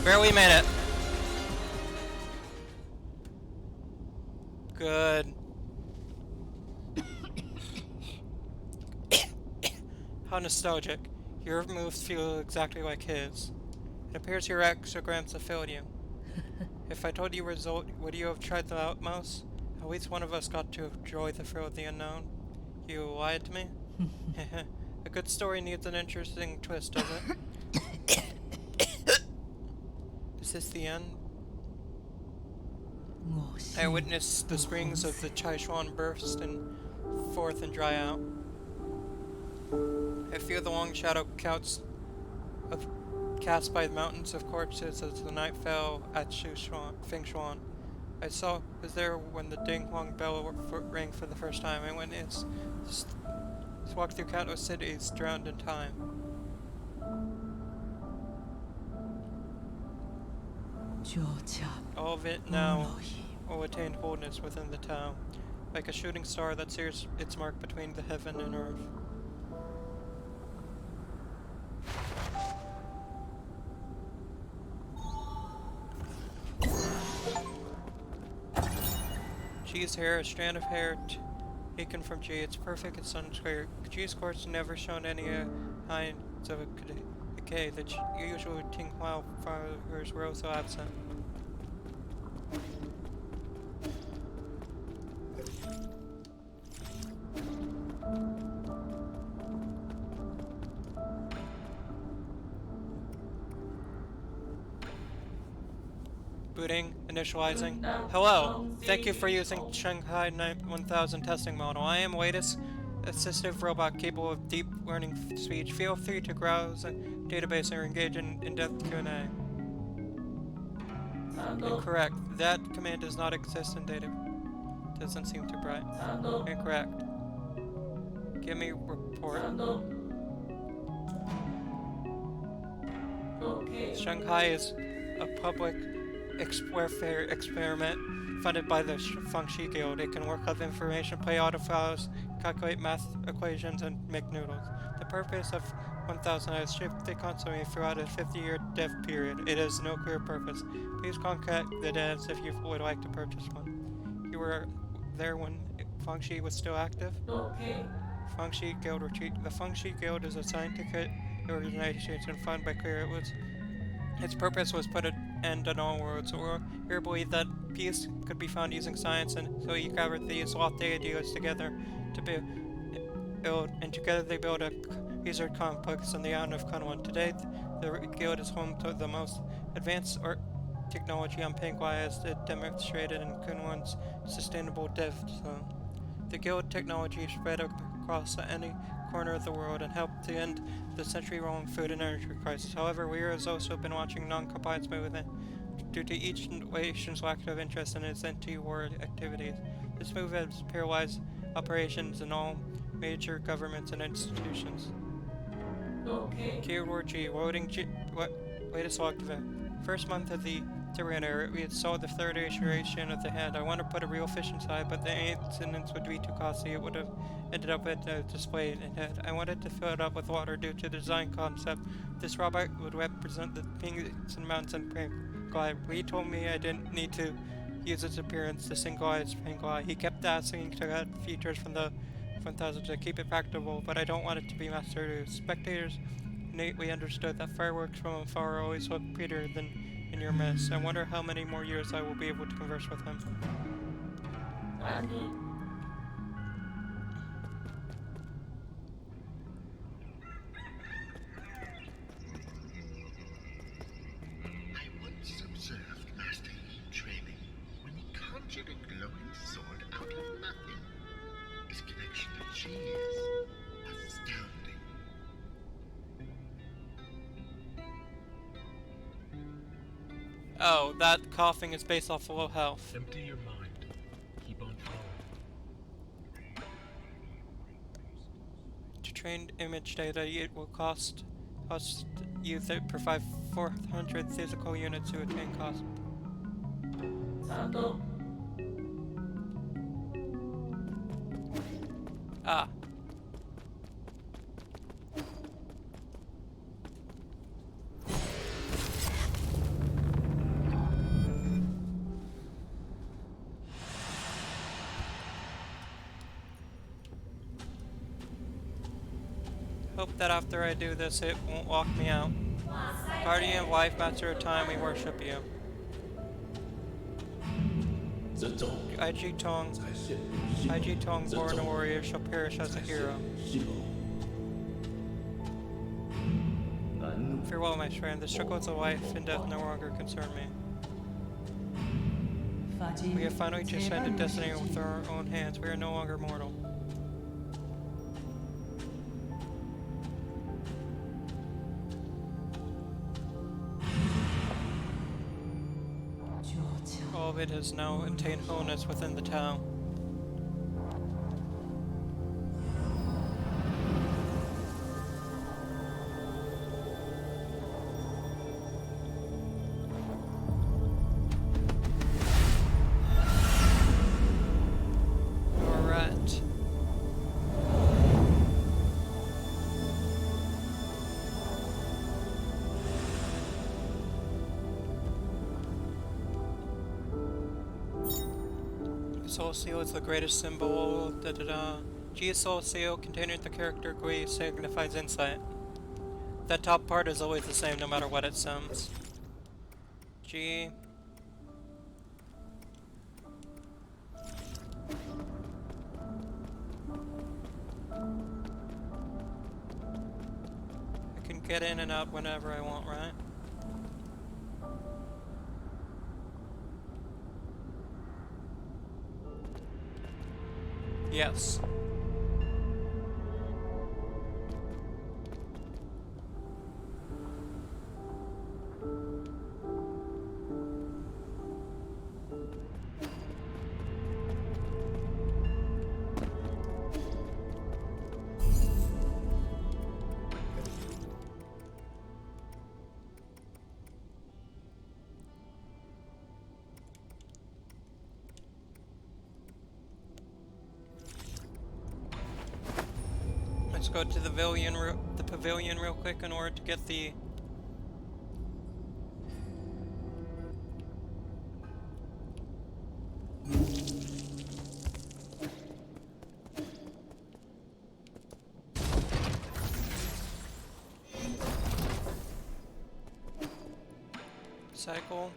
barely made it. Good. How nostalgic. Your moves feel exactly like his. It appears your exograms have failed you. If I told you result, would you have tried the utmost? At least one of us got to enjoy the thrill of the unknown. You lied to me? A good story needs an interesting twist, does it? Is this the end? I witnessed the springs of the Chaishuan burst and forth and dry out. I feel the long shadow cast by the mountains of corpses as the night fell at Fengshuan. I was there when the Ding Huang bell rang for the first time. I witnessed walked through countless cities drowned in time. All of it now will attain wholeness within the town, like a shooting star that sears its mark between the heaven and earth. G's hair, a strand of hair taken from G. It's perfect and sun-square. G's course never shown any signs of a decay. The usual Tinghua flowers were also absent. Booting, initializing. Hello, thank you for using Shanghai 1000 testing model. I am latest assistive robot capable of deep learning speech. Feel free to browse a database or engage in in-depth Q&A. Incorrect. That command does not exist in data. Doesn't seem too bright. Incorrect. Give me report. Shanghai is a public welfare experiment funded by the Fengshi Guild. It can work up information, play autofiles, calculate math equations, and make noodles. The purpose of 1000 has shifted constantly throughout a 50-year dev period. It has no clear purpose. Please contact the devs if you would like to purchase one. You were there when Fengshi was still active? Fengshi Guild Retreat. The Fengshi Guild is a scientific organization funded by Clear. Its purpose was put an end on all worlds, or we believe that peace could be found using science, and so you gathered these lofty ideas together to build, and together they built a research complex on the island of Kunlun. Today, the guild is home to the most advanced art technology on Penguai, as demonstrated in Kunlun's sustainable dev zone. The guild technology spread across any corner of the world and helped to end the century-long food and energy crisis. However, Weir has also been watching non-compliance movement due to each nation's lack of interest in its anti-war activities. This move has paralyzed operations in all major governments and institutions. Keyword G, latest log event. First month of the Tyrian era, we had saw the third iteration of the hand. I wanted to put a real fish inside, but the maintenance would be too costly. It would have ended up with a display instead. I wanted to fill it up with water due to the design concept. This robot would represent the peaks and mountains and Penguai. He told me I didn't need to use its appearance, the single-eyed Penguai. He kept asking to add features from the 1000 to keep it practical, but I don't want it to be mass-produced. Spectators innately understood that fireworks from afar always look prettier than in your midst. I wonder how many more years I will be able to converse with him. I once observed Master Yi training when he conjured a glowing sword out of nothing. His connection to Chi is astounding. Oh, that coughing is based off of low health. Empty your mind. Keep on following. To train image data, it will cost you provide 400 physical units to attain cost. Ah. Hope that after I do this, it won't lock me out. Guardian of life, master of time, we worship you. 这种 IG Tong, 才是希 IG Tong, 这 born a 种 warrior, shall perish as a 才是 hero. 希望。难怒 Farewell, my friend. The struggles of life and death no longer concern me. We have finally descended destiny with our own hands. We are no longer mortal. All of it has now attained wholeness within the town. Alright. Soul Seal is the greatest symbol. G Soul Seal, containing the character Gui, signifies insight. That top part is always the same no matter what it sums. G. I can get in and out whenever I want, right? Yes. Let's go to the pavilion real quick in order to get the cycle.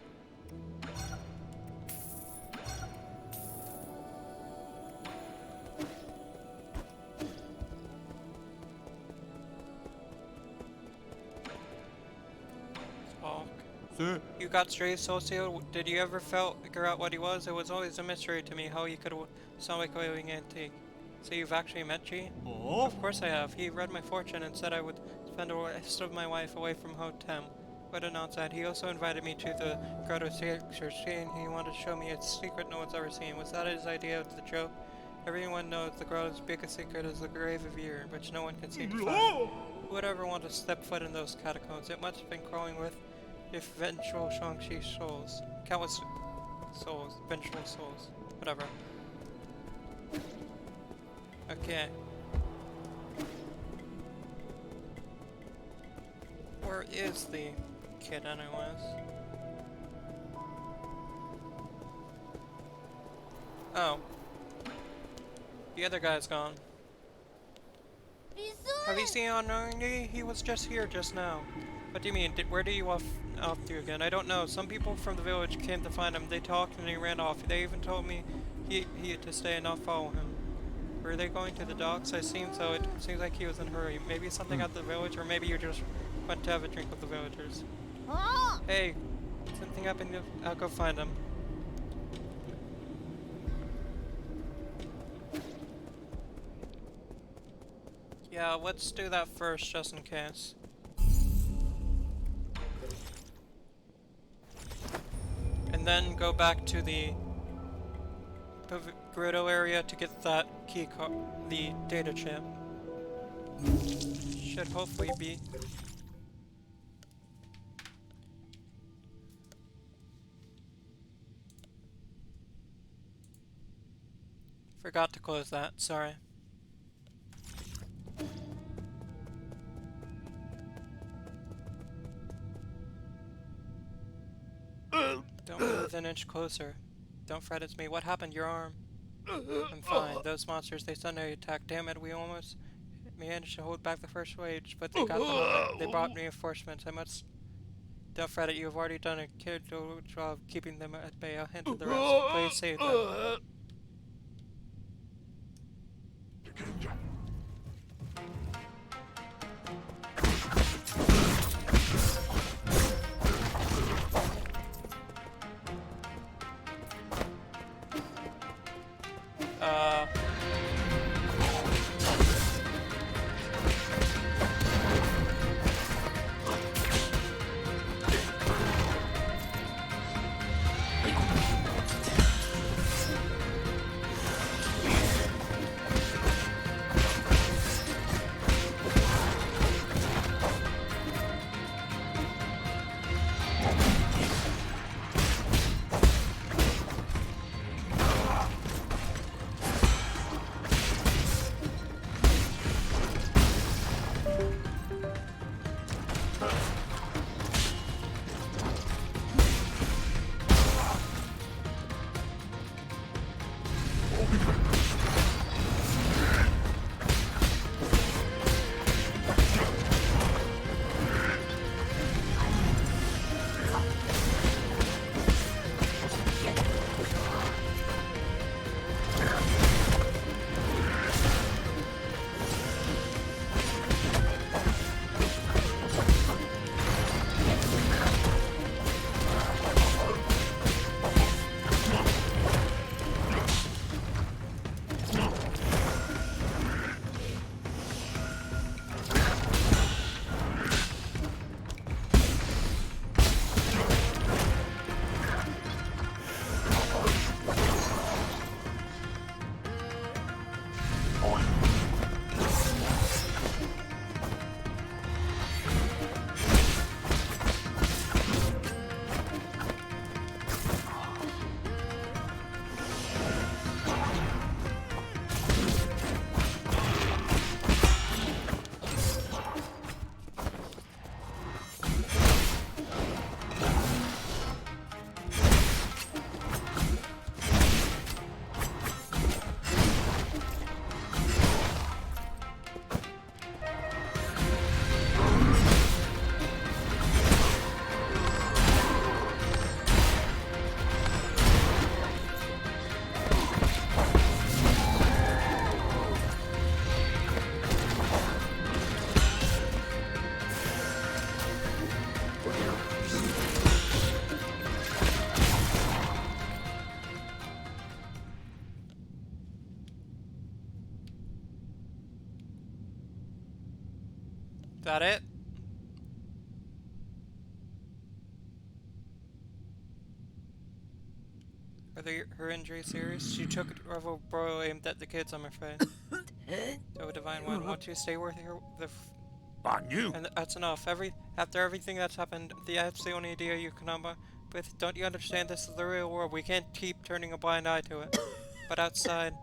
Sir. You got Stray Socio. Did you ever figure out what he was? It was always a mystery to me how he could sound like a living antique. So you've actually met G? Oh. Of course I have. He read my fortune and said I would spend the rest of my life away from Hotem. But announced that he also invited me to the Grotto saying he wanted to show me a secret no one's ever seen. Was that his idea of the joke? Everyone knows the Grotto's biggest secret is the Grave of Year, which no one can seem to find. Who would ever want to step foot in those catacombs? It must have been crawling with eventual Shang-Chi souls. Countless souls. Eventual souls. Whatever. Okay. Where is the kid anyways? Oh. The other guy's gone. Have you seen Unknowingly? He was just here just now. What do you mean? Where do you off to again? I don't know. Some people from the village came to find him. They talked and he ran off. They even told me he had to stay and not follow him. Were they going to the docks? I seemed so. It seems like he was in a hurry. Maybe something at the village, or maybe you just went to have a drink with the villagers. Hey, something happened. I'll go find him. Yeah, let's do that first, just in case. And then go back to the Grotto area to get that key card, the data chip. Should hopefully be. Forgot to close that, sorry. Don't move an inch closer. Don't fret, it's me. What happened? Your arm? I'm fine. Those monsters, they suddenly attacked. Damn it, we almost managed to hold back the first wage, but they got them. They brought reinforcements. I must. Don't fret it. You have already done a good job keeping them at bay. I'll handle the rest. Please save them. Uh. That it? Are her injuries serious? She took a rifle bro aimed at the kids, I'm afraid. So Divine One, won't you stay with her? And that's enough. After everything that's happened, that's the only idea you can come up with. Don't you understand? This is the real world. We can't keep turning a blind eye to it. But outside,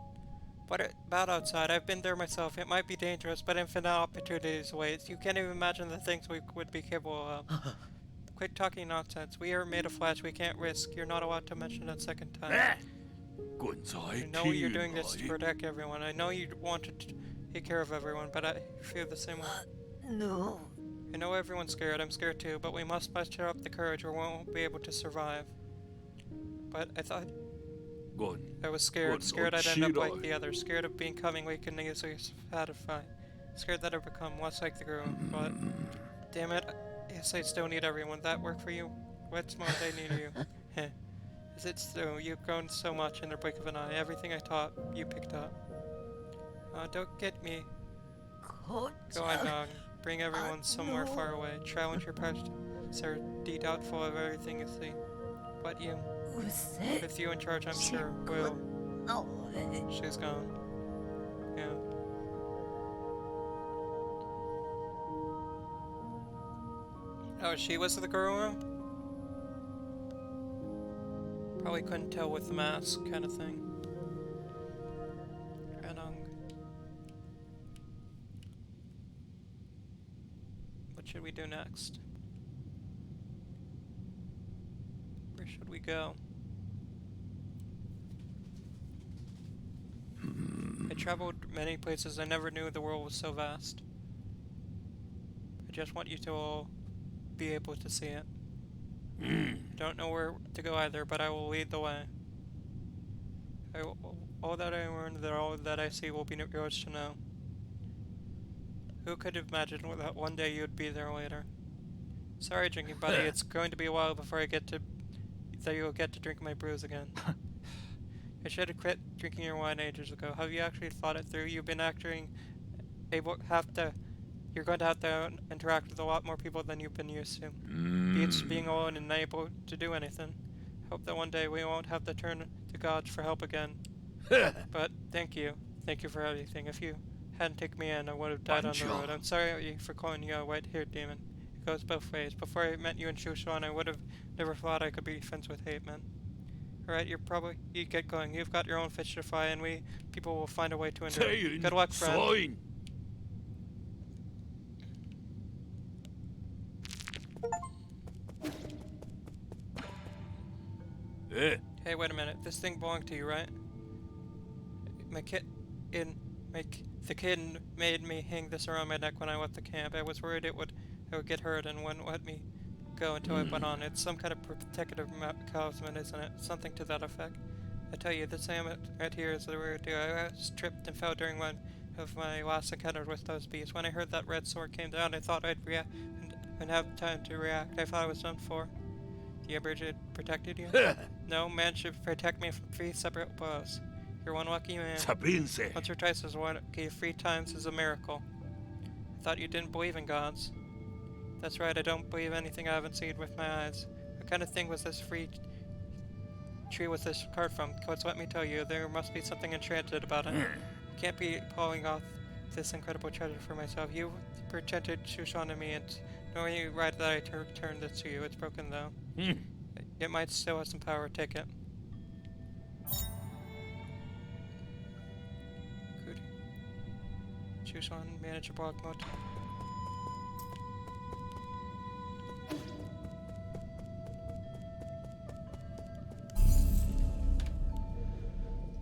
what about outside? I've been there myself. It might be dangerous, but infinite opportunities await. You can't even imagine the things we would be capable of. Quit talking nonsense. We are made of flesh. We can't risk. You're not allowed to mention it a second time. I know you're doing this to protect everyone. I know you want to take care of everyone, but I feel the same way. No. I know everyone's scared. I'm scared too, but we must muster up the courage or we won't be able to survive. But I thought... I was scared. Scared I'd end up like the others. Scared of becoming weak and easily satisfied. Scared that I'd become less like the girl. But... damn it. Yes, I still need everyone. That work for you? What's more, they need you. Heh. Is it still? You've grown so much in the blink of an eye. Everything I taught, you picked up. Don't get me. Go on, dog. Bring everyone somewhere far away. Challenge your Sir, doubtful of everything you see. But you. With you in charge, I'm sure will. She's gone. Yeah. Oh, she was the girl? Probably couldn't tell with the mask, kind of thing. What should we do next? Where should we go? I traveled many places. I never knew the world was so vast. I just want you to all be able to see it. Don't know where to go either, but I will lead the way. All that I learned, that all that I see will be yours to know. Who could have imagined that one day you'd be there later? Sorry, drinking buddy, it's going to be a while before you'll get to drink my brews again. I should have quit drinking your wine ages ago. Have you actually thought it through? You've been you're going to have to interact with a lot more people than you've been used to. Beats being alone and unable to do anything. Hope that one day we won't have to turn to gods for help again. But thank you. Thank you for everything. If you hadn't taken me in, I would have died on the road. I'm sorry for calling you a white-haired demon. It goes both ways. Before I met you in Shushan, I would have never thought I could be friends with hate men. Alright, you get going. You've got your own fish to fry, and we people will find a way to endure. Good luck, friend. Hey, wait a minute. This thing belonged to you, right? The kid made me hang this around my neck when I left the camp. I was worried I would get hurt and wouldn't let me go until I went on. It's some kind of protective talisman, isn't it? Something to that effect. I tell you, this amulet right here is the weird deal. I was tripped and fell during one of my last encounters with those beasts. When I heard that red sword came down, I thought I'd react and have time to react. I thought I was done for. The Abridged protected you? No, man should protect me from 3 separate blows. You're one lucky man. Once or twice is one lucky, 3 times is a miracle. I thought you didn't believe in gods. That's right, I don't believe anything I haven't seen with my eyes. What kind of thing was this free tree with this card from? Because let me tell you, there must be something enchanted about it. I can't be pulling off this incredible treasure for myself. You presented Shushan to me, and knowing you right that I returned it to you. It's broken though. It might still have some power. Take it. Good. Shushan, manager block mode.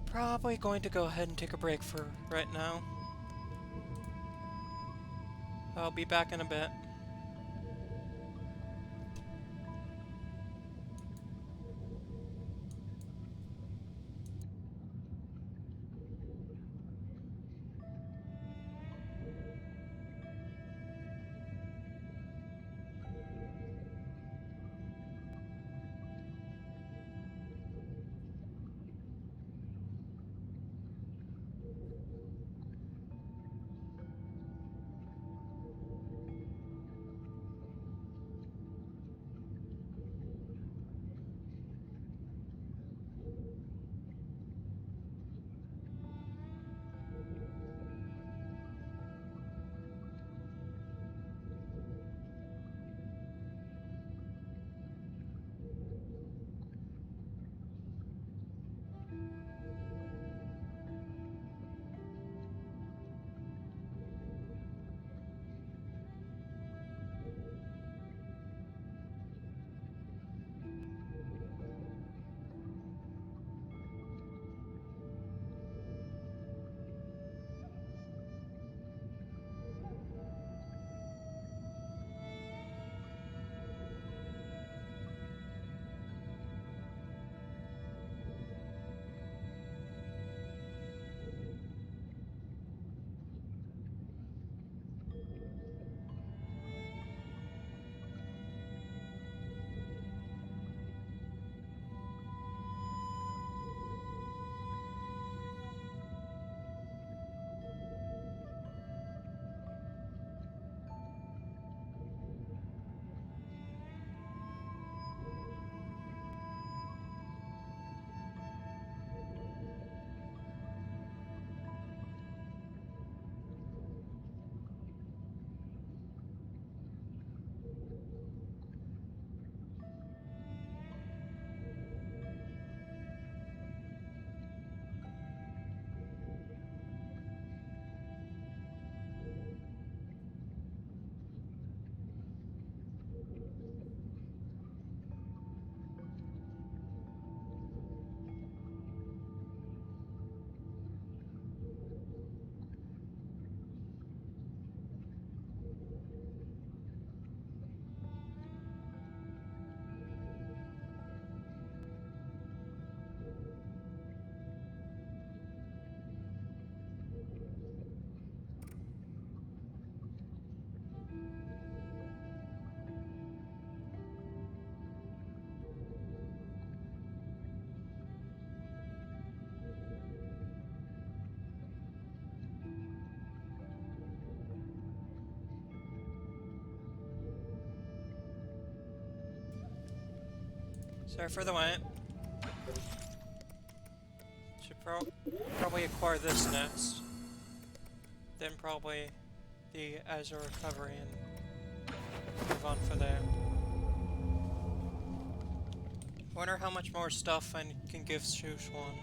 Probably going to go ahead and take a break for right now. I'll be back in a bit. Sorry for the wait. Should probably acquire this next. Then probably the Azure recovery and move on for there. Wonder how much more stuff I can give Shushwan.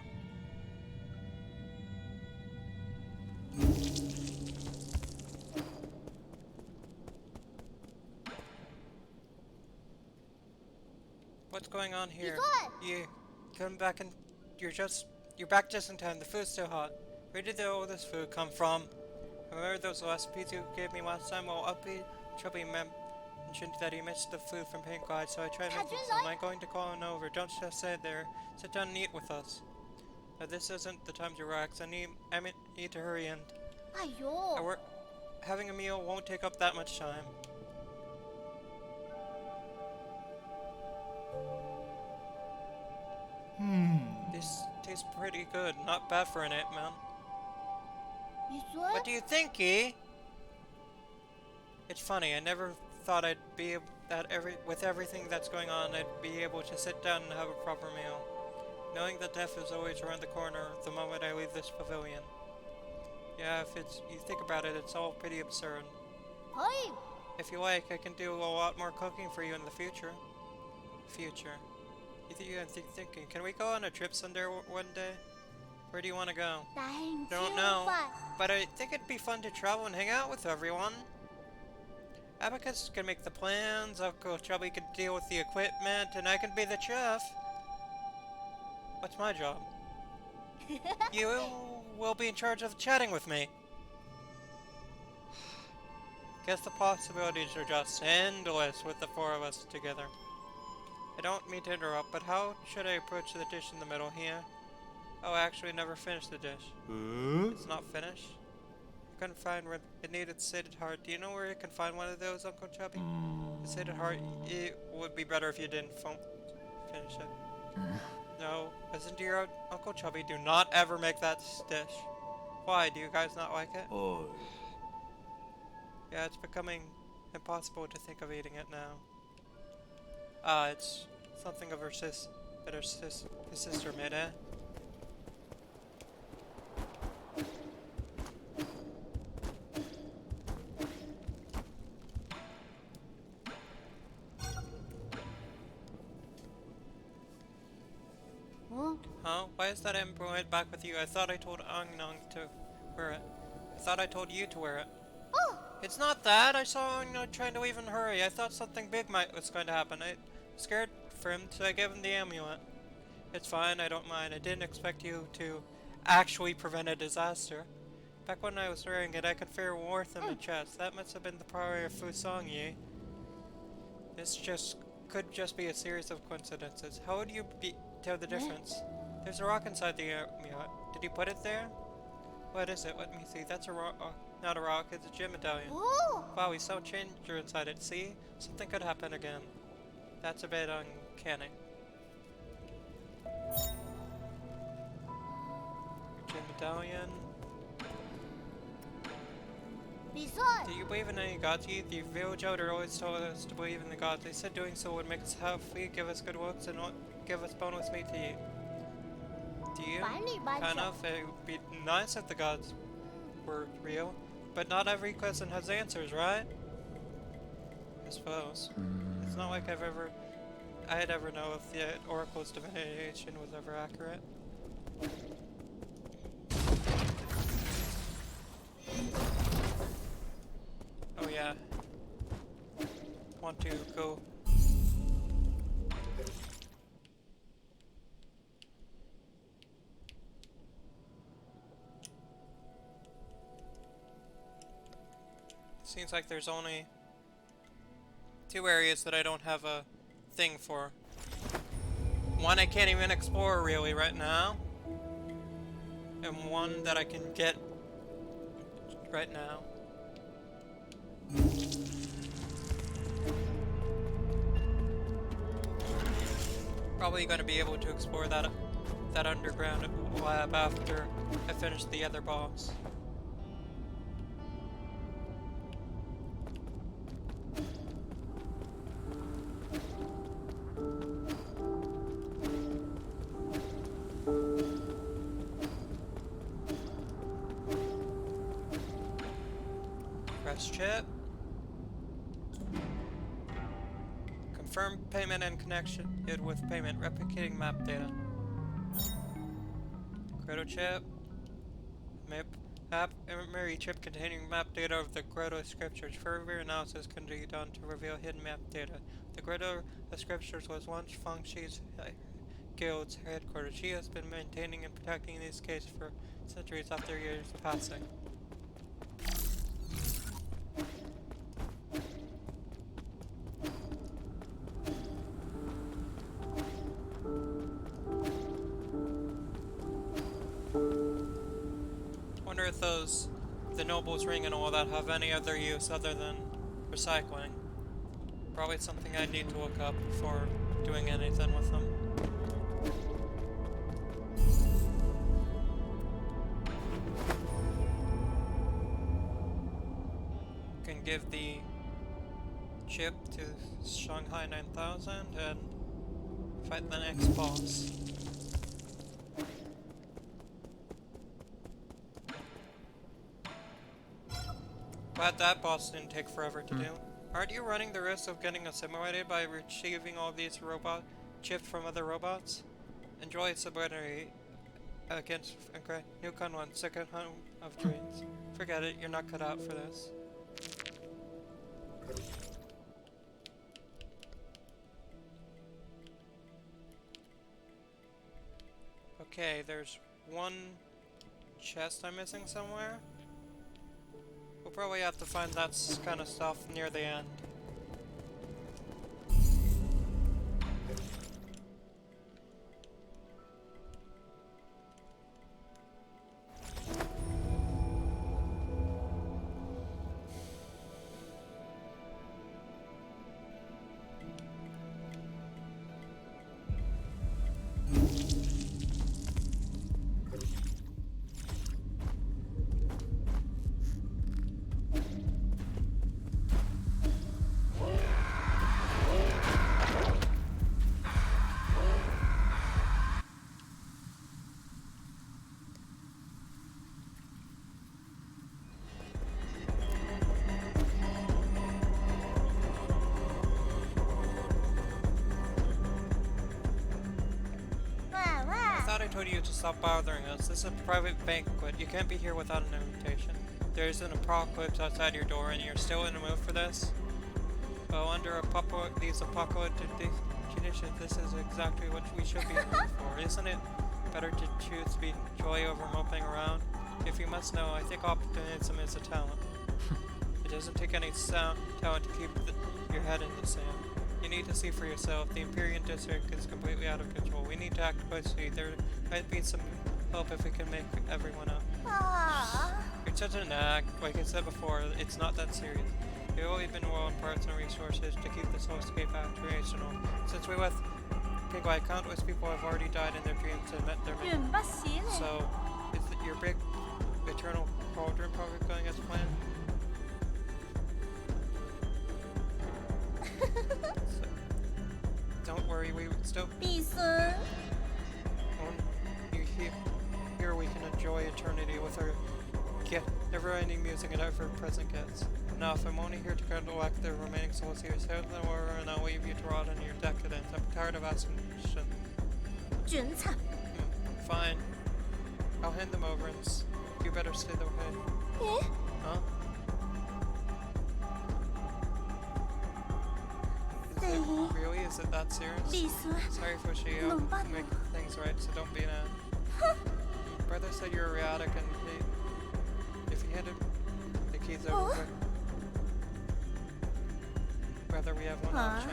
What's going on here? You come back and you're back just in time. The food's still hot. Where did all this food come from? Remember those recipes you gave me last time? Well, Uppy Chubby mentioned that he missed the food from Pink Guide, so I tried making some. I'm going to call him over. Don't just sit there. Sit down and eat with us. Now, this isn't the time to relax. I need to hurry in. 아요. Having a meal won't take up that much time. This tastes pretty good. Not bad for an Ant-Man. 미술? What do you think, E? It's funny, I never thought I'd be with everything that's going on, I'd be able to sit down and have a proper meal. Knowing that death is always around the corner the moment I leave this pavilion. Yeah, if you think about it, it's all pretty absurd. 어이. If you like, I can do a lot more cooking for you in the future. I'm thinking, can we go on a trip someday one day? Where do you want to go? 나행 Don't know, but I think it'd be fun to travel and hang out with everyone. Abacus can make the plans, Uncle Chubby can deal with the equipment, and I can be the chef. What's my job? You will be in charge of chatting with me. Guess the possibilities are just endless with the four of us together. I don't mean to interrupt, but how should I approach the dish in the middle here? Oh, I actually never finished the dish. It's not finished? I couldn't find where it needed sated heart. Do you know where you can find one of those, Uncle Chubby? The sated heart, it would be better if you didn't finish it. No, listen to your Uncle Chubby. Do not ever make that dish. Why? Do you guys not like it? Oh, Yeah, it's becoming impossible to think of eating it now. It's something of his sister made, eh? 어? Huh? Why is that embroidered back with you? I thought I told Angnong to wear it. I thought I told you to wear it. Oh! It's not that! I saw Angnong trying to leave in a hurry. I thought something big was going to happen. I scared for him, so I gave him the amulet. It's fine, I don't mind. I didn't expect you to actually prevent a disaster. Back when I was wearing it, I could feel warmth in my chest. That must have been the power of Fusong Yi. This could just be a series of coincidences. How would you tell the difference? There's a rock inside the amulet. Did you put it there? What is it? Let me see. That's a rock. Not a rock, it's a gem medallion. 오! Wow, we saw a changer inside it. See? Something could happen again. That's a bit uncanny. Gem medallion. 미술! Do you believe in any gods? The village elder always told us to believe in the gods. They said doing so would make us healthy, give us good looks, and give us boneless meat to eat. Do you? 빨리 Kind 맞춰. of. It would be nice if the gods were real. But not every question has answers, right? I suppose. It's not like I'd ever know if the Oracle's divination was ever accurate. Oh yeah. Want to go... Seems like there's only 2 areas that I don't have a thing for. One I can't even explore really right now. And one that I can get right now. Probably gonna be able to explore that underground lab after I finish the other boss. First chip. Confirm payment and connection it with payment, replicating map data. Grotto chip. Memory chip containing map data of the Grotto scriptures. Further analysis can be done to reveal hidden map data. The Grotto scriptures was once Feng Shi's guild's headquarters. She has been maintaining and protecting these caves for centuries after years of passing. Wonder if the Noble's Ring and all that have any other use other than recycling. Probably something I need to look up before doing anything with them. Can give the chip to Shanghai 9000 and fight the next boss. Glad that boss didn't take forever to do. Aren't you running the risk of getting assimilated by retrieving all these robot chips from other robots? Enjoy sobriety against Newcon 1, second home of dreams. Forget it, you're not cut out for this. Okay, there's one chest I'm missing somewhere. We'll probably have to find that kind of stuff near the end. I told you to stop bothering us. This is a private banquet. You can't be here without an invitation. There's an apocalypse outside your door and you're still in the mood for this? Well, under these apocalyptic conditions, this is exactly what we should be in the mood for, isn't it? Better to choose to be joy over moping around. If you must know, I think optimism is a talent. It doesn't take any talent to keep your head in the sand. You need to see for yourself. The Imperial District is completely out of control. We need to act quickly. There might be some help if we can make everyone up. You're such an act. Like I said before, it's not that serious. We've always been low on parts and resources to keep this whole escape aspirational. Since we left Pigwai, countless people have already died in their dreams and met their men. So, is your big eternal cauldron project going as planned? So, don't worry, we still. Here we can enjoy eternity with our never-ending music and ever-present guests. Now, if I'm only here to collect the remaining souls here, say the word and I'll leave you to rot in your decadence. I'm tired of asking questions. Fine. I'll hand them over and you better stay the way. Huh? Really? Is it that serious? Sorry for Shio. Make things right, so don't be an ass. Brother said you're erratic and if he handed the keys over quick. Brother, we have one option.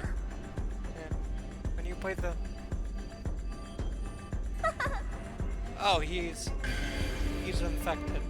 Yeah. When you play the... Oh, he's infected.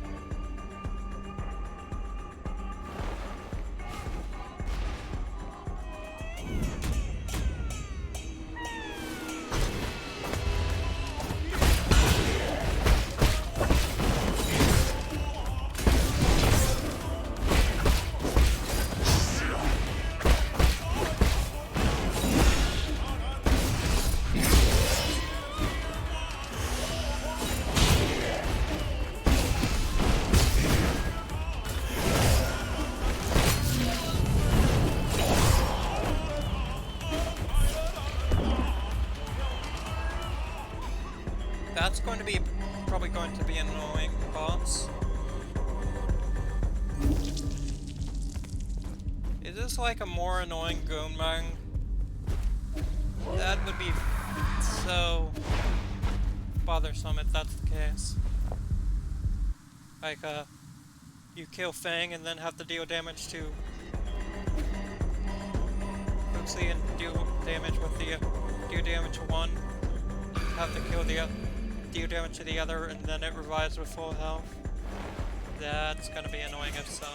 that's going to be probably going to be an annoying boss. Is this like a more annoying Gunmang? That would be so bothersome if that's the case. Like, you kill Fang and then have to deal damage to Fuxi and deal damage with the deal damage to one. Have to kill the deal damage to the other, and then it revives with full health. That's gonna be annoying if so.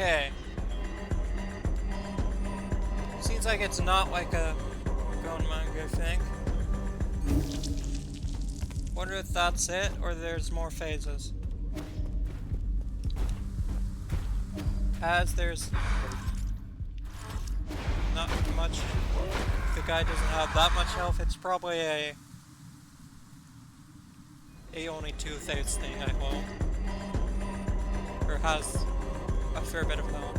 Okay. Seems like it's not like a Gunmang thing. Wonder if that's it, or there's more phases. As there's not much, the guy doesn't have that much health, it's probably a only 2 phase thing, I hope. Or has a fair bit of health.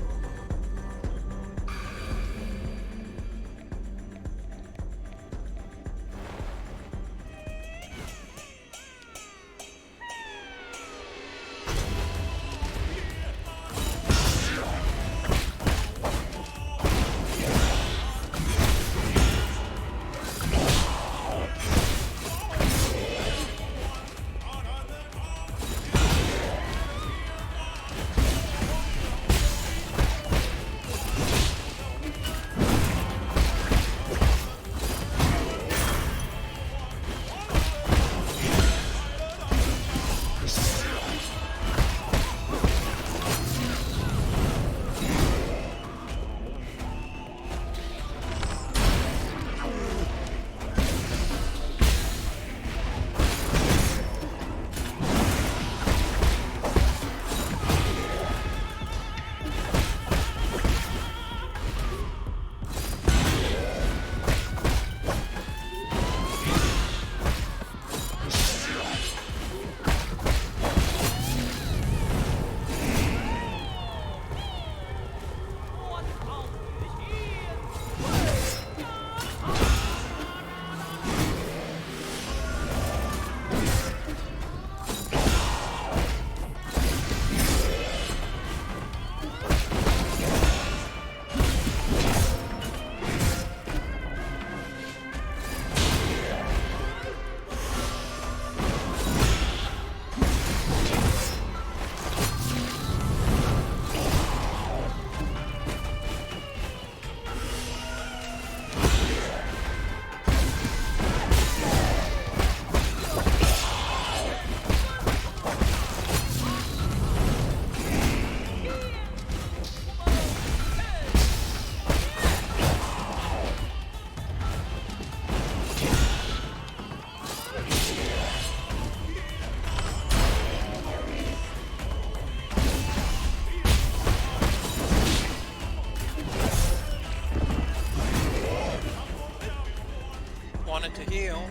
wanted to heal.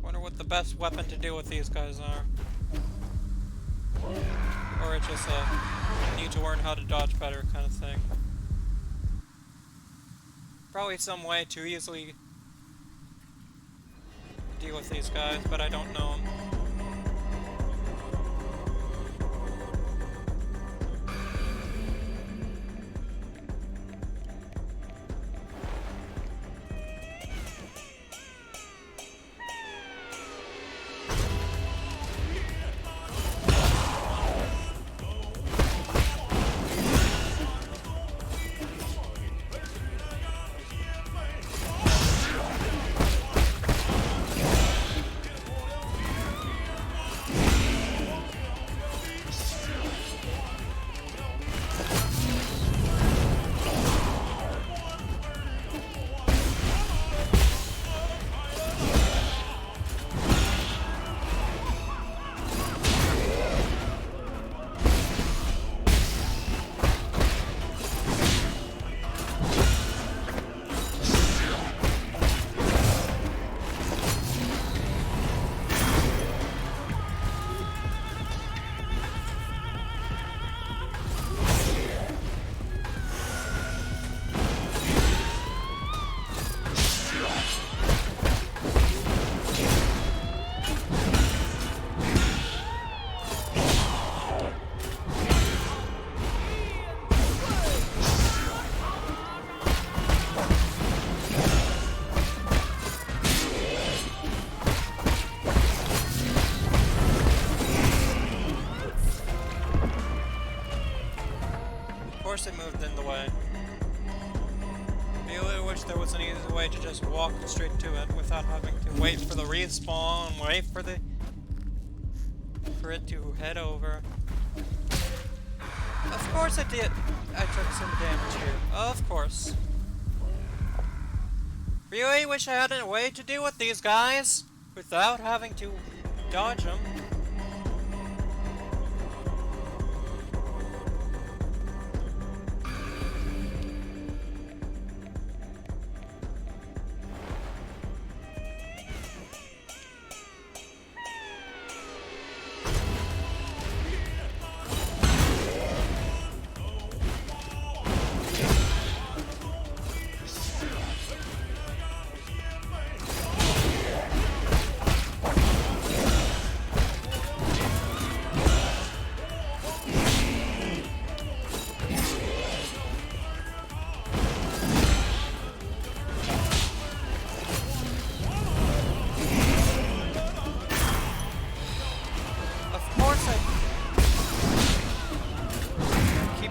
Wonder what the best weapon to deal with these guys are. Or it's just a need to learn how to dodge better kind of thing. Probably some way to easily deal with these guys, but I don't know. Of course it moved in the way. I really wish there was an easy way to just walk straight to it without having to wait for the respawn, wait for it to head over. Of course I did. I took some damage here. Of course. Really wish I had a way to deal with these guys without having to dodge them.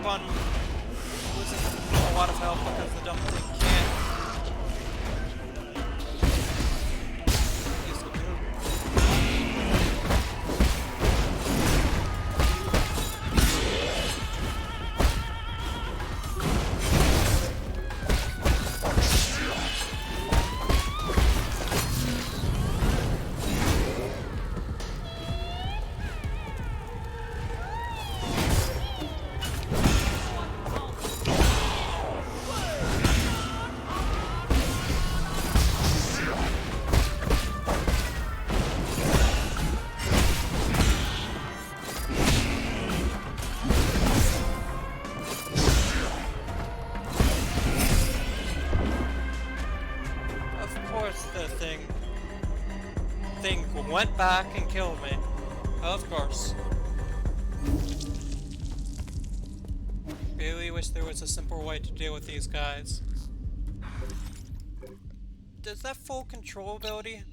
On losing a lot of health because the dumb thing can't use the move. The thing went back and killed me. Of course. Really wish there was a simple way to deal with these guys. Does that full control ability?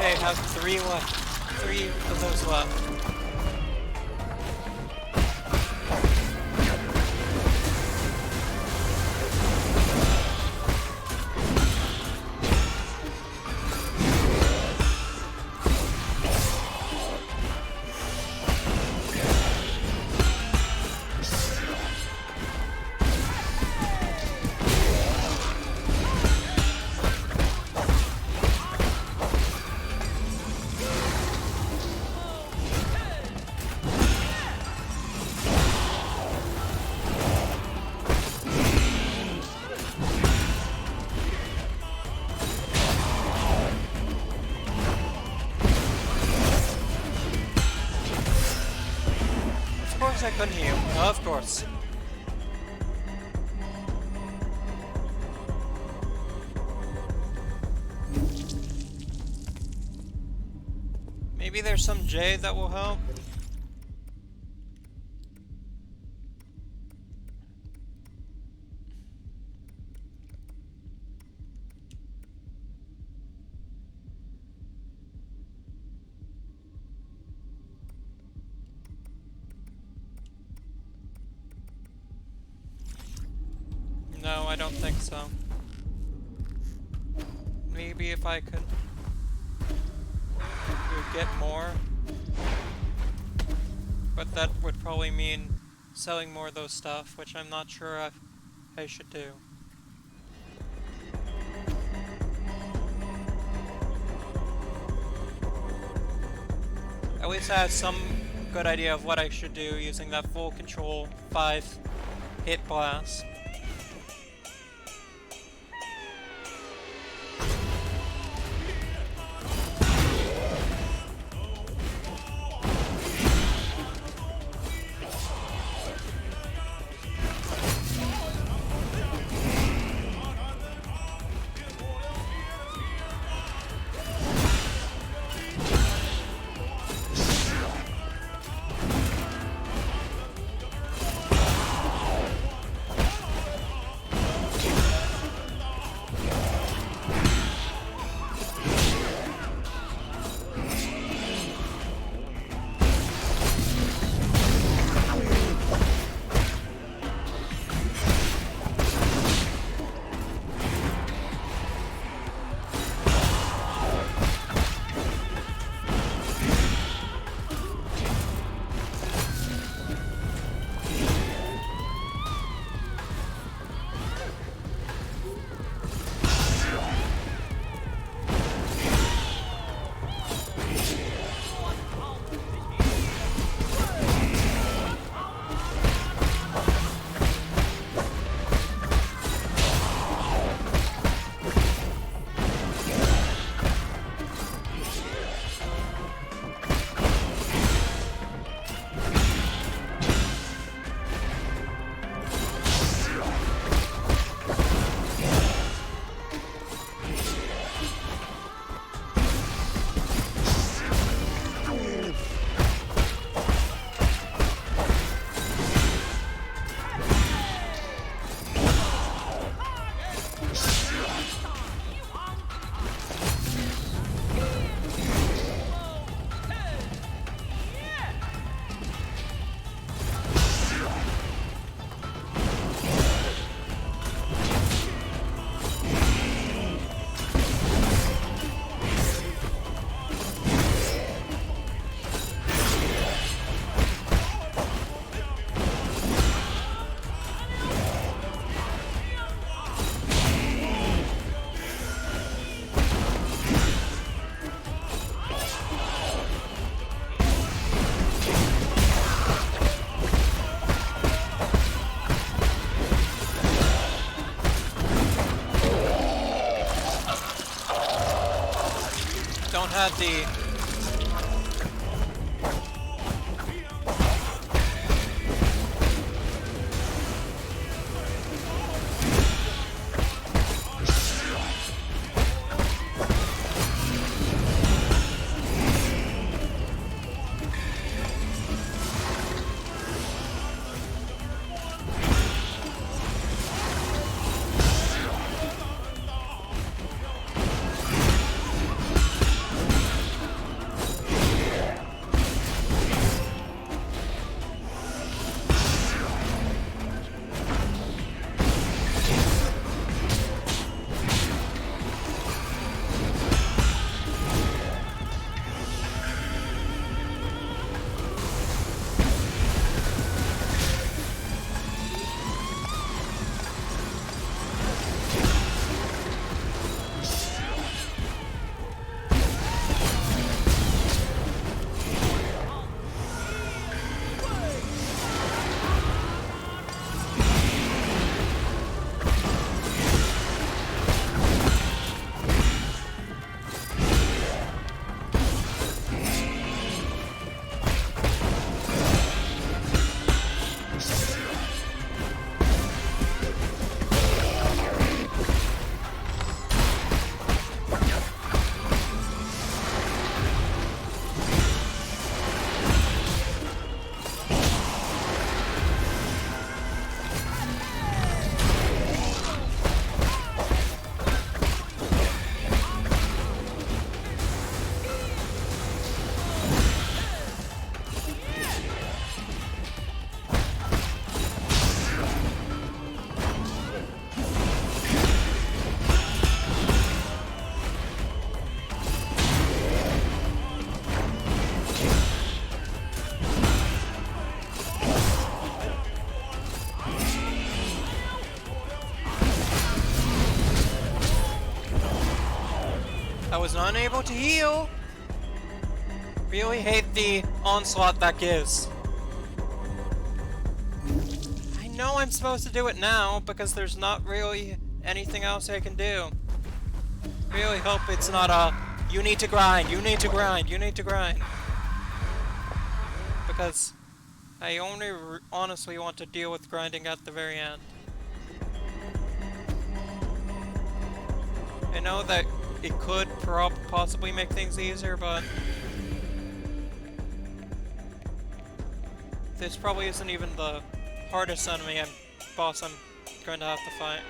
Okay, have 3 left. 3 of those left. Of course I couldn't heal. Of course. Maybe there's some jade that will help? No, I don't think so. Maybe if I could get more. But that would probably mean selling more of those stuff, which I'm not sure I should do. At least I have some good idea of what I should do using that full control 5 hit blast. Had the was unable to heal. Really hate the onslaught that gives. I know I'm supposed to do it now because there's not really anything else I can do. Really hope it's not a you need to grind, you need to grind, you need to grind. Because I only honestly want to deal with grinding at the very end. I know that it could possibly make things easier, but this probably isn't even the hardest enemy and boss I'm going to have to fight.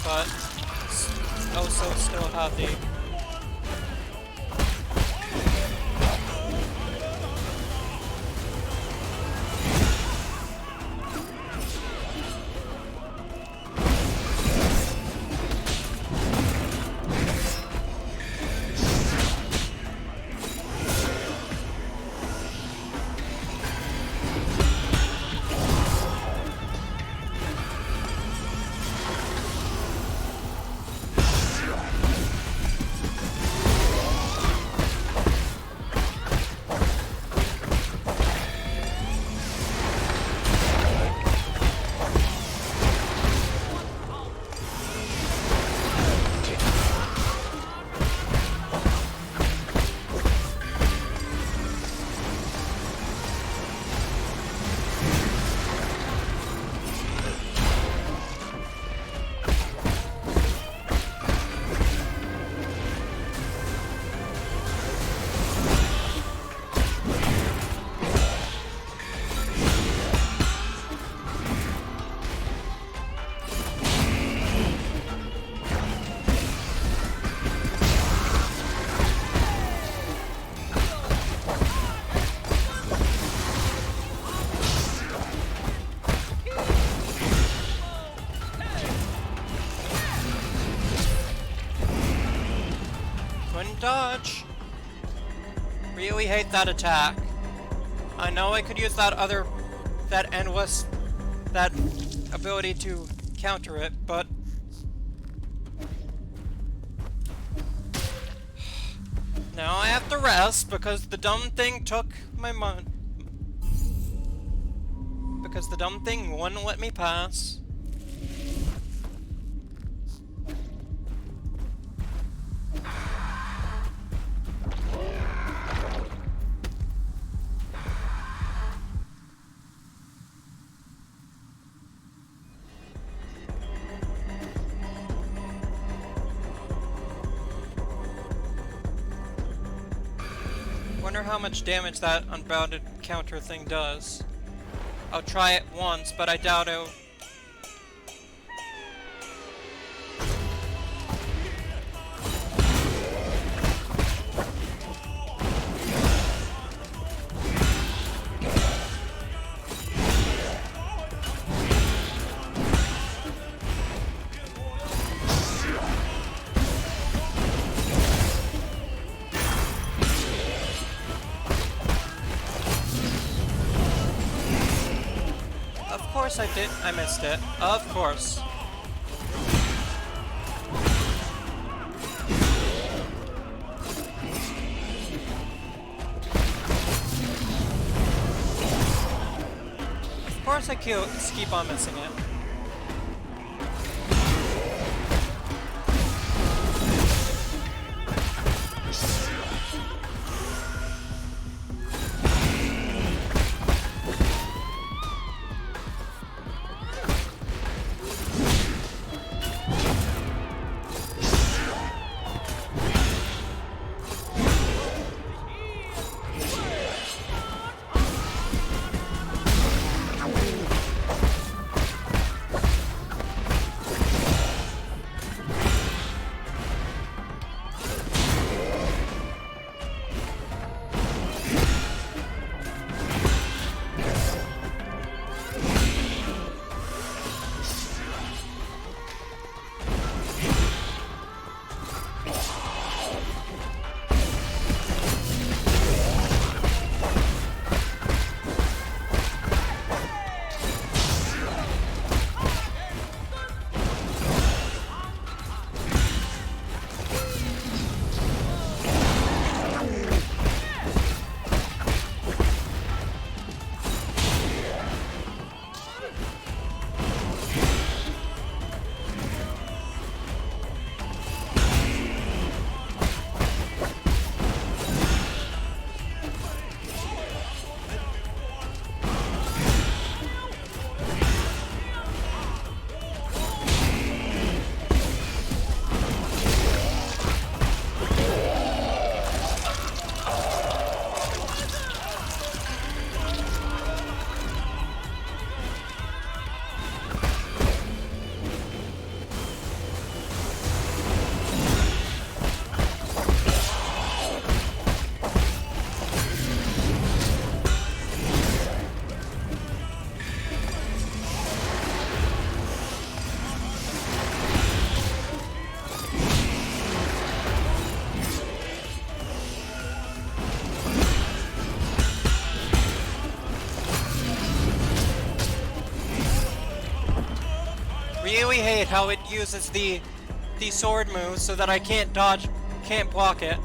but also still have the can't dodge. Really hate that attack. I know I could use that ability to counter it, but now I have to rest because the dumb thing took my because the dumb thing wouldn't let me pass. Wonder how much damage that unbounded counter thing does. I'll try it once, but I doubt it. Of course I did. I missed it. Of course. Of course I keep on missing it. Really hate how it uses the sword move so that I can't dodge, can't block it.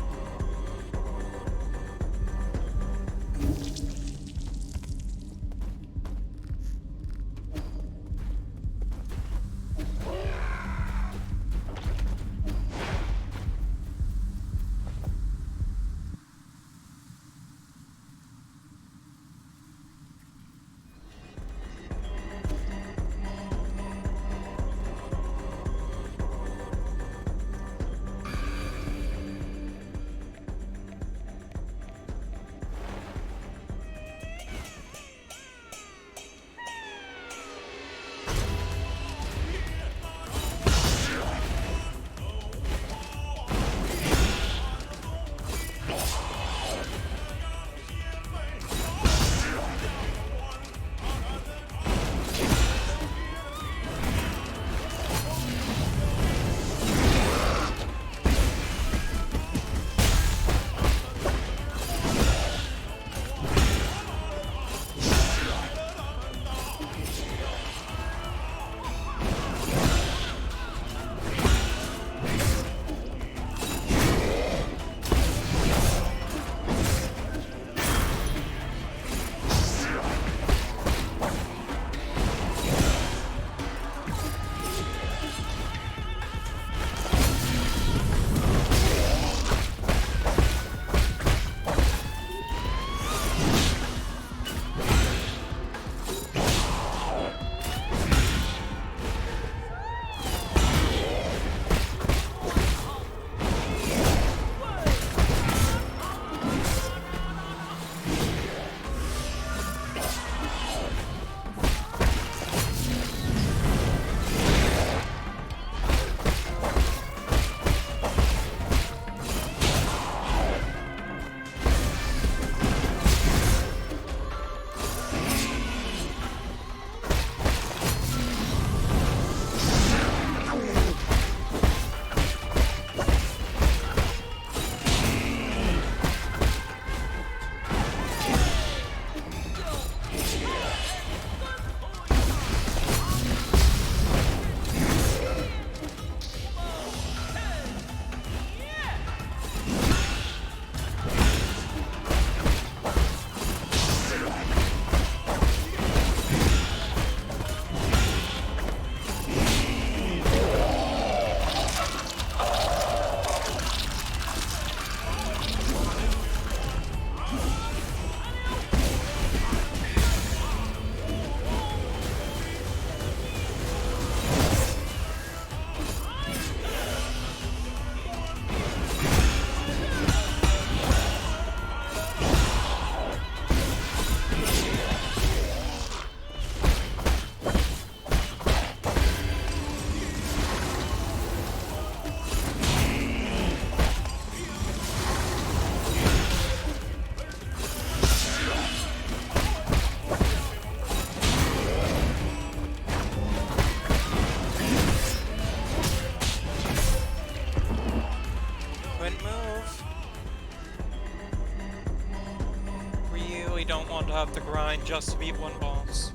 grind just to beat one boss.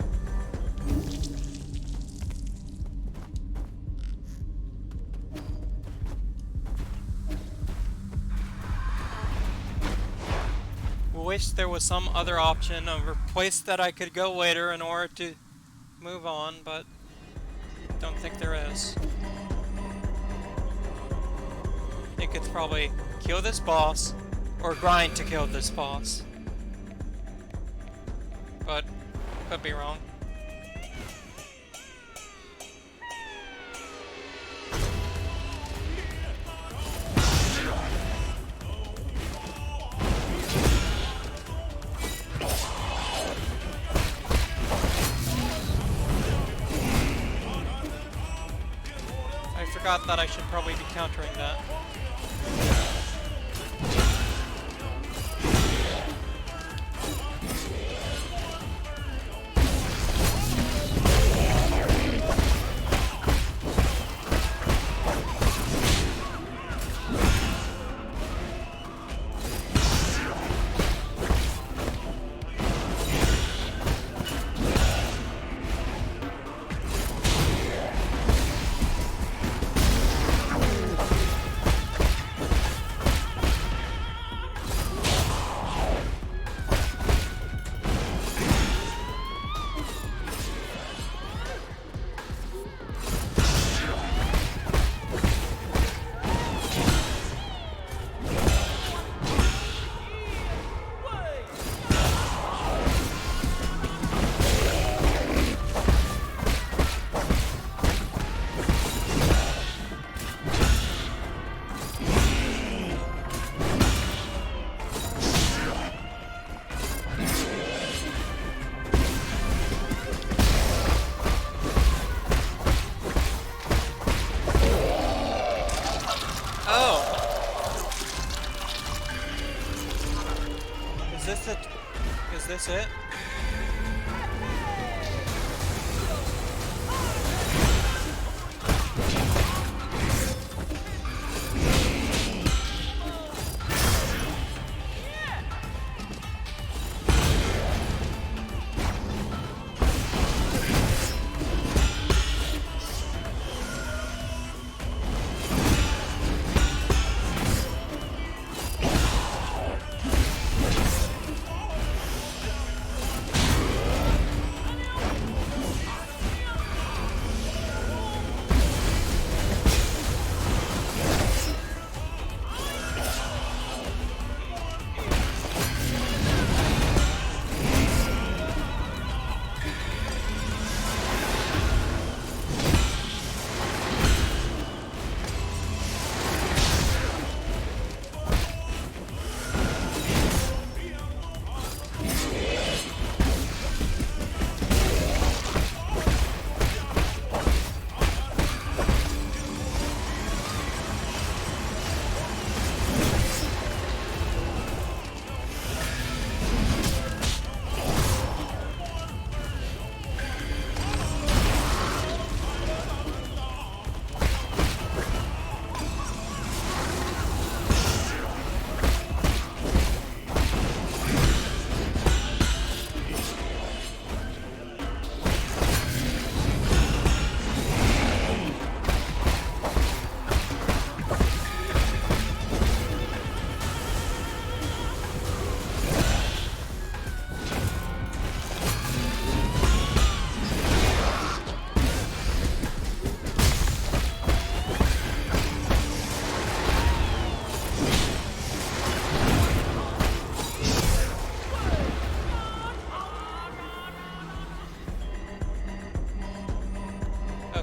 Wish there was some other option of a place that I could go later in order to move on, but don't think there is. I think it's probably kill this boss or grind to kill this boss. But could be wrong. I forgot that I should probably be countering that. Is this it?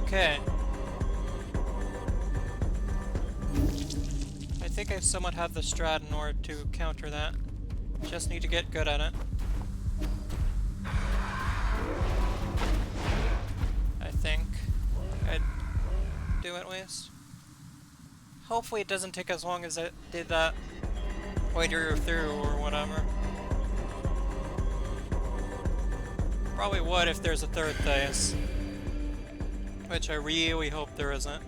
Okay. I think I somewhat have the strat in order to counter that. Just need to get good at it. I think I'd do at least. Hopefully it doesn't take as long as it did that later through or whatever. Probably would if there's a third phase. Which I really hope there isn't.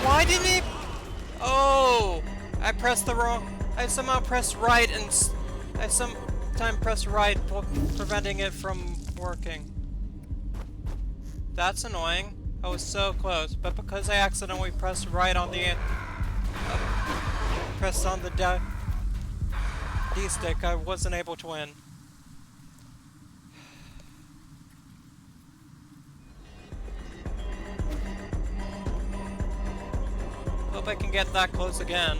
Why didn't he? Oh, I pressed the wrong. I somehow pressed right and I sometime pressed right, preventing it from working. That's annoying. I was so close, but because I accidentally pressed right on the pressed on the D stick, I wasn't able to win. Hope I can get that close again.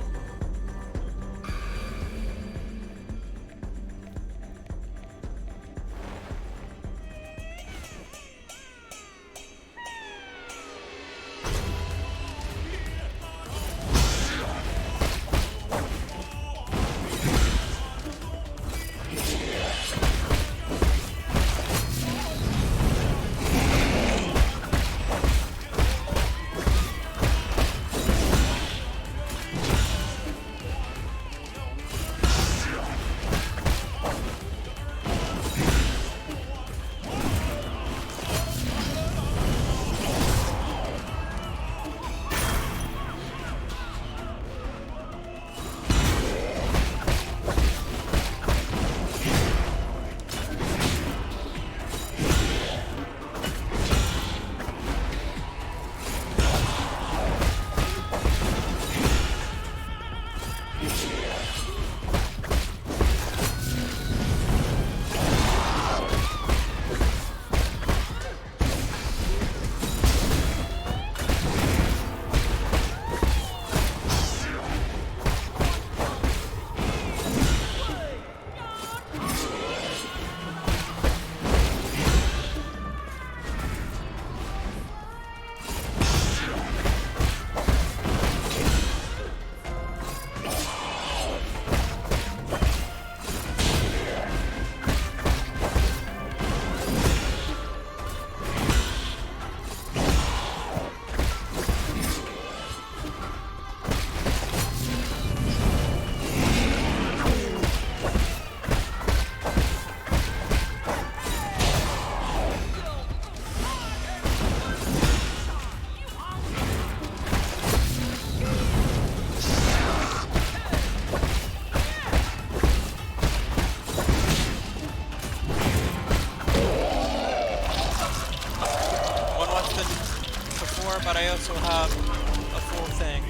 more, but I also have a full thing.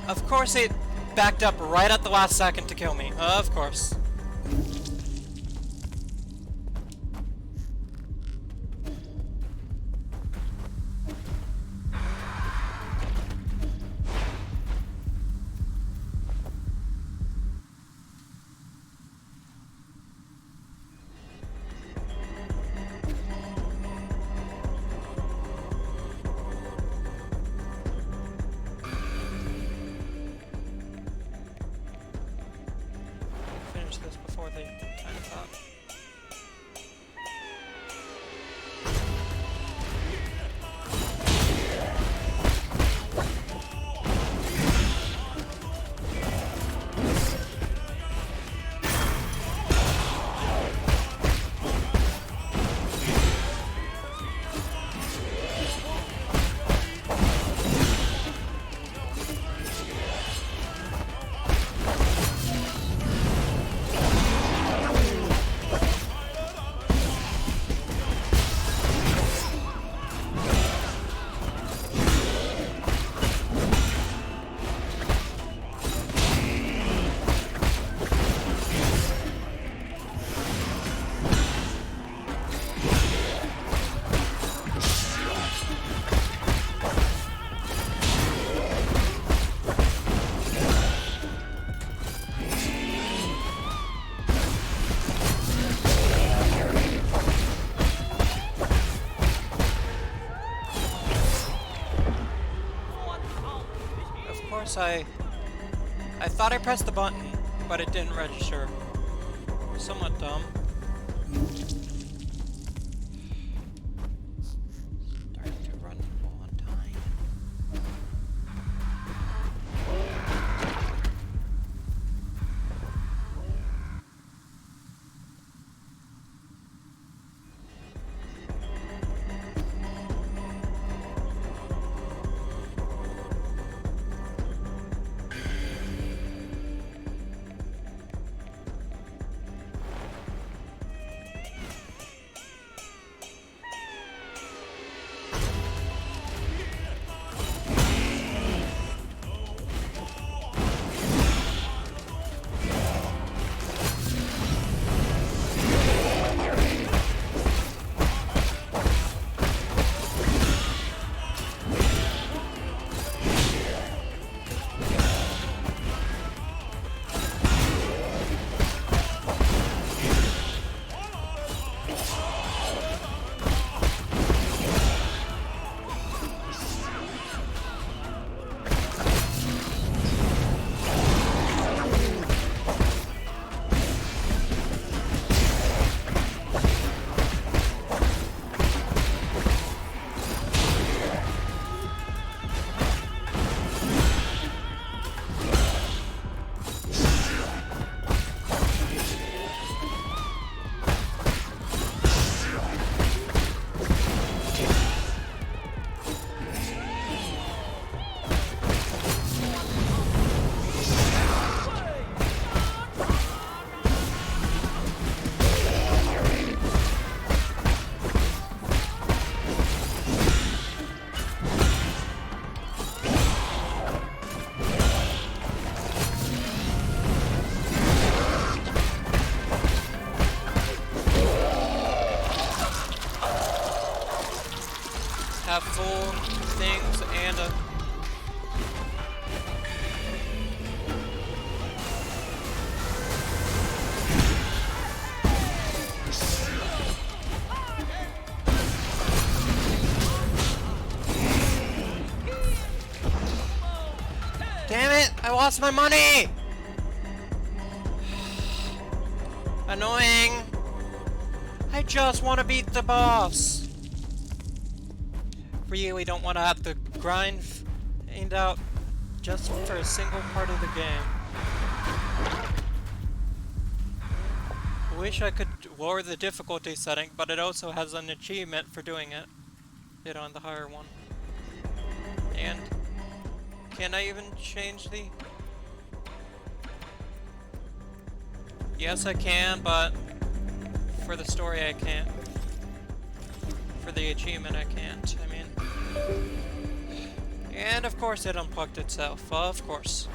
Of course it backed up right at the last second to kill me. Of course. Finish this before they time's up. I thought I pressed the button, but it didn't register. Somewhat dumb. Starting to run low on time. have full things and a... Damn it! I lost my money! Annoying! I just want to beat the boss! Really don't want to have to grind out just for a single part of the game. Wish I could lower the difficulty setting, but it also has an achievement for doing it. Hit on the higher one. And can I even change the... Yes, I can, but for the story I can't. For the achievement I can't, I mean. And of course it unplugged itself, of course.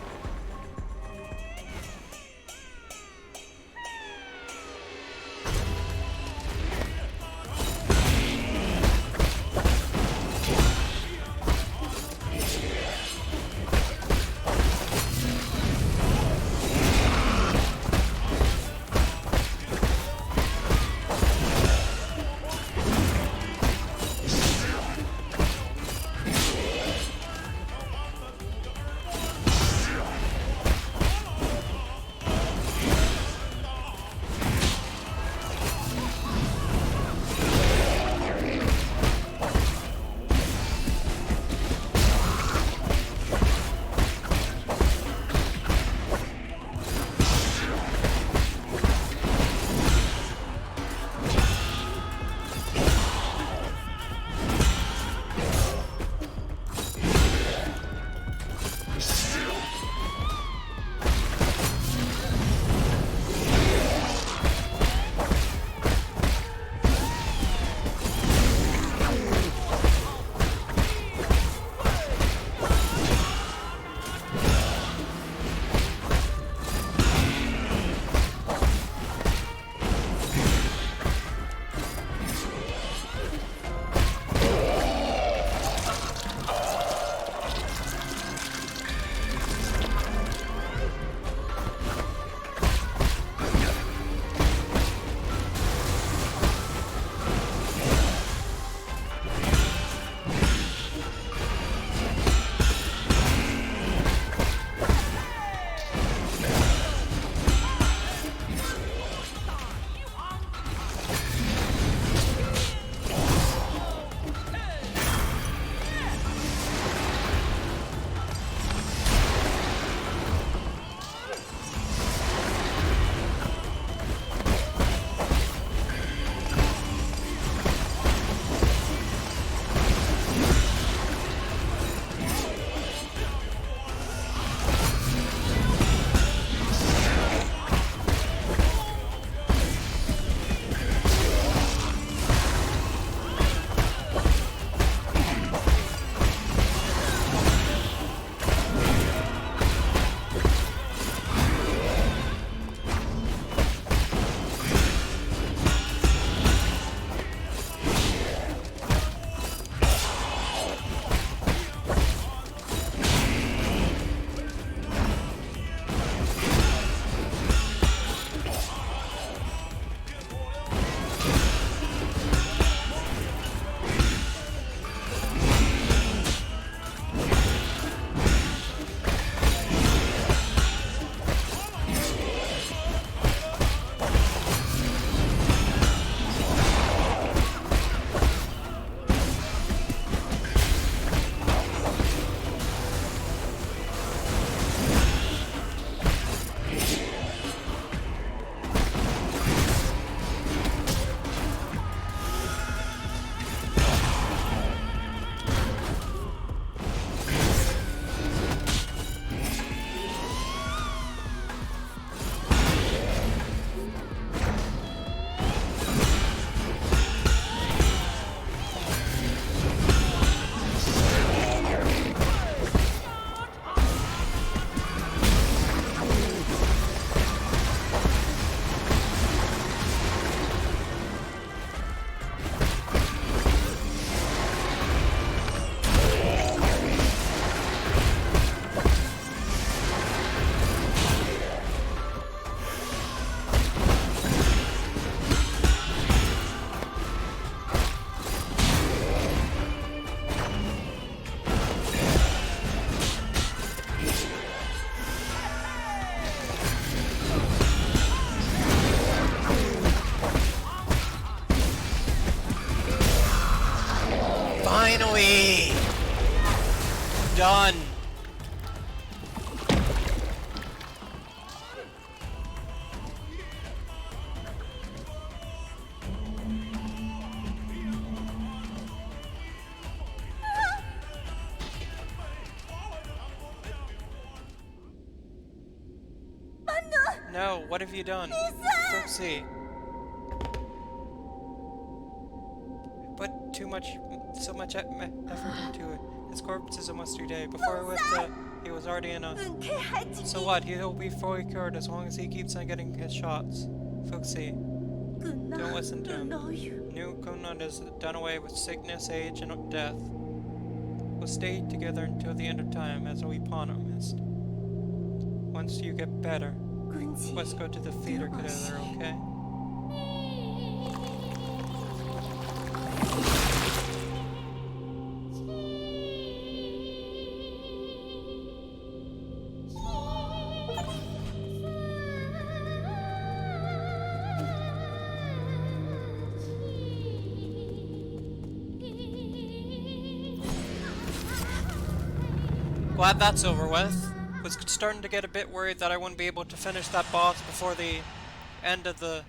Finally! Done! No, what have you done? Foxy. Put so much effort into it. His corpse is almost 3 days. Before he was already in a... So what? He'll be fully cured as long as he keeps on getting his shots. Foxy, don't listen to him. New Kunlun is done away with sickness, age, and death. We'll stay together until the end of time, as we promised. Once you get better, let's go to the theater together, okay? Glad that's over with. Was starting to get a bit worried that I wouldn't be able to finish that boss before the end of the...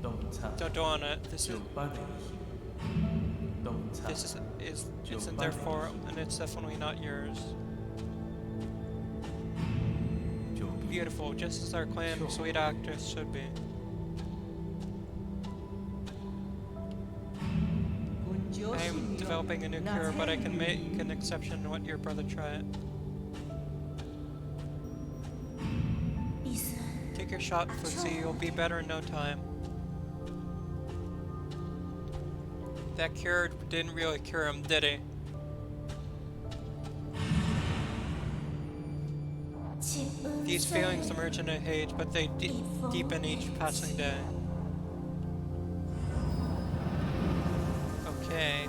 Don't on it. This isn't their fault, and it's definitely not yours. Beautiful, just as our clan sweet actress should be. I am developing a new cure, but I can make an exception and let your brother try it. Take your shot, Foxy. You'll be better in no time. That cure didn't really cure him, did he? These feelings emerge in age, but they deepen each passing day. Okay.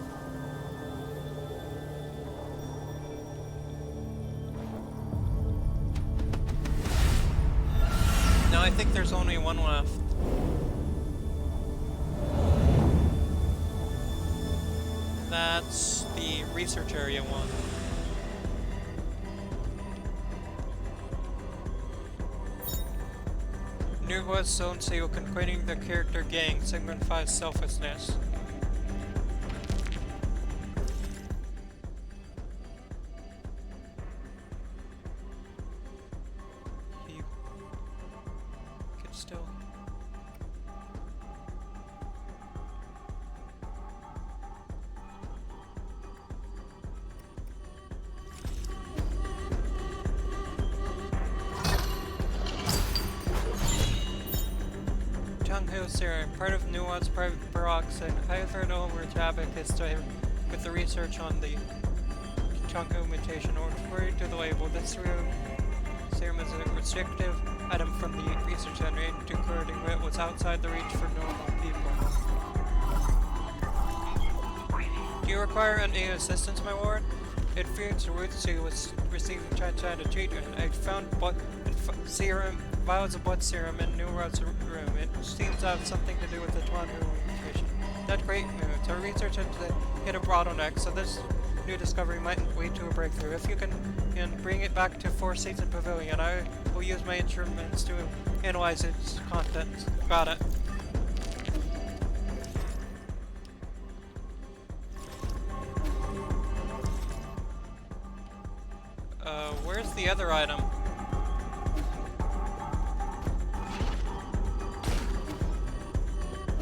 Now I think there's only one left. That's the research area one. New was zone seal completing the character gang signifies selflessness. You could still... Changhu Serum, part of Nuance Private Peroxide. I've heard over Tabak history with the research on the Changhu mutation. According to the label, this serum is a restrictive item from the research center aimed to curing it was outside the reach for normal people. Do you require any assistance, my lord? It fears Rutsu was receiving China treatment. I found vials of blood serum in Nurod's room. It seems to have something to do with the Changhu mutation. That's great news. Our research had hit a bottleneck, so this new discovery might lead to a breakthrough. If you can bring it back to Four Seasons Pavilion, I will use my instruments to analyze its contents. Got it. Where's the other item?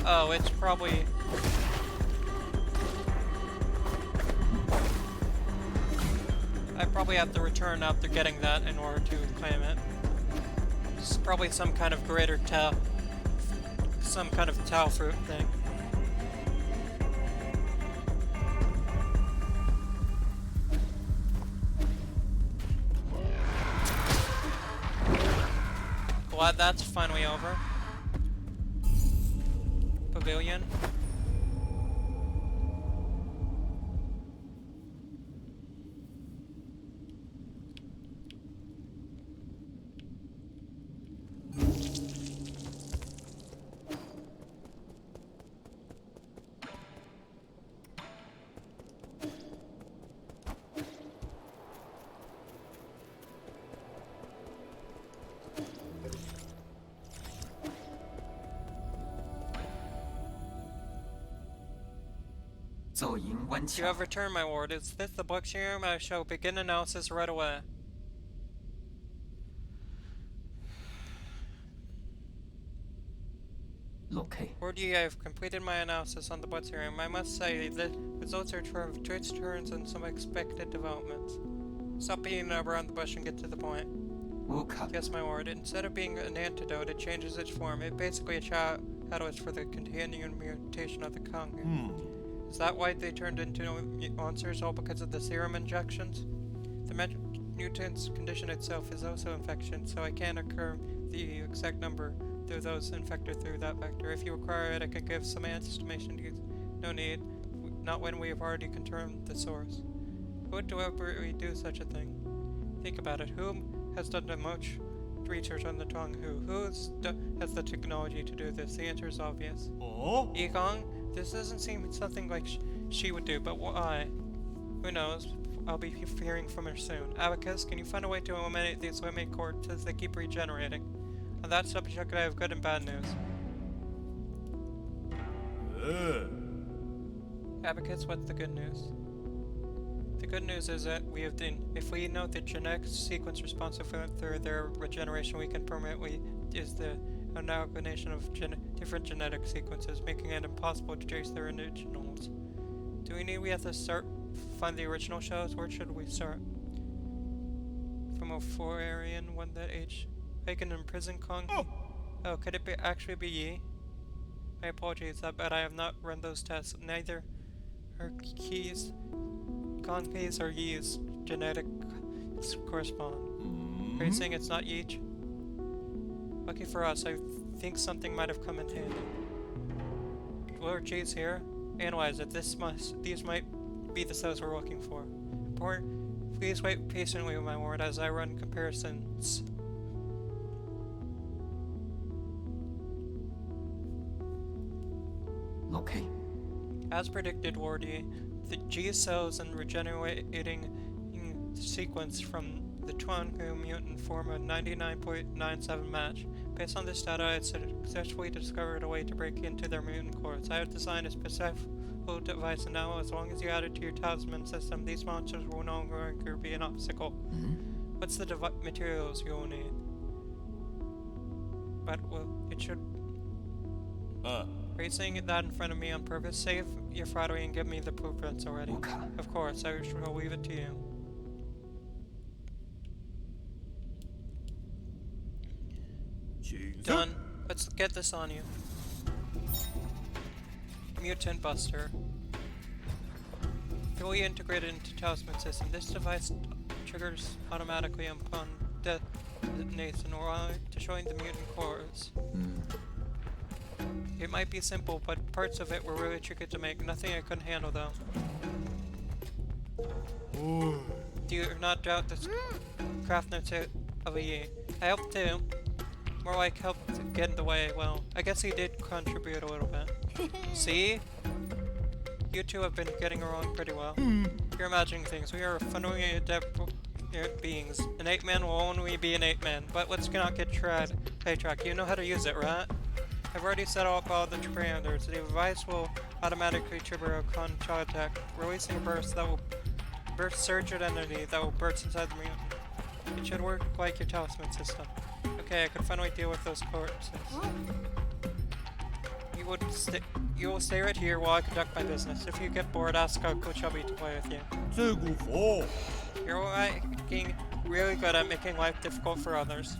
Oh, it's probably... I probably have to return after getting that in order to claim it. It's probably some kind of greater Tao... some kind of Tao fruit thing. Glad that's finally over. Pavilion. 奏营顽 You 强 have，returned, my ward. Is this the Bookshare? I shall begin analysis right away. OK， Ward Yi, I have completed my analysis on the Blood Serum. I must say, the results are true of twists, turns, and some expected developments. Stop beating around the bush and get to the point. 无卡 Yes, my lord. Instead of being an antidote, it changes its form. It basically a catalyst for the continuing mutation of the Kong. Is that why they turned into monsters, all because of the serum injections? The mutant's condition itself is also infection, so I can't occur the exact number through those infected through that vector. If you require it, I could give some estimation. No need. Not when we have already confirmed the source. Who would deliberately do such a thing? Think about it. Who has done the much research on the Tong Hu? Who has the technology to do this? The answer is obvious. Oh? Yigong? This doesn't seem something like she would do, but why? Who knows? I'll be hearing from her soon. Abacus, can you find a way to eliminate these limited corpses? They keep regenerating. On that subject, I have good and bad news. Abacus, what's the good news? The good news is that if we know the genetic sequence responsive for their regeneration, we can permanently is the amalgamation of different genetic sequences, making it impossible to trace their originals. We have to find the original shows? Where should we start? From a Florian one that age taken in prison Kong? Oh, could it actually be Yi? My apologies, but I have not run those tests. Neither her keys, Kong keys or Yi's genetic correspond. Are you saying it's not Yi? Lucky for us, I think something might have come in handy. Lord Ji's here. Analyze it. These might be the cells we're looking for. Please wait patiently, my lord, as I run comparisons. OK， As predicted, Wardy, the G cells and regenerating sequence from the Tuanku mutant form a 99.97 match. Based on this data, I successfully discovered a way to break into their mutant cores. I have designed a specific device, and now, as long as you add it to your talisman system, these monsters will no longer be an obstacle. What's the materials you will need? But, well, it should... Are you saying that in front of me on purpose? Save your flattery and give me the blueprints already. 无卡 Of course, I shall leave it to you. Done. Let's get this on you. Mutant Buster. Fully integrated into Talisman system. This device triggers automatically upon detonation or destroying the mutant cores. It might be simple, but parts of it were really tricky to make. Nothing I couldn't handle, though. Do you not doubt the craftness of a Yi? I helped too. More like helped to get in the way. Well, I guess he did contribute a little bit. See? You two have been getting along pretty well. You're imagining things. We are fundamentally adept beings. An 8-man will only be an 8-man, but let's not get sidetracked. You know how to use it, right? I've already set up all the parameters. The device will automatically trigger a control attack, releasing a burst that will surge of energy that will burst inside the mutant. It should work like your talisman system. Okay, I can finally deal with those corpses. You will stay right here while I conduct my business. If you get bored, ask Coach Chubby to play with you. You're getting really good at making life difficult for others.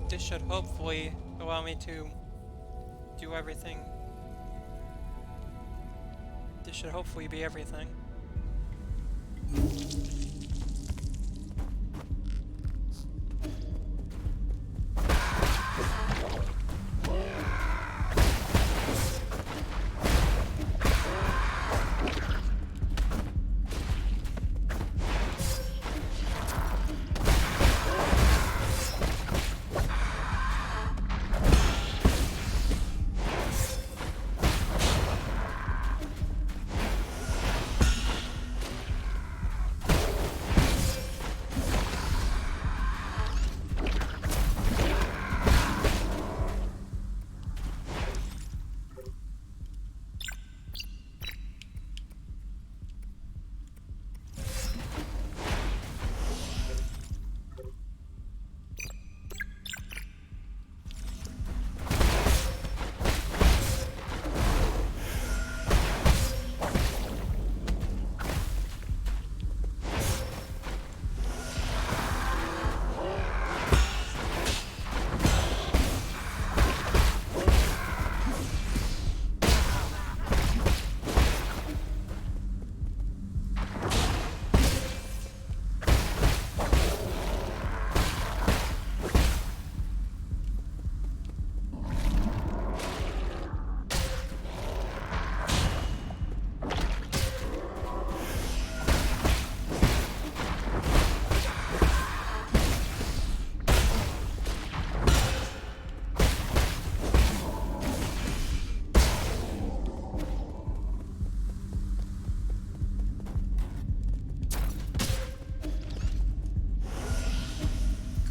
This should hopefully allow me to do everything. This should hopefully be everything.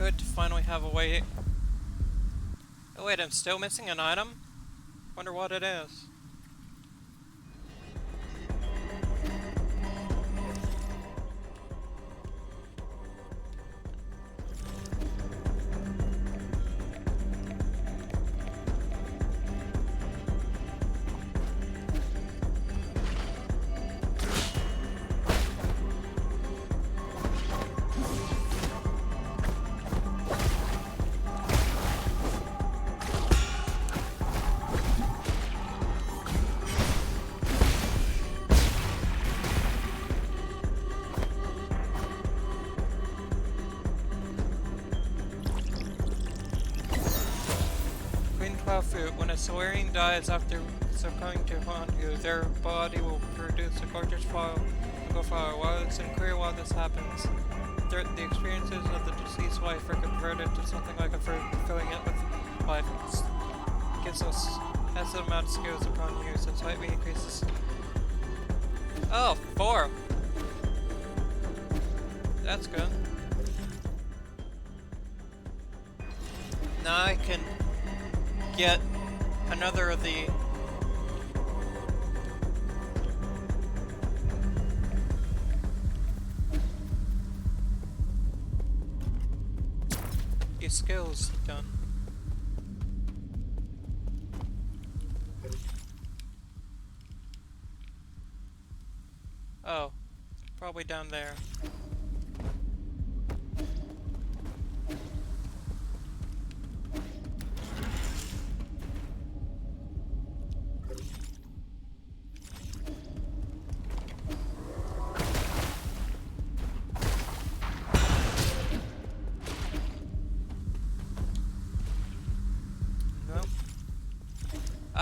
good to finally have a way. Oh wait, I'm still missing an item? Wonder what it is. Fruit. When a Solarian dies after succumbing to haunt you, their body will produce a gorgeous flower. While it's unclear why this happens, the experiences of the deceased wife are converted to something like a fruit, filling it with life. It gives us as the amount of skills upon use, and slightly increases. Oh, 4! That's good. Now I can get another of the skills done. Oh, probably down there.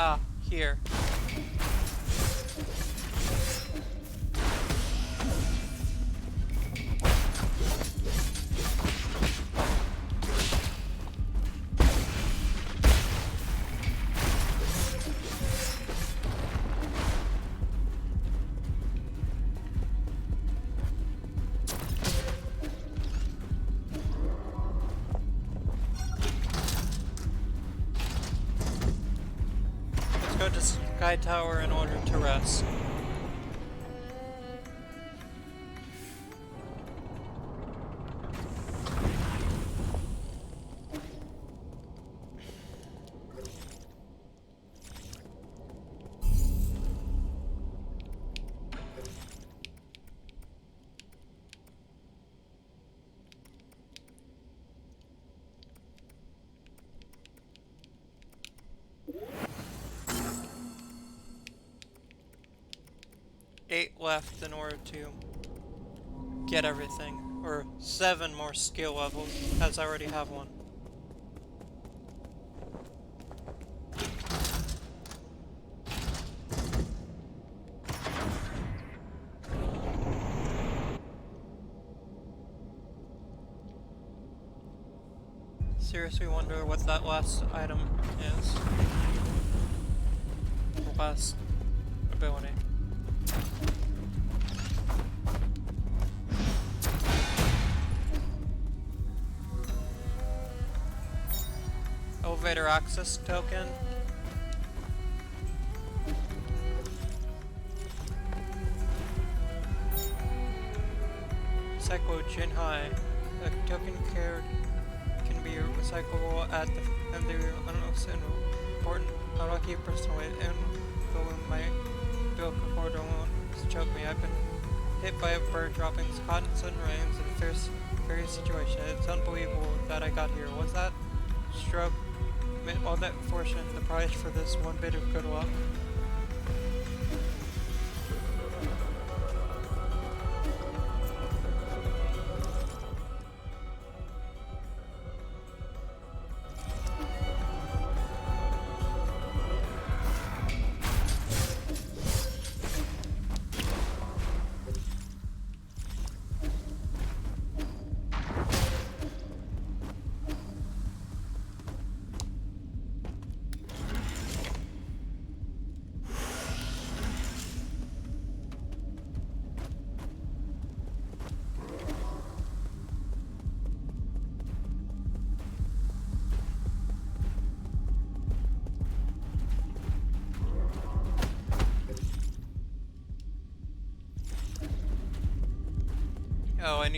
Ah, here. Go to Sky Tower in order to rest. Eight left in order to get everything, or 7 more skill levels, as I already have one. Seriously wonder what that last item is. Last ability. Elevator access token. Recycle Jinhai. The token card can be recyclable at the end of the important unlucky personally and the my bill corridor won't choke me. I've been hit by a bird droppings, constant rains, and various situations. It's unbelievable that I got here. Was that stroke? All that fortune, the price for this one bit of good luck.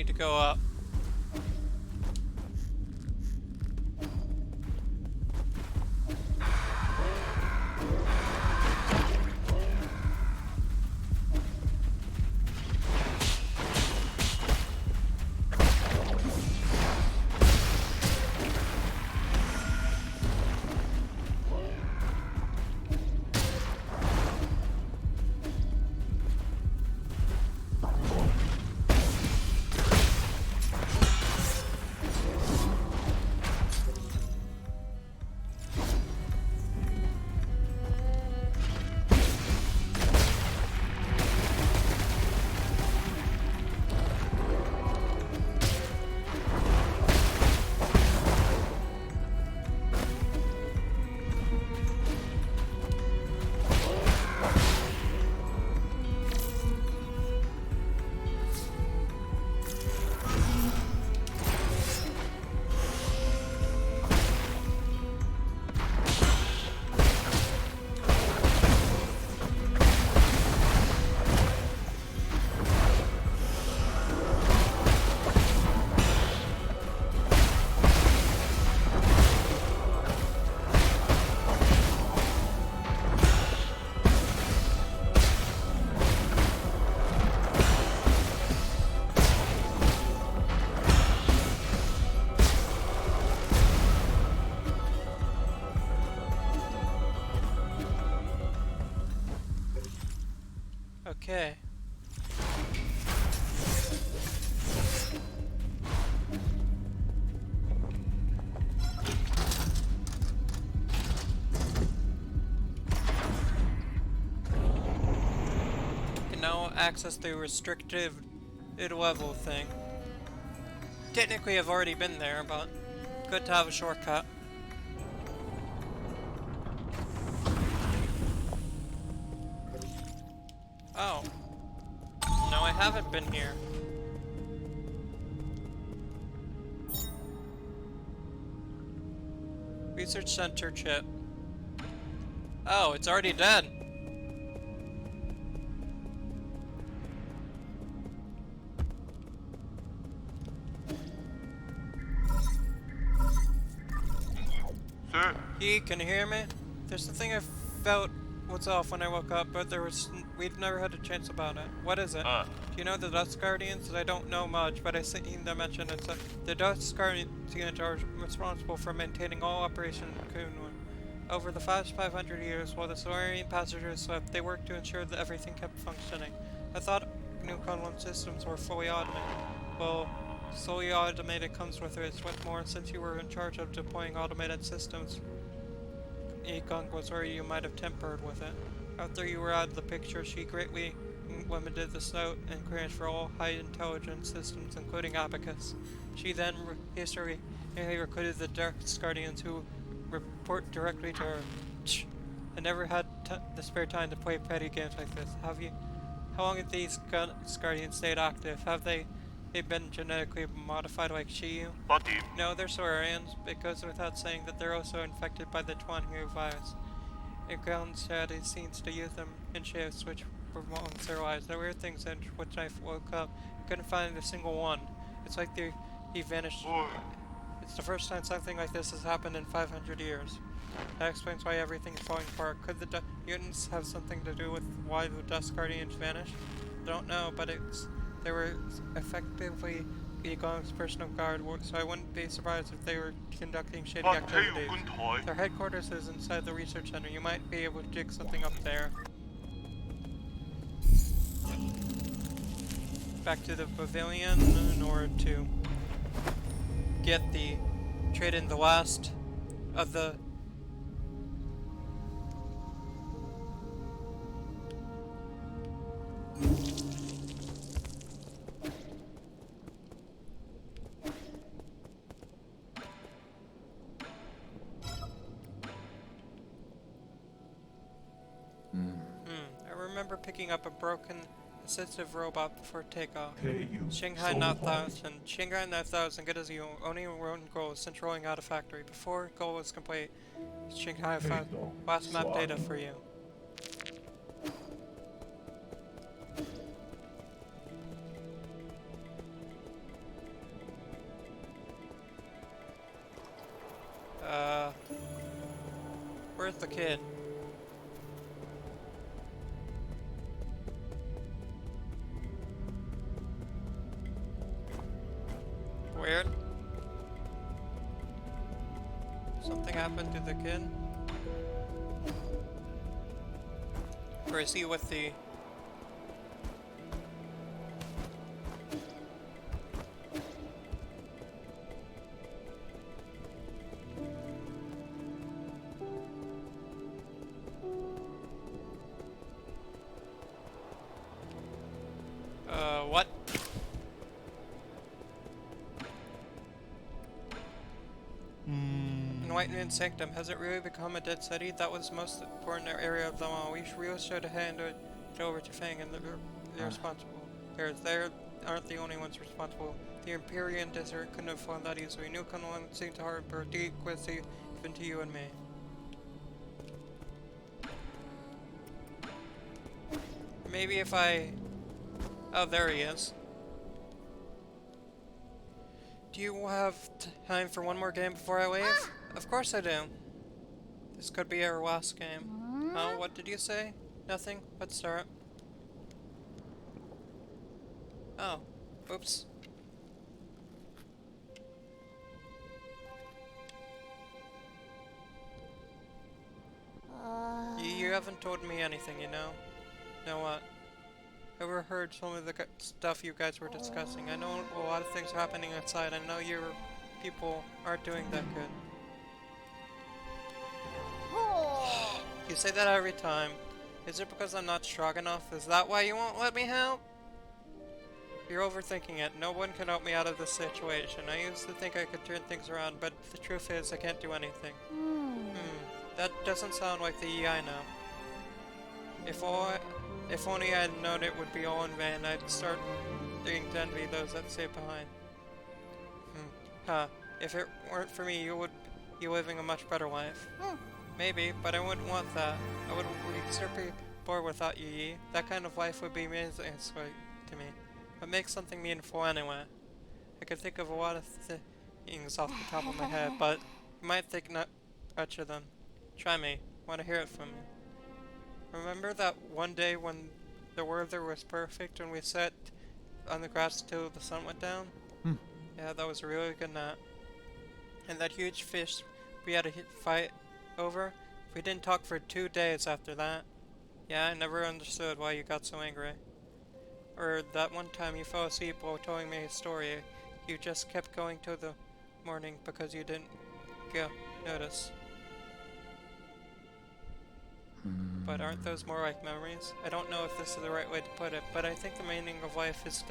need to go up. Okay. Can now access the restricted level thing. Technically I've already been there, but good to have a shortcut. Oh. No, I haven't been here. Research Center chip. Oh, it's already dead. Sir, Can you hear me? There's something I felt was off when I woke up, but we've never had a chance about it. What is it? Do you know the Dust Guardians? I don't know much, but I seen them mention it. So the Dust Guardians are responsible for maintaining all Operation Kunlun. Over the past 500 years, while the Solarian passengers slept, they worked to ensure that everything kept functioning. I thought new Kunlun systems were fully automated. Well, fully automated comes with risk. What's more, since you were in charge of deploying automated systems, Yigang was worried you might have tampered with it. After you were out of the picture, she greatly limited the scope and clearance for all high-intelligence systems, including Abacus. She then hastily recruited the Dust Guardians who report directly to her. I never had the spare time to play petty games like this. Have you? How long have these Guardians stayed active? Have they've been genetically modified like Shiyu? Buddy, No, they're Solarians. It goes without saying that they're also infected by the Tuanhu virus. Ground strategy seems to use them in shifts which prolongs their lives. There were things in which I woke up, I couldn't find a single one. It's like he vanished. It's the first time something like this has happened in 500 years. That explains why everything's falling apart. Could the mutants have something to do with why the Dust Guardians vanished? I don't know, but they were effectively Yigong's personal guard, so I wouldn't be surprised if they were conducting shady activities. Their headquarters is inside the research center. You might be able to dig something up there. Back to the pavilion in order to trade in the last of the I remember picking up a broken assistive robot before takeoff. Shanghai 9000. Shanghai 9000, good as you. Only one goal since rolling out a factory. Before goal was complete, Shanghai found last map data for you. Where's the kid? Weird. Something happened to the kid? Or is he with the... what? Enlightenment Sanctum, has it really become a dead city? That was the most important area of them all. We really should have handed it over to Fang and they're responsible. They aren't the only ones responsible. The Empyrean Desert couldn't have fallen that easily. New Kunlun seemed to harbor deep quincy even to you and me. Maybe if I... Oh, there he is. Do you have time for one more game before I leave? Of course I do. This could be our last game. Oh, what did you say? Nothing? Let's start. Oh. Oops. You haven't told me anything, you know? Know what? I overheard some of the stuff you guys were discussing. I know a lot of things are happening outside. I know your people aren't doing that good. You say that every time. Is it because I'm not strong enough? Is that why you won't let me help? You're overthinking it. No one can help me out of this situation. I used to think I could turn things around, but the truth is I can't do anything. That doesn't sound like the E I know. If only I had known it would be all in vain, I'd start being to envy those that stay behind. If it weren't for me, you would be living a much better life. Maybe, but I wouldn't want that. I would be bored without you, Yi. That kind of life would be amazing to me. What makes something meaningful anyway? I could think of a lot of things off the top of my head, but you might think not much of them. Try me. Want to hear it from me. Remember that one day when the weather was perfect and we sat on the grass till the sun went down? Yeah, that was a really good night. And that huge fish we had a fight over? We didn't talk for 2 days after that. Yeah, I never understood why you got so angry. Or that one time you fell asleep while telling me a story. You just kept going till the morning because you didn't notice. But aren't those more like memories? I don't know if this is the right way to put it, but I think the meaning of life is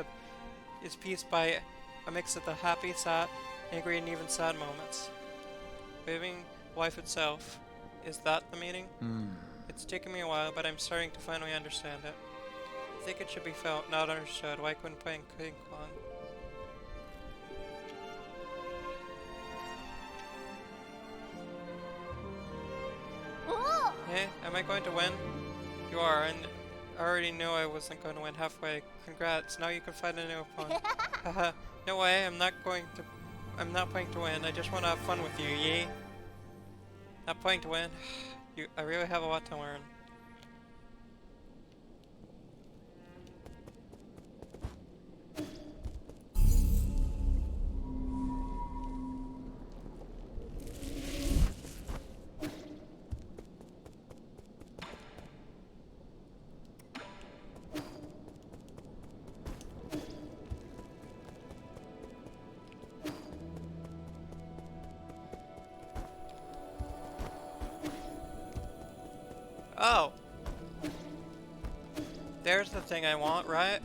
peace by a mix of the happy, sad, angry, and even sad moments. Living life itself. Is that the meaning? It's taken me a while, but I'm starting to finally understand it. I think it should be felt, not understood, like when playing King Kong. Hey, am I going to win? You are, and I already knew I wasn't going to win halfway. Congrats, now you can find a new opponent. Haha, no way, I'm not playing to win, I just want to have fun with you, Yi. Not playing to win. I really have a lot to learn. Oh! There's the thing I want, right?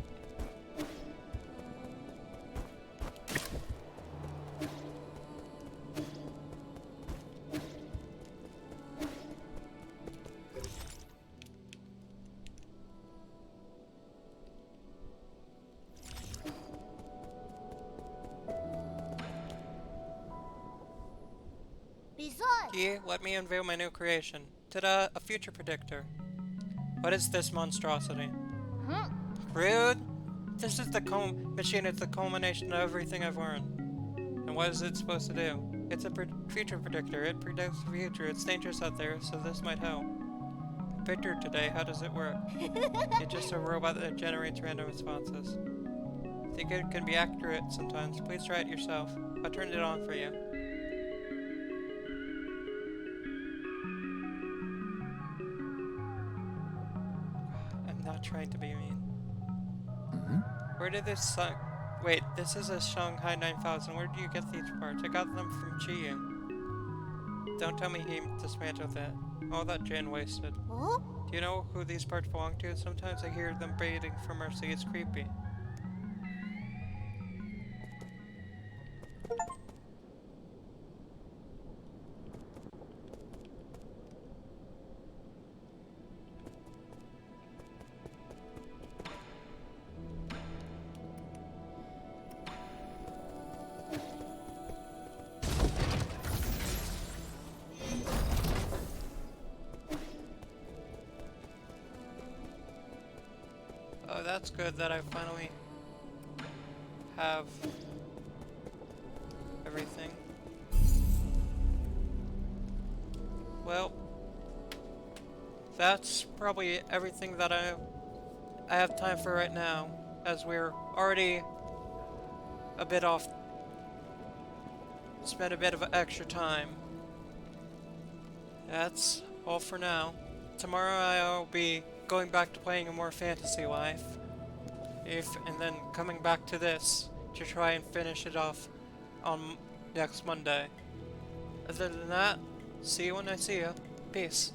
Yi, let me unveil my new creation. Ta-da! A future predictor. What is this monstrosity? Rude! This is the machine. It's the culmination of everything I've learned. And what is it supposed to do? It's a future predictor. It predicts the future. It's dangerous out there, so this might help. Victor today, how does it work? It's just a robot that generates random responses. I think it can be accurate sometimes. Please try it yourself. I turned it on for you. I'm not trying to be mean. Where did this song... Wait, this is a Shanghai 9000. Where do you get these parts? I got them from Chi. Don't tell me he dismantled that. All that gin wasted. Oh? Do you know who these parts belong to? Sometimes I hear them baiting for mercy. It's creepy. Oh, that's good that I finally have everything. Well, that's probably everything that I have time for right now, as we're already a bit off. Spent a bit of extra time. That's all for now. Tomorrow I'll be going back to playing a more fantasy life. And then coming back to this to try and finish it off on next Monday. Other than that, see you when I see you. Peace.